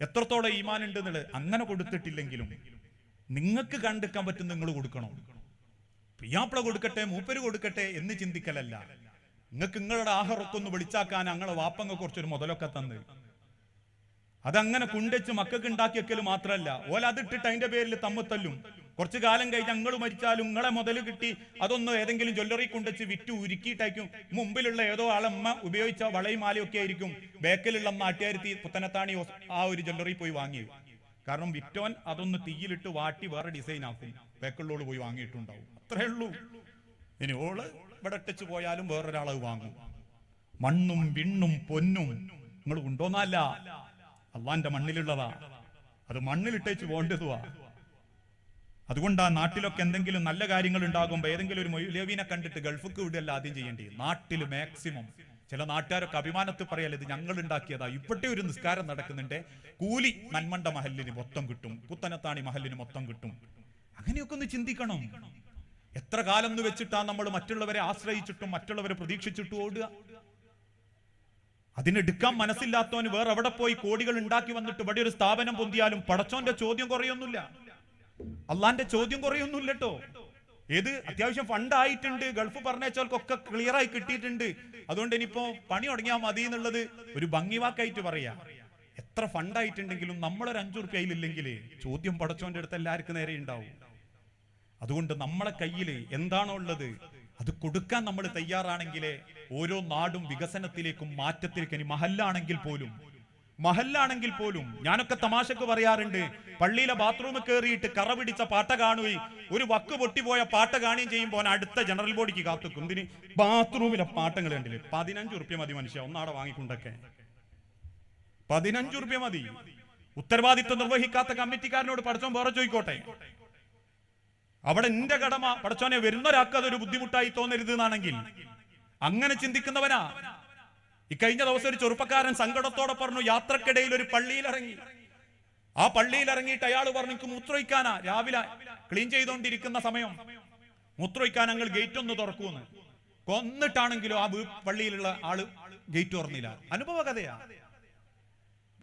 എത്രത്തോളം ഈമാൻ ഉണ്ട് എന്നുള്ളത്. അങ്ങനെ കൊടുത്തിട്ടില്ലെങ്കിലും നിങ്ങൾക്ക് കണ്ടെടുക്കാൻ പറ്റും, നിങ്ങൾ കൊടുക്കണം. പ്രിയാപ്പിള കൊടുക്കട്ടെ, മൂപ്പര് കൊടുക്കട്ടെ എന്ന് ചിന്തിക്കലല്ല. നിങ്ങൾക്ക് നിങ്ങളുടെ ആഹാരമൊക്കെ ഒന്ന് വിളിച്ചാക്കാൻ ഞങ്ങളെ വാപ്പങ്ങ കുറച്ചൊരു മുതലൊക്കെ തന്ന് അതങ്ങനെ കുണ്ടച്ച് മക്കൾക്ക് ഉണ്ടാക്കി വെക്കൽ മാത്രമല്ല, ഓല അതിട്ടിട്ട് അതിന്റെ പേരിൽ തമ്മിത്തല്ലും. കുറച്ചു കാലം കഴിഞ്ഞ് ഞങ്ങൾ മരിച്ചാലും നിങ്ങളെ മുതൽ കിട്ടി അതൊന്നും ഏതെങ്കിലും ജ്വല്ലറി കൊണ്ടുവച്ച് വിറ്റ് ഉരുക്കിയിട്ടായിരിക്കും. മുമ്പിലുള്ള ഏതോ ആളമ്മ ഉപയോഗിച്ച വളയും മാലയൊക്കെ ആയിരിക്കും ബേക്കലുള്ള നാട്ടുകാരുത്തി പുത്തനത്താണി ആ ഒരു ജ്വല്ലറി പോയി വാങ്ങിയത്. കാരണം വിറ്റോൻ അതൊന്ന് തീയിലിട്ട് വാട്ടി വേറെ ഡിസൈൻ ആക്കും, ബേക്കുള്ളോട് പോയി വാങ്ങിയിട്ടുണ്ടാവും. അത്രേ ഉള്ളൂ. ഇനി ഓള് ഇവിടെ ഇട്ടച്ച് പോയാലും വേറൊരാളത് വാങ്ങും. മണ്ണും വിണ്ണും പൊന്നും നിങ്ങൾ കൊണ്ടോന്നല്ല, അള്ളാന്റെ മണ്ണിലുള്ളതാ, അത് മണ്ണിലിട്ടേച്ച് പോണ്ടതുവാ. അതുകൊണ്ട് ആ നാട്ടിലൊക്കെ എന്തെങ്കിലും നല്ല കാര്യങ്ങൾ ഉണ്ടാകുമ്പോൾ ഏതെങ്കിലും ഒരു മൗലവിനെ കണ്ടിട്ട് ഗൾഫിക്ക് വിടുകയല്ല ആദ്യം ചെയ്യേണ്ടത്. നാട്ടിൽ മാക്സിമം ചില നാട്ടുകാരൊക്കെ അഭിമാനത്തിൽ പറയാൽ ഇത് ഞങ്ങൾ ഉണ്ടാക്കിയതാ, ഇപ്പോഴത്തെ ഒരു നിസ്കാരം നടക്കുന്നുണ്ട്, കൂലി നന്മണ്ട മഹലിന് മൊത്തം കിട്ടും, പുത്തനത്താണി മഹലിന് മൊത്തം കിട്ടും. അങ്ങനെയൊക്കെ ഒന്ന് ചിന്തിക്കണം. എത്ര കാലം എന്ന് വെച്ചിട്ടാ നമ്മൾ മറ്റുള്ളവരെ ആശ്രയിച്ചിട്ടും മറ്റുള്ളവരെ പ്രതീക്ഷിച്ചിട്ടും ഓടുക. അതിനെടുക്കാൻ മനസ്സില്ലാത്തവന് വേറെ എവിടെ പോയി കോടികൾ ഉണ്ടാക്കി വന്നിട്ട് ഇവിടെ ഒരു സ്ഥാപനം പൊന്തിയാലും പടച്ചോന്റെ ചോദ്യം കുറയൊന്നുമില്ല, അള്ളാന്റെ ചോദ്യം കുറയൊന്നുമില്ല കേട്ടോ. ഏത് അത്യാവശ്യം ഫണ്ടായിട്ടുണ്ട്, ഗൾഫ് പറഞ്ഞേച്ചവർക്കൊക്കെ ക്ലിയറായി കിട്ടിയിട്ടുണ്ട്, അതുകൊണ്ട് ഇനിയിപ്പോ പണി തുടങ്ങിയാൽ മതി എന്നുള്ളത് ഒരു ഭംഗിവാക്കായിട്ട് പറയാ. എത്ര ഫണ്ടായിട്ടുണ്ടെങ്കിലും നമ്മളൊരു 5 റുപ്യ ഇല്ലെങ്കിൽ ചോദ്യം പടച്ചോന്റെ അടുത്ത് എല്ലാവർക്കും നേരെ ഉണ്ടാവും. അതുകൊണ്ട് നമ്മളെ കയ്യിൽ എന്താണോ ഉള്ളത് അത് കൊടുക്കാൻ നമ്മൾ തയ്യാറാണെങ്കിലേ ഓരോ നാടും വികസനത്തിലേക്കും മാറ്റത്തിലേക്കും, ഇനി മഹല്ലാണെങ്കിൽ പോലും മഹല്ലാണെങ്കിൽ പോലും ഞാനൊക്കെ തമാശക്ക് പറയാറുണ്ട്, പള്ളിയിലെ ബാത്റൂമിൽ കയറിയിട്ട് കറ പിടിച്ച പാട്ട കാണുകയും ഒരു വക്ക് പൊട്ടിപ്പോയ പാട്ട കാണുകയും ചെയ്യുമ്പോൾ അടുത്ത ജനറൽ ബോഡിക്ക് കാത്തുക്കും. ഇതിന് ബാത്റൂമിലെ പാട്ടങ്ങൾ കണ്ടില്ലേ? 15 ഉറുപ്യ മതി മനുഷ്യ ഒന്നാടെ വാങ്ങിക്കൊണ്ടൊക്കെ. 15 ഉറുപ്യ മതി. ഉത്തരവാദിത്വം നിർവഹിക്കാത്ത കമ്മിറ്റിക്കാരനോട് പടച്ചോൻ വേറെ ചോദിക്കോട്ടെ. അവിടെ എന്റെ കടമ പടച്ചോനെ വരുന്ന ഒരാൾക്ക് അതൊരു ബുദ്ധിമുട്ടായി തോന്നരുത് എന്നാണെങ്കിൽ അങ്ങനെ ചിന്തിക്കുന്നവനാ. ഇക്കഴിഞ്ഞ ദിവസം ഒരു ചെറുപ്പക്കാരൻ സങ്കടത്തോടെ പറഞ്ഞു, യാത്രക്കിടയിൽ ഒരു പള്ളിയിൽ ഇറങ്ങി. ആ പള്ളിയിൽ ഇറങ്ങിയിട്ട് അയാൾ പറഞ്ഞു, എനിക്ക് മൂത്രമൊഴിക്കാനാ, രാവിലെ ക്ലീൻ ചെയ്തുകൊണ്ടിരിക്കുന്ന സമയം മൂത്രമൊഴിക്കാൻ ഞങ്ങൾ ഗേറ്റ് ഒന്ന് തുറക്കൂന്ന്. കൊന്നിട്ടാണെങ്കിലും ആ പള്ളിയിലുള്ള ആള് ഗേറ്റ് തുറന്നില്ല. അനുഭവ കഥയാ.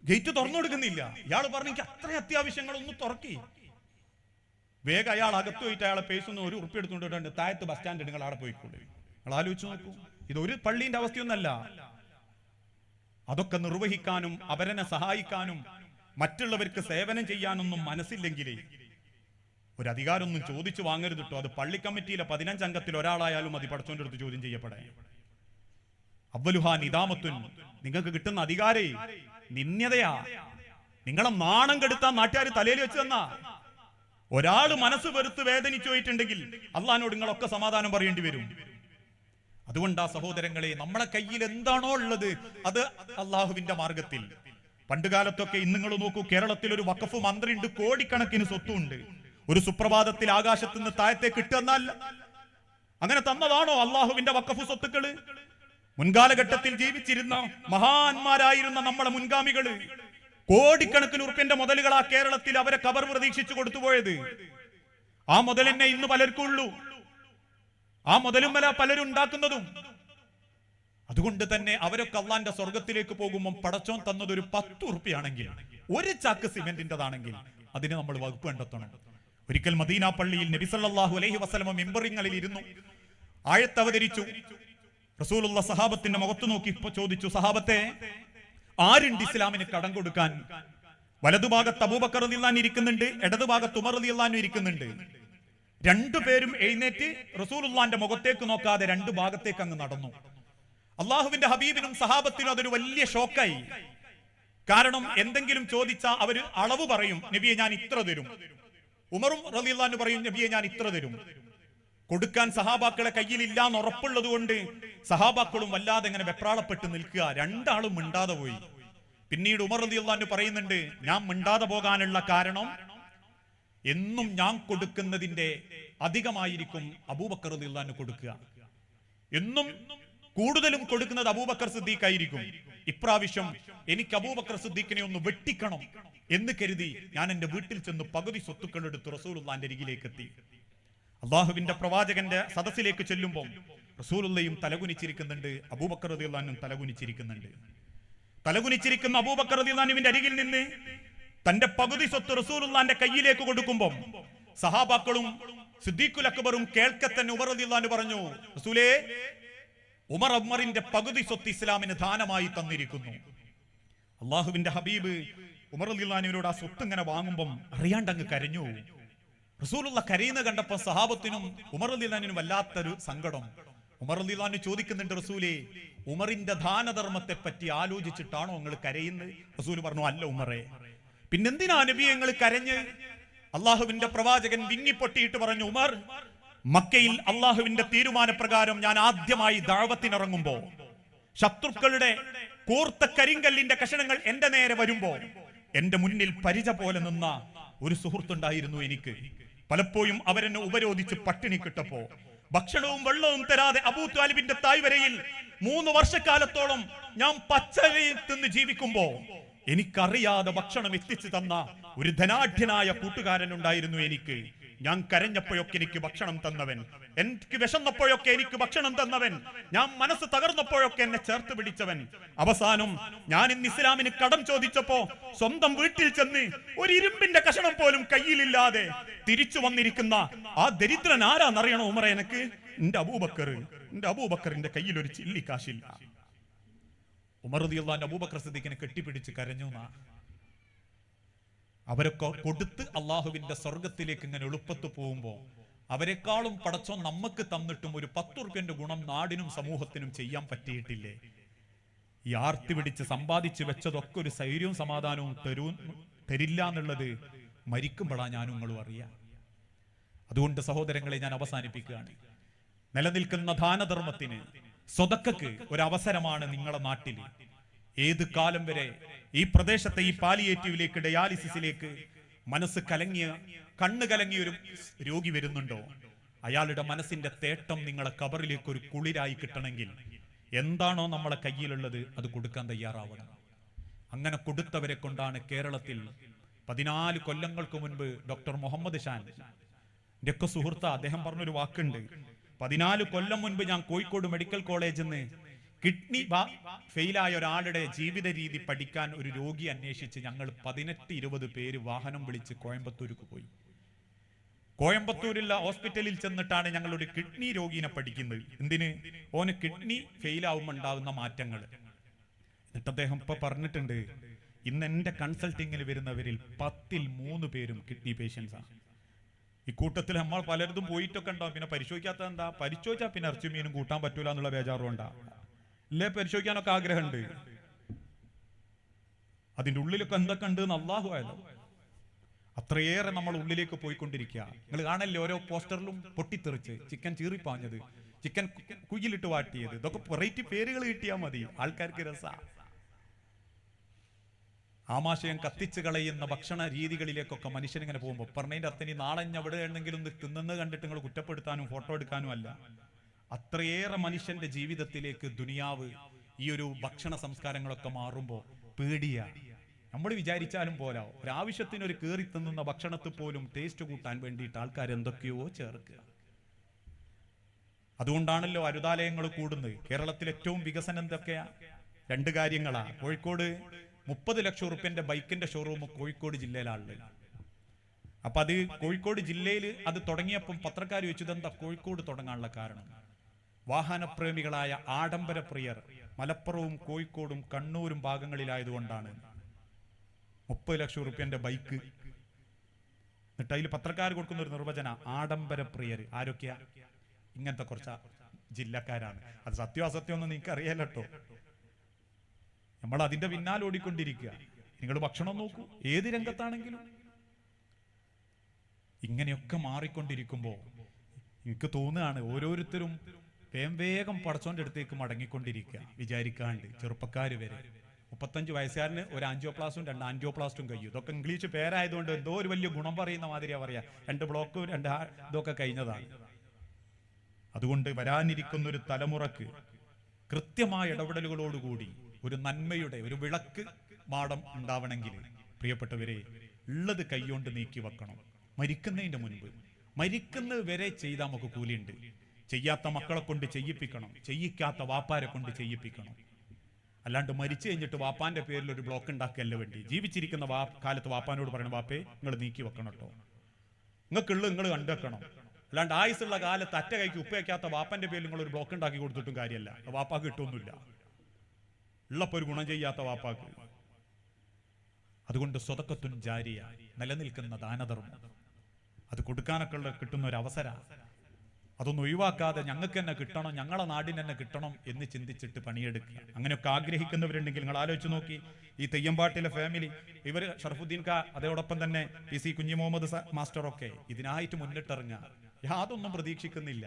ഗേറ്റ് തുറന്നു കൊടുക്കുന്നില്ല. ഇയാൾ പറഞ്ഞു, എനിക്ക് അത്ര അത്യാവശ്യങ്ങളൊന്ന് തുറക്കി. വേഗം അയാൾ അകത്ത് പോയിട്ട് അയാളെ പേസൊന്ന് 1 ഉറുപ്പ്യ എടുത്തുകൊണ്ടിട്ടുണ്ട്. താഴത്ത് ബസ് സ്റ്റാൻഡ് നിങ്ങൾ അവിടെ പോയിക്കൂടെ. നിങ്ങൾ ആലോചിച്ച് നോക്കൂ, ഇതൊരു പള്ളീന്റെ അവസ്ഥയൊന്നല്ല. അതൊക്കെ നിർവഹിക്കാനും അവരനെ സഹായിക്കാനും മറ്റുള്ളവർക്ക് സേവനം ചെയ്യാനൊന്നും മനസ്സില്ലെങ്കിലേ ഒരു അധികാരമൊന്നും ചോദിച്ചു വാങ്ങരുത് കേട്ടോ. അത് പള്ളി കമ്മിറ്റിയിലെ 15 അംഗത്തിൽ ഒരാളായാലും മതി പടച്ചോന്റെ അടുത്ത് ചോദ്യം ചെയ്യപ്പെടാൻ. അവ്വലുഹാ നിദാമത്തുൻ, നിങ്ങൾക്ക് കിട്ടുന്ന അധികാരേ നിന്യതയാ. നിങ്ങളെ നാണം കെടുത്താൻ നാട്ടുകാർ തലയിൽ വെച്ച് തന്നാ. ഒരാള് മനസ്സ് വെറുത്ത് വേദനിച്ചു പോയിട്ടുണ്ടെങ്കിൽ അള്ളാഹിനോട് നിങ്ങളൊക്കെ സമാധാനം പറയേണ്ടി വരും. അതുകൊണ്ടാ സഹോദരങ്ങളെ, നമ്മളെ കയ്യിൽ എന്താണോ ഉള്ളത് അത് അള്ളാഹുവിന്റെ മാർഗത്തിൽ. പണ്ടുകാലത്തൊക്കെ ഇന്ന് നിങ്ങൾ നോക്കൂ, കേരളത്തിൽ ഒരു വഖഫ് മന്ത്രി ഉണ്ട്, കോടിക്കണക്കിന് സ്വത്തുണ്ട്. ഒരു സുപ്രഭാതത്തിൽ ആകാശത്ത് നിന്ന് താഴത്തേക്ക് ഇട്ടുതന്നാൽ അങ്ങനെ തന്നതാണോ അള്ളാഹുവിന്റെ വഖഫ് സ്വത്തുക്കള്? മുൻകാലഘട്ടത്തിൽ ജീവിച്ചിരുന്ന മഹാന്മാരായിരുന്ന നമ്മളെ മുൻഗാമികള് കോടിക്കണക്കിന് ഉറുപ്പ്യന്റെ മുതലുകളാ കേരളത്തിൽ അവരെ കബർ പ്രതീക്ഷിച്ചു കൊടുത്തുപോയത്. ആ മുതൽ തന്നെ ഇന്ന് പലർക്കും ഉള്ളൂ. ആ മുതലും പലരും ഉണ്ടാക്കുന്നതും. അതുകൊണ്ട് തന്നെ അവരൊക്കെ അള്ളാന്റെ സ്വർഗത്തിലേക്ക് പോകുമ്പോൾ പടച്ചോൻ തന്നത് ഒരു 10 ഉറുപ്പ്യാണെങ്കിൽ, ഒരു ചാക്ക് സിമെന്റിന്റെതാണെങ്കിൽ അതിന് നമ്മൾ വകുപ്പ് കണ്ടെത്തണം. ഒരിക്കൽ മദീന പള്ളിയിൽ നബി സല്ലല്ലാഹു അലൈഹി വസല്ലമ മിമ്പറിങ്ങളിൽ ഇരുന്നു ആയത്ത് അവതരിച്ചു. റസൂലുള്ള സഹാബത്തിന്റെ മുഖത്ത് നോക്കി ചോദിച്ചു, സഹാബത്തെ, ആരുണ്ട് ഇസ്ലാമിന് കടം കൊടുക്കാൻ? വലതുഭാഗത്ത് അബൂബക്കർ റളിയല്ലാഹു അൻഹു ഇരിക്കുന്നുണ്ട്, ഇടതുഭാഗത്ത് ഉമർ റളിയല്ലാഹു അൻഹു ഇരിക്കുന്നുണ്ട്. രണ്ടുപേരും എഴുന്നേറ്റ് റസൂലുള്ളാന്റെ മുഖത്തേക്ക് നോക്കാതെ 2 ഭാഗത്തേക്ക് അങ്ങ് നടന്നു. അള്ളാഹുവിന്റെ ഹബീബിനും സഹാബത്തിനും അതൊരു വലിയ ഷോക്കായി. കാരണം എന്തെങ്കിലും ചോദിച്ചാൽ അവര് അളവ് പറയും, നബിയെ ഞാൻ ഇത്ര തരും. ഉമറും റളിയല്ലാഹു അൻഹു പറയും, നബിയെ ഞാൻ ഇത്ര തരും. കൊടുക്കാൻ സഹാബാക്കളെ കയ്യിലില്ല എന്ന് ഉറപ്പുള്ളത് കൊണ്ട് സഹാബാക്കളും വല്ലാതെ ഇങ്ങനെ വെപ്രാളപ്പെട്ട് നിൽക്കുക. രണ്ടാളും മിണ്ടാതെ പോയി. പിന്നീട് ഉമർ റളിയല്ലാഹു അൻഹു പറയുന്നുണ്ട്, ഞാൻ മിണ്ടാതെ പോകാനുള്ള കാരണം എന്നും ഞാൻ കൊടുക്കുന്നതിന്റെ അധികമായിരിക്കും അബൂബക്കർ റളിയല്ലാഹു അൻഹു കൊടുക്കുക. എന്നും കൂടുതലും കൊടുക്കുന്നത് അബൂബക്കർ സിദ്ദീഖ് ആയിരിക്കും. ഇപ്രാവശ്യം എനിക്ക് അബൂബക്കർ സിദ്ദീഖിനെ ഒന്ന് വെട്ടിക്കണം എന്ന് കരുതി ഞാൻ എന്റെ വീട്ടിൽ ചെന്ന് പകുതി സ്വത്തുക്കൾ എടുത്ത് റസൂലുള്ളാന്റെ അരികിലേക്ക് എത്തി. അള്ളാഹുവിന്റെ പ്രവാചകന്റെ സദസ്സിലേക്ക് ചെല്ലുമ്പോൾ റസൂലുള്ളയും തലകുനിച്ചിരിക്കുന്നുണ്ട്, അബൂബക്കർ റളിയല്ലാഹു അൻഹു തലകുനിച്ചിരിക്കുന്നുണ്ട്. തലകുനിച്ചിരിക്കുന്ന അബൂബക്കർ റളിയല്ലാഹു അൻഹുവിന്റെ അരികിൽ നിന്ന് തന്റെ പകുതി സ്വത്ത് റസൂലുള്ളാന്റെ കയ്യിലേക്ക് കൊടുക്കുമ്പോൾ സഹാബാക്കളും സിദ്ദീഖുൽ അക്ബറും കേൾക്കെ തന്നെ ഉമർ റളിയല്ലാഹു അൻഹു പറഞ്ഞു, റസൂലേ, ഉമറിന്റെ പകുതി സ്വത്ത് ഇസ്ലാമിന് ദാനമായി തന്നിരിക്കുന്നു. അള്ളാഹുവിന്റെ ഹബീബ് ഉമർ റളിയല്ലാഹു അൻഹുവിനോട് ആ സ്വത്ത് ഇങ്ങനെ വാങ്ങുമ്പം അറിയാണ്ട് അങ്ങ് കരഞ്ഞു. റസൂലുള്ള കരയുന്ന കണ്ടപ്പോൾ സഹാബത്തിനും ഉമർ റളിയല്ലാഹു അൻഹുവിനും വല്ലാത്തൊരു സങ്കടം. ഉമർ റളിയല്ലാഹു അൻഹു ചോദിക്കുന്നുണ്ട്, റസൂലേ, ഉമറിന്റെ ദാനധർമ്മത്തെ പറ്റി ആലോചിച്ചിട്ടാണോ നിങ്ങൾ കരയുന്നത്? റസൂൽ പറഞ്ഞു, അല്ല ഉമറേ. പിന്നെന്തിനാ നബിയെ നിങ്ങൾ കരഞ്ഞ്? അള്ളാഹുവിന്റെ പ്രവാചകൻ വിങ്ങിപ്പൊട്ടിയിട്ട് പറഞ്ഞു, ഉമർ, മക്കയിൽ അള്ളാഹുവിന്റെ തീരുമാനപ്രകാരം ഞാൻ ആദ്യമായി ദഅവത്തിനിറങ്ങുമ്പോ ശത്രുക്കളുടെ കൂർത്ത കരിങ്കല്ലിന്റെ കഷണങ്ങൾ എന്റെ നേരെ വരുമ്പോ എന്റെ മുന്നിൽ പരിച പോലെ നിന്ന ഒരു സുഹൃത്തുണ്ടായിരുന്നു എനിക്ക്. പലപ്പോഴും അവരെന്നെ ഉപരോധിച്ച് പട്ടിണി കിട്ടപ്പോ ഭക്ഷണവും വെള്ളവും തരാതെ അബൂ ത്വാലിബിന്റെ തായ്വരയിൽ 3 വർഷക്കാലത്തോളം ഞാൻ പച്ചവയിൽ തിന്ന് ജീവിക്കുമ്പോ എനിക്കറിയാതെ ഭക്ഷണം എത്തിച്ചു തന്ന ഒരു ധനാഢ്യനായ കൂട്ടുകാരൻ ഉണ്ടായിരുന്നു എനിക്ക്. ഞാൻ കരഞ്ഞപ്പോഴൊക്കെ എനിക്ക് ഭക്ഷണം തന്നവൻ, എനിക്ക് വിശന്നപ്പോഴൊക്കെ എനിക്ക് ഭക്ഷണം തന്നവൻ, ഞാൻ മനസ്സ് തകർന്നപ്പോഴൊക്കെ എന്നെ ചേർത്ത് പിടിച്ചവൻ. അവസാനം ഞാൻ ഇന്ന് ഇസ്ലാമിന് കടം ചോദിച്ചപ്പോ സ്വന്തം വീട്ടിൽ ചെന്ന് ഒരു ഇരുമ്പിന്റെ കഷണം പോലും കയ്യിലില്ലാതെ തിരിച്ചു വന്നിരിക്കുന്ന ആ ദരിദ്രൻ ആരാന്നറിയണോ ഉമറേ? എനിക്ക് എന്റെ അബൂബക്കറിന്റെ കയ്യിൽ ഒരു ചില്ലിക്കാശില്ല. ഉമർ റളിയല്ലാഹു അൻഹു അബൂബക്കർ സിദ്ദീഖിനെ കെട്ടിപ്പിടിച്ച് കരഞ്ഞു. അവരൊക്കെ കൊടുത്ത് അള്ളാഹുവിന്റെ സ്വർഗത്തിലേക്ക് ഇങ്ങനെ എളുപ്പത്ത് പോകുമ്പോ അവരെക്കാളും പടച്ചോൻ നമുക്ക് തന്നിട്ടും ഒരു 10 ഉറുപ്പ്യന്റെ ഗുണം നാടിനും സമൂഹത്തിനും ചെയ്യാൻ പറ്റിയിട്ടില്ലേ? ഈ ആർത്തി പിടിച്ച് സമ്പാദിച്ചു വെച്ചതൊക്കെ ഒരു സ്ഥൈര്യവും സമാധാനവും തരില്ല എന്നുള്ളത് മരിക്കുമ്പോഴാണ് ഞാനും നിങ്ങളും അറിയാം. അതുകൊണ്ട് സഹോദരങ്ങളെ, ഞാൻ അവസാനിപ്പിക്കുകയാണ്. നിലനിൽക്കുന്ന ദാനധർമ്മത്തിന്, സ്വതക്കക്ക് ഒരവസരമാണ് നിങ്ങളുടെ നാട്ടിൽ. ഏത് കാലം വരെ ഈ പ്രദേശത്തെ ഈ പാലിയേറ്റീവിലേക്ക്, ഡയാലിസിസിലേക്ക് മനസ്സ് കലങ്ങിയ, കണ്ണ് കലങ്ങിയ ഒരു രോഗി വരുന്നുണ്ടോ, അയാളുടെ മനസ്സിന്റെ തേട്ടം നിങ്ങളെ കബറിലേക്ക് ഒരു കുളിരായി കിട്ടണമെങ്കിൽ എന്താണോ നമ്മളെ കയ്യിലുള്ളത് അത് കൊടുക്കാൻ തയ്യാറാവണം. അങ്ങനെ കൊടുത്തവരെ കൊണ്ടാണ് കേരളത്തിൽ 14 കൊല്ലങ്ങൾക്ക് മുൻപ് ഡോക്ടർ മുഹമ്മദ് ഷാൻ, എന്റെയൊക്കെ സുഹൃത്ത്, അദ്ദേഹം പറഞ്ഞൊരു വാക്കുണ്ട്. 14 കൊല്ലം മുൻപ് ഞാൻ കോഴിക്കോട് മെഡിക്കൽ കോളേജിൽ നിന്ന് കിഡ്നി ഫെയിലായ ഒരാളുടെ ജീവിത രീതി പഠിക്കാൻ ഒരു രോഗി അന്വേഷിച്ച് ഞങ്ങൾ 18-20 പേര് വാഹനം വിളിച്ച് കോയമ്പത്തൂർക്ക് പോയി. കോയമ്പത്തൂരുള്ള ഹോസ്പിറ്റലിൽ ചെന്നിട്ടാണ് ഞങ്ങളൊരു കിഡ്നി രോഗീനെ പഠിക്കുന്നത്. എന്തിന്? ഓന് കിഡ്നി ഫെയിലാവുമ്പോൾ ഉണ്ടാകുന്ന മാറ്റങ്ങൾ. എന്നിട്ട് അദ്ദേഹം ഇപ്പൊ പറഞ്ഞിട്ടുണ്ട്, ഇന്ന് എന്റെ കൺസൾട്ടിങ്ങിൽ വരുന്നവരിൽ 10-ൽ 3 പേരും കിഡ്നി പേഷ്യൻസാണ്. ഈ കൂട്ടത്തിൽ നമ്മൾ പലർക്കും പോയിട്ടൊക്കെ ഉണ്ടാവും. പിന്നെ പരിശോധിക്കാത്ത എന്താ? പരിശോധിച്ചാൽ പിന്നെ ഇറച്ചി മീനും കൂട്ടാൻ പറ്റൂല എന്നുള്ള ബേജാറും ഉണ്ടാവും. ഇല്ലേ, പരിശോധിക്കാനൊക്കെ ആഗ്രഹമുണ്ട്. അതിൻ്റെ ഉള്ളിലൊക്കെ എന്തൊക്കെ ഉണ്ട് എന്ന് അള്ളാഹു ആയാലും. അത്രയേറെ നമ്മൾ ഉള്ളിലേക്ക് പോയിക്കൊണ്ടിരിക്കുക. നിങ്ങൾ കാണല്ലേ ഓരോ പോസ്റ്ററിലും പൊട്ടിത്തെറിച്ച് ചിക്കൻ ചീറിപ്പാഞ്ഞത്, ചിക്കൻ കുയിലിട്ട് വാട്ടിയത്, ഇതൊക്കെ വെറൈറ്റി പേരുകൾ കിട്ടിയാൽ മതി, ആൾക്കാർക്ക് രസ. ആമാശയം കത്തിച്ച് കളയുന്ന ഭക്ഷണ രീതികളിലേക്കൊക്കെ മനുഷ്യനിങ്ങനെ പോകുമ്പോൾ പറഞ്ഞതിന്റെ അർത്ഥം നാളെ എവിടെ എവിടെയെങ്കിലും തിന്നുന്നത് കണ്ടിട്ട് നിങ്ങൾ കുറ്റപ്പെടുത്താനും ഫോട്ടോ എടുക്കാനും അല്ല. അത്രയേറെ മനുഷ്യന്റെ ജീവിതത്തിലേക്ക് ദുനിയാവ്, ഈ ഒരു ഭക്ഷണ സംസ്കാരങ്ങളൊക്കെ മാറുമ്പോൾ പേടിയാ. നമ്മൾ വിചാരിച്ചാലും പോരാ, ഒരാവശ്യത്തിനൊരു കയറി തിന്നുന്ന ഭക്ഷണത്തിൽ പോലും ടേസ്റ്റ് കൂട്ടാൻ വേണ്ടിയിട്ട് ആൾക്കാർ എന്തൊക്കെയോ ചേർക്കുക. അതുകൊണ്ടാണല്ലോ അരുതാലയങ്ങൾ കൂടുന്നത്. കേരളത്തിൽ ഏറ്റവും വികസനം എന്തൊക്കെയാ? 2 കാര്യങ്ങളാ. കോഴിക്കോട് 30 ലക്ഷം റുപ്യന്റെ ബൈക്കിന്റെ ഷോറൂം കോഴിക്കോട് ജില്ലയിലാണുള്ളത്. അപ്പൊ അത് കോഴിക്കോട് ജില്ലയിൽ അത് തുടങ്ങിയപ്പം പത്രക്കാർ ചോദിച്ചത് എന്താ കോഴിക്കോട് തുടങ്ങാനുള്ള കാരണം? വാഹനപ്രേമികളായ ആഡംബര പ്രിയർ മലപ്പുറവും കോഴിക്കോടും കണ്ണൂരും ഭാഗങ്ങളിലായതുകൊണ്ടാണ്. 30 ലക്ഷം റുപ്യന്റെ ബൈക്ക്. എന്നിട്ട് അതിൽ പത്രക്കാർ കൊടുക്കുന്ന ഒരു നിർവചന, ആഡംബര പ്രിയർ ആരൊക്കെയാ? ഇങ്ങനത്തെ കുറച്ച് ജില്ലക്കാരാണ്. അത് സത്യം അസത്യം ഒന്നും നിങ്ങൾക്ക് അറിയാലോ കേട്ടോ. നമ്മൾ അതിന്റെ പിന്നാലെ ഓടിക്കൊണ്ടിരിക്കുക. നിങ്ങൾ ഭക്ഷണം നോക്കൂ, ഏത് രംഗത്താണെങ്കിലും ഇങ്ങനെയൊക്കെ മാറിക്കൊണ്ടിരിക്കുമ്പോ എനിക്ക് തോന്നുകയാണ് ഓരോരുത്തരും വേഗം പടച്ചോന്റെ അടുത്തേക്ക് മടങ്ങിക്കൊണ്ടിരിക്കുക. വിചാരിക്കാണ്ട് ചെറുപ്പക്കാര് വരെ 35 വയസ്സുകാരന് ഒരു ആൻജിയോപ്ലാസ്റ്റും 2 ആൻജിയോപ്ലാസ്റ്റും കഴിയും. ഇതൊക്കെ ഇംഗ്ലീഷ് പേരായതുകൊണ്ട് എന്തോ ഒരു വലിയ ഗുണം പറയുന്ന മാതിരിയാ പറയാ. 2 ബ്ലോക്കും 2 ഇതൊക്കെ കഴിഞ്ഞതാണ്. അതുകൊണ്ട് വരാനിരിക്കുന്ന ഒരു തലമുറക്ക് കൃത്യമായ ഇടപെടലുകളോടുകൂടി ഒരു നന്മയുടെ ഒരു വിളക്ക് മാടം ഉണ്ടാവണമെങ്കിൽ പ്രിയപ്പെട്ടവരെ, ഉള്ളത് കൈകൊണ്ട് നീക്കി വെക്കണം. മരിക്കുന്നതിന്റെ മുൻപ്, മരിക്കുന്നത് വരെ ചെയ്താൽ നമുക്ക് കൂലിയുണ്ട്. ചെയ്യാത്ത മക്കളെ കൊണ്ട് ചെയ്യിപ്പിക്കണം, ചെയ്യിക്കാത്ത വാപ്പാരെ കൊണ്ട് ചെയ്യിപ്പിക്കണം. അല്ലാണ്ട് മരിച്ചു കഴിഞ്ഞിട്ട് വാപ്പാന്റെ പേരിൽ ഒരു ബ്ലോക്ക് ഉണ്ടാക്കുകയല്ല വേണ്ടി. ജീവിച്ചിരിക്കുന്ന കാലത്ത് വാപ്പാനോട് പറയണം, വാപ്പേ നിങ്ങൾ നീക്കി വെക്കണം കേട്ടോ, നിങ്ങൾക്കുള്ളത് നിങ്ങൾ കണ്ടുവെക്കണം. അല്ലാണ്ട് ആയുസുള്ള കാലത്ത് അറ്റ കൈക്ക് ഉപ്പ് വയ്ക്കാത്ത വാപ്പന്റെ പേരിൽ നിങ്ങൾ ഒരു ബ്ലോക്ക് ഉണ്ടാക്കി കൊടുത്തിട്ടും കാര്യമല്ല. വാപ്പാക്ക് കിട്ടുമൊന്നുമില്ല, ഉള്ളപ്പോ ഒരു ഗുണം ചെയ്യാത്ത വാപ്പാക്ക്. അതുകൊണ്ട് സ്വതക്കത്തുൻ ജാരിയ, നിലനിൽക്കുന്ന ദാനധർമ്മം, അത് കൊടുക്കാനൊക്കെ കിട്ടുന്ന ഒരു അവസരം. അതൊന്നും ഒഴിവാക്കാതെ ഞങ്ങൾക്ക് തന്നെ കിട്ടണം, ഞങ്ങളെ നാടിന് തന്നെ കിട്ടണം എന്ന് ചിന്തിച്ചിട്ട് പണിയെടുക്കുക. അങ്ങനെയൊക്കെ ആഗ്രഹിക്കുന്നവരുണ്ടെങ്കിൽ നിങ്ങൾ ആലോചിച്ച് നോക്കി. ഈ തെയ്യമ്പാട്ടിലെ ഫാമിലി, ഇവർ ഷറഫുദ്ദീൻ ഖാ, അതോടൊപ്പം തന്നെ PC കുഞ്ഞി മുഹമ്മദ് മാസ്റ്ററൊക്കെ ഇതിനായിട്ട് മുന്നിട്ടിറങ്ങുക. യാതൊന്നും പ്രതീക്ഷിക്കുന്നില്ല.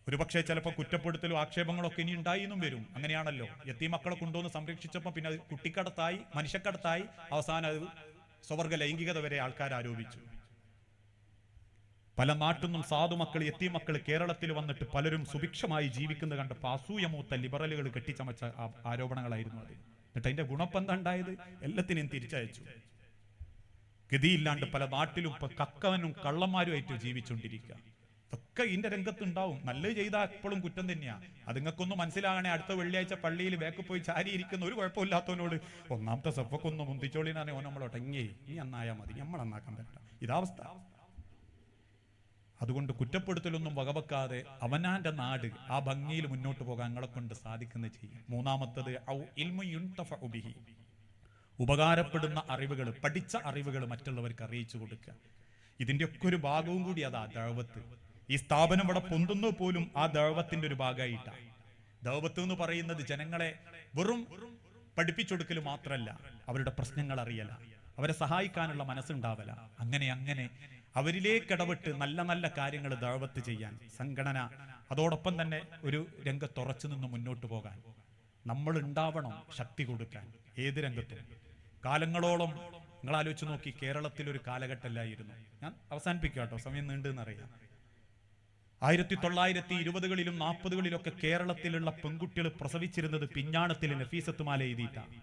ഒരുപക്ഷെ ചിലപ്പോൾ കുറ്റപ്പെടുത്തലും ആക്ഷേപങ്ങളൊക്കെ ഇനി ഉണ്ടായിന്നും വരും. അങ്ങനെയാണല്ലോ, യത്തീം മക്കളെ കൊണ്ടുവന്ന് സംരക്ഷിച്ചപ്പോൾ പിന്നെ കുട്ടിക്കടത്തായി, മനുഷ്യക്കടത്തായി, അവസാനം അത് സ്വവർഗ ലൈംഗികത വരെ ആൾക്കാർ ആരോപിച്ചു. പല നാട്ടിൽ സാധുമക്കൾ, യത്തീം മക്കൾ കേരളത്തിൽ വന്നിട്ട് പലരും സുഭിക്ഷമായി ജീവിക്കുന്നത് കണ്ടപ്പോൾ അസൂയമൂത്ത ലിബറലുകൾ കെട്ടിച്ചമച്ച ആരോപണങ്ങളായിരുന്നു അത്. എന്നിട്ട് അതിന്റെ ഗുണപ്പെന്താ ഉണ്ടായത്? എല്ലാത്തിനെയും തിരിച്ചയച്ചു. ഗതിയില്ലാണ്ട് പല നാട്ടിലും ഇപ്പൊ കക്കവനും കള്ളന്മാരുമായിട്ട് ജീവിച്ചുകൊണ്ടിരിക്കുക. ഇതൊക്കെ ഇതിന്റെ രംഗത്തുണ്ടാവും. നല്ലത് ചെയ്താൽ എപ്പോഴും കുറ്റം തന്നെയാ. അത് നിങ്ങൾക്കൊന്നും മനസ്സിലാകണേ. അടുത്ത വെള്ളിയാഴ്ച പള്ളിയിൽ വേക്ക് പോയി ചാരിയിരിക്കുന്ന ഒരു കുഴപ്പമില്ലാത്തവനോട് ഒന്നാമത്തെ സഫക്കൊന്ന് മുന്തിച്ചോളിനാണ് ഓൻ നമ്മളൊട്ടങ്ങി, നീ നന്നായാൽ മതി, നമ്മൾ നന്നാക്കാൻ പറ്റാം. ഇതാവസ്ഥ. അതുകൊണ്ട് കുറ്റപ്പെടുത്തലൊന്നും വകവെക്കാതെ അവനാന്റെ നാട് ആ ഭംഗിയിൽ മുന്നോട്ട് പോകാൻ ഞങ്ങളെ കൊണ്ട് സാധിക്കുന്നത് ചെയ്യും. മൂന്നാമത്തത് ഉപകാരപ്പെടുന്ന അറിവുകൾ, പഠിച്ച അറിവുകൾ മറ്റുള്ളവർക്ക് അറിയിച്ചു കൊടുക്കുക. ഇതിന്റെ ഒക്കെ ഒരു ഭാഗവും കൂടി അതാ ദഅവത്ത്. ഈ സ്ഥാപനം ഇവിടെ പൊന്തുന്നത് പോലും ആ ദഅവത്തിന്റെ ഒരു ഭാഗമായിട്ടാണ്. ദഅവത്ത് എന്ന് പറയുന്നത് ജനങ്ങളെ വെറും പഠിപ്പിച്ചൊടുക്കൽ മാത്രമല്ല, അവരുടെ പ്രശ്നങ്ങൾ അറിയല, അവരെ സഹായിക്കാനുള്ള മനസ്സുണ്ടാവല. അങ്ങനെ അവരിലേക്ക് ഇടപെട്ട് നല്ല നല്ല കാര്യങ്ങൾ ദഅവത്ത് ചെയ്യാൻ സംഘടന, അതോടൊപ്പം തന്നെ ഒരു രംഗത്തുറച്ചു നിന്ന് മുന്നോട്ട് പോകാൻ നമ്മൾ ഉണ്ടാവണം, ശക്തി കൊടുക്കാൻ ഏത് രംഗത്തും. കാലങ്ങളോളം നിങ്ങൾ ആലോചിച്ച് നോക്കി, കേരളത്തിൽ ഒരു കാലഘട്ടമല്ലായിരുന്നു. ഞാൻ അവസാനിപ്പിക്കാം കേട്ടോ, സമയം നീണ്ടെന്നറിയാം. 1920കളിലും 40കളിലൊക്കെ കേരളത്തിലുള്ള പെൺകുട്ടികൾ പ്രസവിച്ചിരുന്നത് പിഞ്ഞാണത്തിൽ നഫീസത്തുമാല എഴുതിയിട്ടാണ്.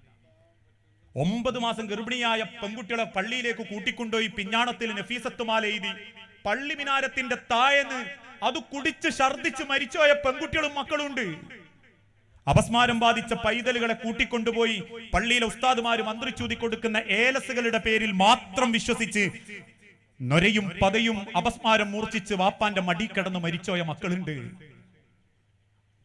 9 മാസം ഗർഭിണിയായ പെൺകുട്ടികളെ പള്ളിയിലേക്ക് കൂട്ടിക്കൊണ്ടുപോയി പിഞ്ഞാണത്തിൽ നഫീസത്തുമാല എഴുതി പള്ളി മിനാരത്തിന്റെ താഴെന്ന് അത് കുടിച്ച് ഛർദിച്ച് മരിച്ചുപോയ പെൺകുട്ടികളും മക്കളുണ്ട്. അപസ്മാരം ബാധിച്ച പൈതലുകളെ കൂട്ടിക്കൊണ്ടുപോയി പള്ളിയിലെ ഉസ്താദുമാര് മന്ത്രിച്ചൂതി കൊടുക്കുന്ന ഏലസുകളുടെ പേരിൽ മാത്രം വിശ്വസിച്ച് നൊരയും പതയും അപസ്മാരം മൂർച്ഛിച്ച് വാപ്പാന്റെ മടി കിടന്ന് മരിച്ചോയ മക്കളുണ്ട്.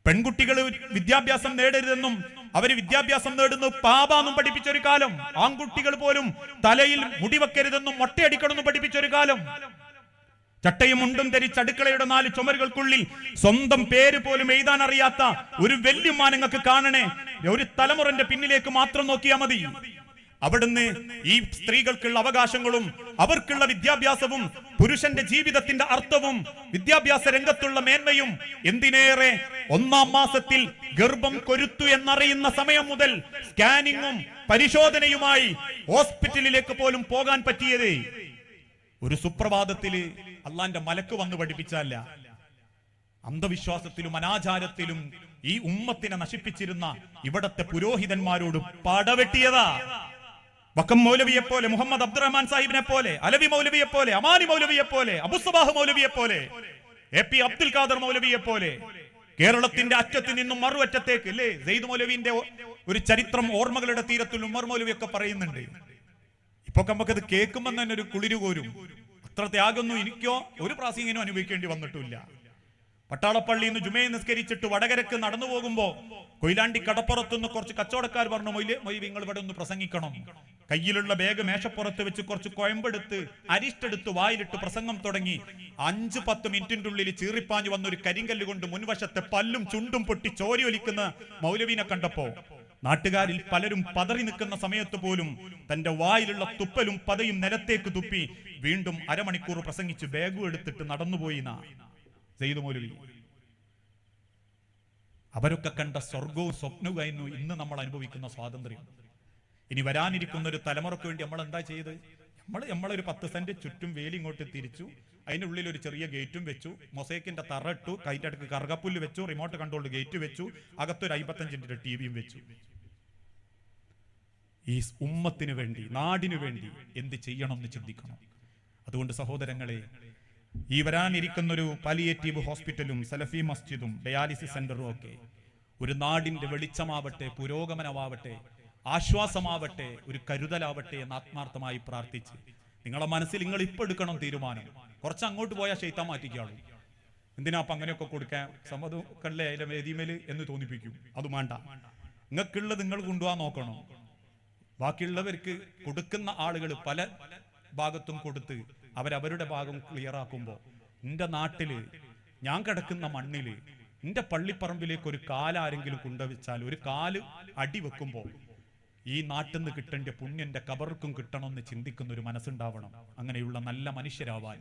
പെൺകുട്ടികൾ വിദ്യാഭ്യാസം നേടരുതെന്നും അവര് വിദ്യാഭ്യാസം നേടുന്നത് പാപാന്നും പഠിപ്പിച്ചൊരു കാലം. ആൺകുട്ടികൾ പോലും തലയിൽ മുടിവെക്കരുതെന്നും മൊട്ടയടിക്കണമെന്നും പഠിപ്പിച്ചൊരു കാലം. ചട്ടയും മുണ്ടും ധരിച്ച് അടുക്കളയുടെ 4 ചുമരുകൾക്കുള്ളിൽ സ്വന്തം പേര് പോലും എഴുതാൻ അറിയാത്ത ഒരു വല്യമ്മ നിങ്ങൾക്ക് കാണണേ. ഒരു തലമുറന്റെ പിന്നിലേക്ക് മാത്രം നോക്കിയാൽ മതി. അവിടുന്ന് ഈ സ്ത്രീകൾക്കുള്ള അവകാശങ്ങളും അവർക്കുള്ള വിദ്യാഭ്യാസവും പുരുഷന്റെ ജീവിതത്തിന്റെ അർത്ഥവും വിദ്യാഭ്യാസ രംഗത്തുള്ള മേന്മയും, എന്തിനേറെ 1-ാം മാസത്തിൽ ഗർഭം കൊരുത്തു എന്നറിയുന്ന സമയം മുതൽ സ്കാനിങ്ങും പരിശോധനയുമായി ഹോസ്പിറ്റലിലേക്ക് പോലും പോകാൻ പറ്റിയത് ഒരു സുപ്രഭാതത്തില് അള്ളാന്റെ മലക്ക് വന്ന് പഠിപ്പിച്ചല്ല. അന്ധവിശ്വാസത്തിലും അനാചാരത്തിലും ഈ ഉമ്മത്തിനെ നശിപ്പിച്ചിരുന്ന ഇവിടത്തെ പുരോഹിതന്മാരോട് പടവെട്ടിയതാ. വക്കം മൗലവിയെ പോലെ, മുഹമ്മദ് അബ്ദുറഹ്മാൻ സാഹിബിനെ പോലെ, അലവി മൗലവിയെ പോലെ, അമാനി മൗലവിയെ പോലെ, അബുസബാഹ് മൗലവിയെ പോലെ, AP അബ്ദുൽ ഖാദർ മൗലവിയെ പോലെ കേരളത്തിന്റെ അറ്റത്ത് നിന്നും മറുഅറ്റത്തേക്ക് അല്ലേ. സെയ്ദ് മൗലവിന്റെ ഒരു ചരിത്രം ഓർമ്മകളുടെ തീരത്തിൽ ഉമർ മൗലവി ഒക്കെ പറയുന്നുണ്ട്. ഇപ്പൊ നമുക്കത് കേൾക്കുമ്പോൾ തന്നെ ഒരു കുളിരു കോരും. അത്ര ത്യാഗമൊന്നും എനിക്കോ ഒരു പ്രാസംഗികനോ അനുഭവിക്കേണ്ടി വന്നിട്ടില്ല. പട്ടാളപ്പള്ളിയിൽ നിന്ന് ജുമയെ നിസ്കരിച്ചിട്ട് വടകരക്ക് നടന്നു പോകുമ്പോ കൊയിലാണ്ടി കടപ്പുറത്തുനിന്ന് കുറച്ച് കച്ചവടക്കാർ പറഞ്ഞു, മൊയ്ലി നിങ്ങൾ ഇവിടെ ഒന്ന് പ്രസംഗിക്കണം. കയ്യിലുള്ള ബാഗ് മേശപ്പുറത്ത് വെച്ച് കുറച്ച് കൊയമ്പെടുത്ത് അരിഷ്ടെടുത്ത് വായിലിട്ട് പ്രസംഗം തുടങ്ങി. 5-10 മിനിറ്റിന്റെ ഉള്ളിൽ ചീറിപ്പാഞ്ഞു വന്നൊരു കരിങ്കല്ല് കൊണ്ട് മുൻവശത്തെ പല്ലും ചുണ്ടും പൊട്ടി ചോരി ഒലിക്കുന്ന മൗലവീനെ കണ്ടപ്പോ നാട്ടുകാരിൽ പലരും പതറി നിൽക്കുന്ന സമയത്ത് പോലും തന്റെ വായിലുള്ള തുപ്പലും പതയും നിലത്തേക്ക് തുപ്പി വീണ്ടും അരമണിക്കൂർ പ്രസംഗിച്ച് ബാഗും എടുത്തിട്ട് നടന്നുപോയി സെയ്ദ് മൗലവി. അവരൊക്കെ കണ്ട സ്വർഗവും സ്വപ്നവുമായിരുന്നു ഇന്ന് നമ്മൾ അനുഭവിക്കുന്ന സ്വാതന്ത്ര്യം. ഇനി വരാനിരിക്കുന്ന ഒരു തലമുറക്ക് വേണ്ടി നമ്മൾ എന്താ ചെയ്ത്? നമ്മളൊരു 10 സെന്റ് ചുറ്റും വേലി ഇങ്ങോട്ട് തിരിച്ചു, അതിന്റെ ഉള്ളിൽ ഒരു ചെറിയ ഗേറ്റും വെച്ചു, മൊസൈക്കിന്റെ തറ ഇട്ടു, കൈൻ്റെ അടുക്ക് കറുകപ്പുല്ല് വെച്ചു, റിമോട്ട് കൺട്രോൾഡ് ഗേറ്റ് വെച്ചു, അകത്തൊരു 55 ഇഞ്ചിന്റെ ടിവിയും വെച്ചു. ഈ ഉമ്മത്തിന് വേണ്ടി, നാടിനു വേണ്ടി എന്ത് ചെയ്യണം എന്ന് ചിന്തിക്കണം. അതുകൊണ്ട് സഹോദരങ്ങളെ, ഈ വരാനിരിക്കുന്നൊരു പാലിയേറ്റീവ് ഹോസ്പിറ്റലും സലഫി മസ്ജിദും ഡയാലിസിസ് സെന്ററും ഒക്കെ ഒരു നാടിന്റെ വെളിച്ചമാവട്ടെ, പുരോഗമനമാവട്ടെ, ആശ്വാസമാവട്ടെ, ഒരു കരുതലാവട്ടെ എന്ന് ആത്മാർത്ഥമായി പ്രാർത്ഥിച്ച് നിങ്ങളെ മനസ്സിൽ നിങ്ങൾ ഇപ്പൊ എടുക്കണം തീരുമാനം. കുറച്ച് അങ്ങോട്ട് പോയാൽ ശൈത്താൻ മാറ്റിക്കാളും. എന്തിനാ അപ്പൊ അങ്ങനെയൊക്കെ കൊടുക്കാൻ, സമ്മതമല്ലേ അതിലെ വേദിമേല് എന്ന് തോന്നിപ്പിക്കും. അത് വേണ്ട, നിങ്ങൾക്കുള്ളത് നിങ്ങൾ കൊണ്ടുപോകാൻ നോക്കണം. ബാക്കിയുള്ളവർക്ക് കൊടുക്കുന്ന ആളുകൾ പല ഭാഗത്തും കൊടുത്ത് അവരവരുടെ ഭാഗം ക്ലിയർ ആക്കുമ്പോൾ, എൻ്റെ നാട്ടില് ഞാൻ കിടക്കുന്ന മണ്ണില് എൻ്റെ പള്ളിപ്പറമ്പിലേക്ക് ഒരു കാലാരെങ്കിലും കൊണ്ടുവച്ചാൽ, ഒരു കാല് അടി വെക്കുമ്പോൾ ഈ നാട്ടിൽ നിന്ന് കിട്ടേണ്ട പുണ്യന്റെ കബർക്കും കിട്ടണമെന്ന് ചിന്തിക്കുന്ന ഒരു മനസ്സുണ്ടാവണം. അങ്ങനെയുള്ള നല്ല മനുഷ്യരാവാൻ,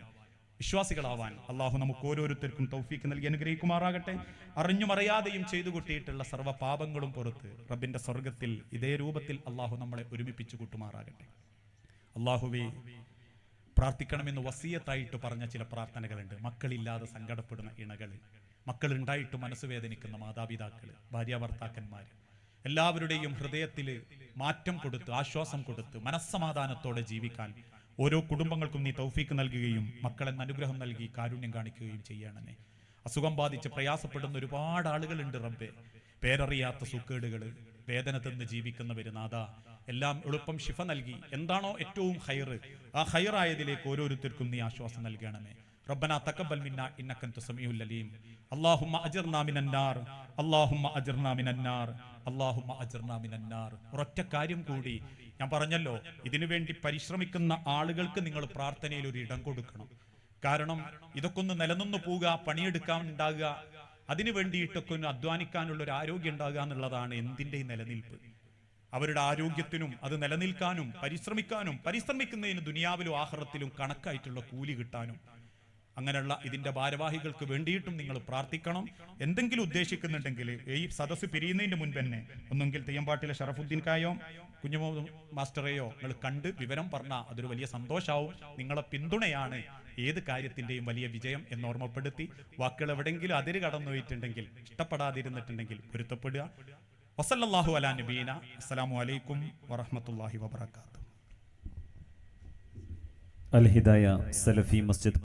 വിശ്വാസികളാവാൻ അള്ളാഹു നമുക്ക് ഓരോരുത്തർക്കും തൗഫീക്ക് നൽകി അനുഗ്രഹിക്കുമാറാകട്ടെ. അറിഞ്ഞും അറിയാതെയും ചെയ്തു കൂട്ടിയിട്ടുള്ള സർവ്വ പാപങ്ങളും പുറത്ത് റബ്ബിന്റെ സ്വർഗത്തിൽ ഇതേ രൂപത്തിൽ അള്ളാഹു നമ്മളെ ഒരുമിപ്പിച്ചു കൂട്ടുമാറാകട്ടെ. അള്ളാഹുവേ, പ്രാർത്ഥിക്കണമെന്ന് വസിയത്തായിട്ട് പറഞ്ഞ ചില പ്രാർത്ഥനകളുണ്ട്. മക്കളില്ലാതെ സങ്കടപ്പെടുന്ന ഇണകൾ, മക്കളുണ്ടായിട്ട് മനസ്സ് വേദനിക്കുന്ന മാതാപിതാക്കൾ, ഭാര്യാഭർത്താക്കന്മാർ, എല്ലാവരുടെയും ഹൃദയത്തിൽ മാറ്റം കൊടുത്ത്, ആശ്വാസം കൊടുത്ത്, മനസ്സമാധാനത്തോടെ ജീവിക്കാൻ ഓരോ കുടുംബങ്ങൾക്കും നീ തൗഫീക്ക് നൽകുകയും മക്കളെന്ന് അനുഗ്രഹം നൽകി കാരുണ്യം കാണിക്കുകയും ചെയ്യണമേ. അസുഖം ബാധിച്ച് പ്രയാസപ്പെടുന്ന ഒരുപാട് ആളുകളുണ്ട് റബ്ബേ. പേരറിയാത്ത സുക്കേടുകൾ, വേദന തന്ന് ജീവിക്കുന്നവര് നാഥ, എല്ലാം എളുപ്പം ശിഫ നൽകി എന്താണോ ഏറ്റവും ഹൈറ്, ആ ഹൈറായതിലേക്ക് ഓരോരുത്തർക്കും നീ ആശ്വാസം നൽകണമേ. റബ്ബനാ തഖബ്ബൽ മിന്നാ ഇന്നക അൻത സമീഉൽ അലീം. അല്ലാഹുമ്മ അജ്ർനാ മിനന്നാർ, അല്ലാഹുമ്മ അജ്ർനാ മിനന്നാർ, അല്ലാഹുമ്മ അജ്ർനാ മിനന്നാർ. ഒരൊറ്റ കാര്യം കൂടി ഞാൻ പറഞ്ഞല്ലോ, ഇതിനു വേണ്ടി പരിശ്രമിക്കുന്ന ആളുകൾക്ക് നിങ്ങൾ പ്രാർത്ഥനയിൽ ഒരു ഇടം കൊടുക്കണം. കാരണം ഇതൊക്കെ ഒന്ന് നിലനിന്നു പോവുക, പണിയെടുക്കാൻ ഉണ്ടാകുക, അതിനു വേണ്ടിയിട്ടൊക്കെ ഒന്ന് അധ്വാനിക്കാനുള്ള ഒരു ആരോഗ്യം ഉണ്ടാകുക എന്നുള്ളതാണ് എന്തിൻ്റെയും നിലനിൽപ്പ്. അവരുടെ ആരോഗ്യത്തിനും അത് നിലനിൽക്കാനും പരിശ്രമിക്കുന്നതിന് ദുനിയാവിലും ആഖിറത്തിലും കണക്കായിട്ടുള്ള കൂലി കിട്ടാനും അങ്ങനെയുള്ള ഇതിന്റെ ഭാരവാഹികൾക്ക് വേണ്ടിയിട്ടും നിങ്ങൾ പ്രാർത്ഥിക്കണം. എന്തെങ്കിലും ഉദ്ദേശിക്കുന്നുണ്ടെങ്കിൽ ഈ സദസ്സ് പിരിയുന്നതിന് മുൻപ് തന്നെ ഒന്നെങ്കിൽ തെയ്യമ്പാട്ടിലെ ഷറഫുദ്ദീൻ കായോ കുഞ്ഞുമോ മാസ്റ്ററെയോ നിങ്ങൾ കണ്ട് വിവരം പറഞ്ഞാൽ അതൊരു വലിയ സന്തോഷമാവും. നിങ്ങളെ പിന്തുണയാണ് ഏത് കാര്യത്തിന്റെയും വലിയ വിജയം എന്ന് ഓർമ്മപ്പെടുത്തി വാക്കുകൾ എവിടെയെങ്കിലും അതിര് കടന്നുപോയിട്ടുണ്ടെങ്കിൽ ഇഷ്ടപ്പെടാതിരുന്നിട്ടുണ്ടെങ്കിൽ പൊരുത്തപ്പെടുക. വസല്ലല്ലാഹു അലാ നബീന. അസ്സലാമു അലൈക്കും വറഹ്മത്തുള്ളാഹി വബറകാതുഹു. അൽ ഹിദായ സലഫി മസ്ജിദ്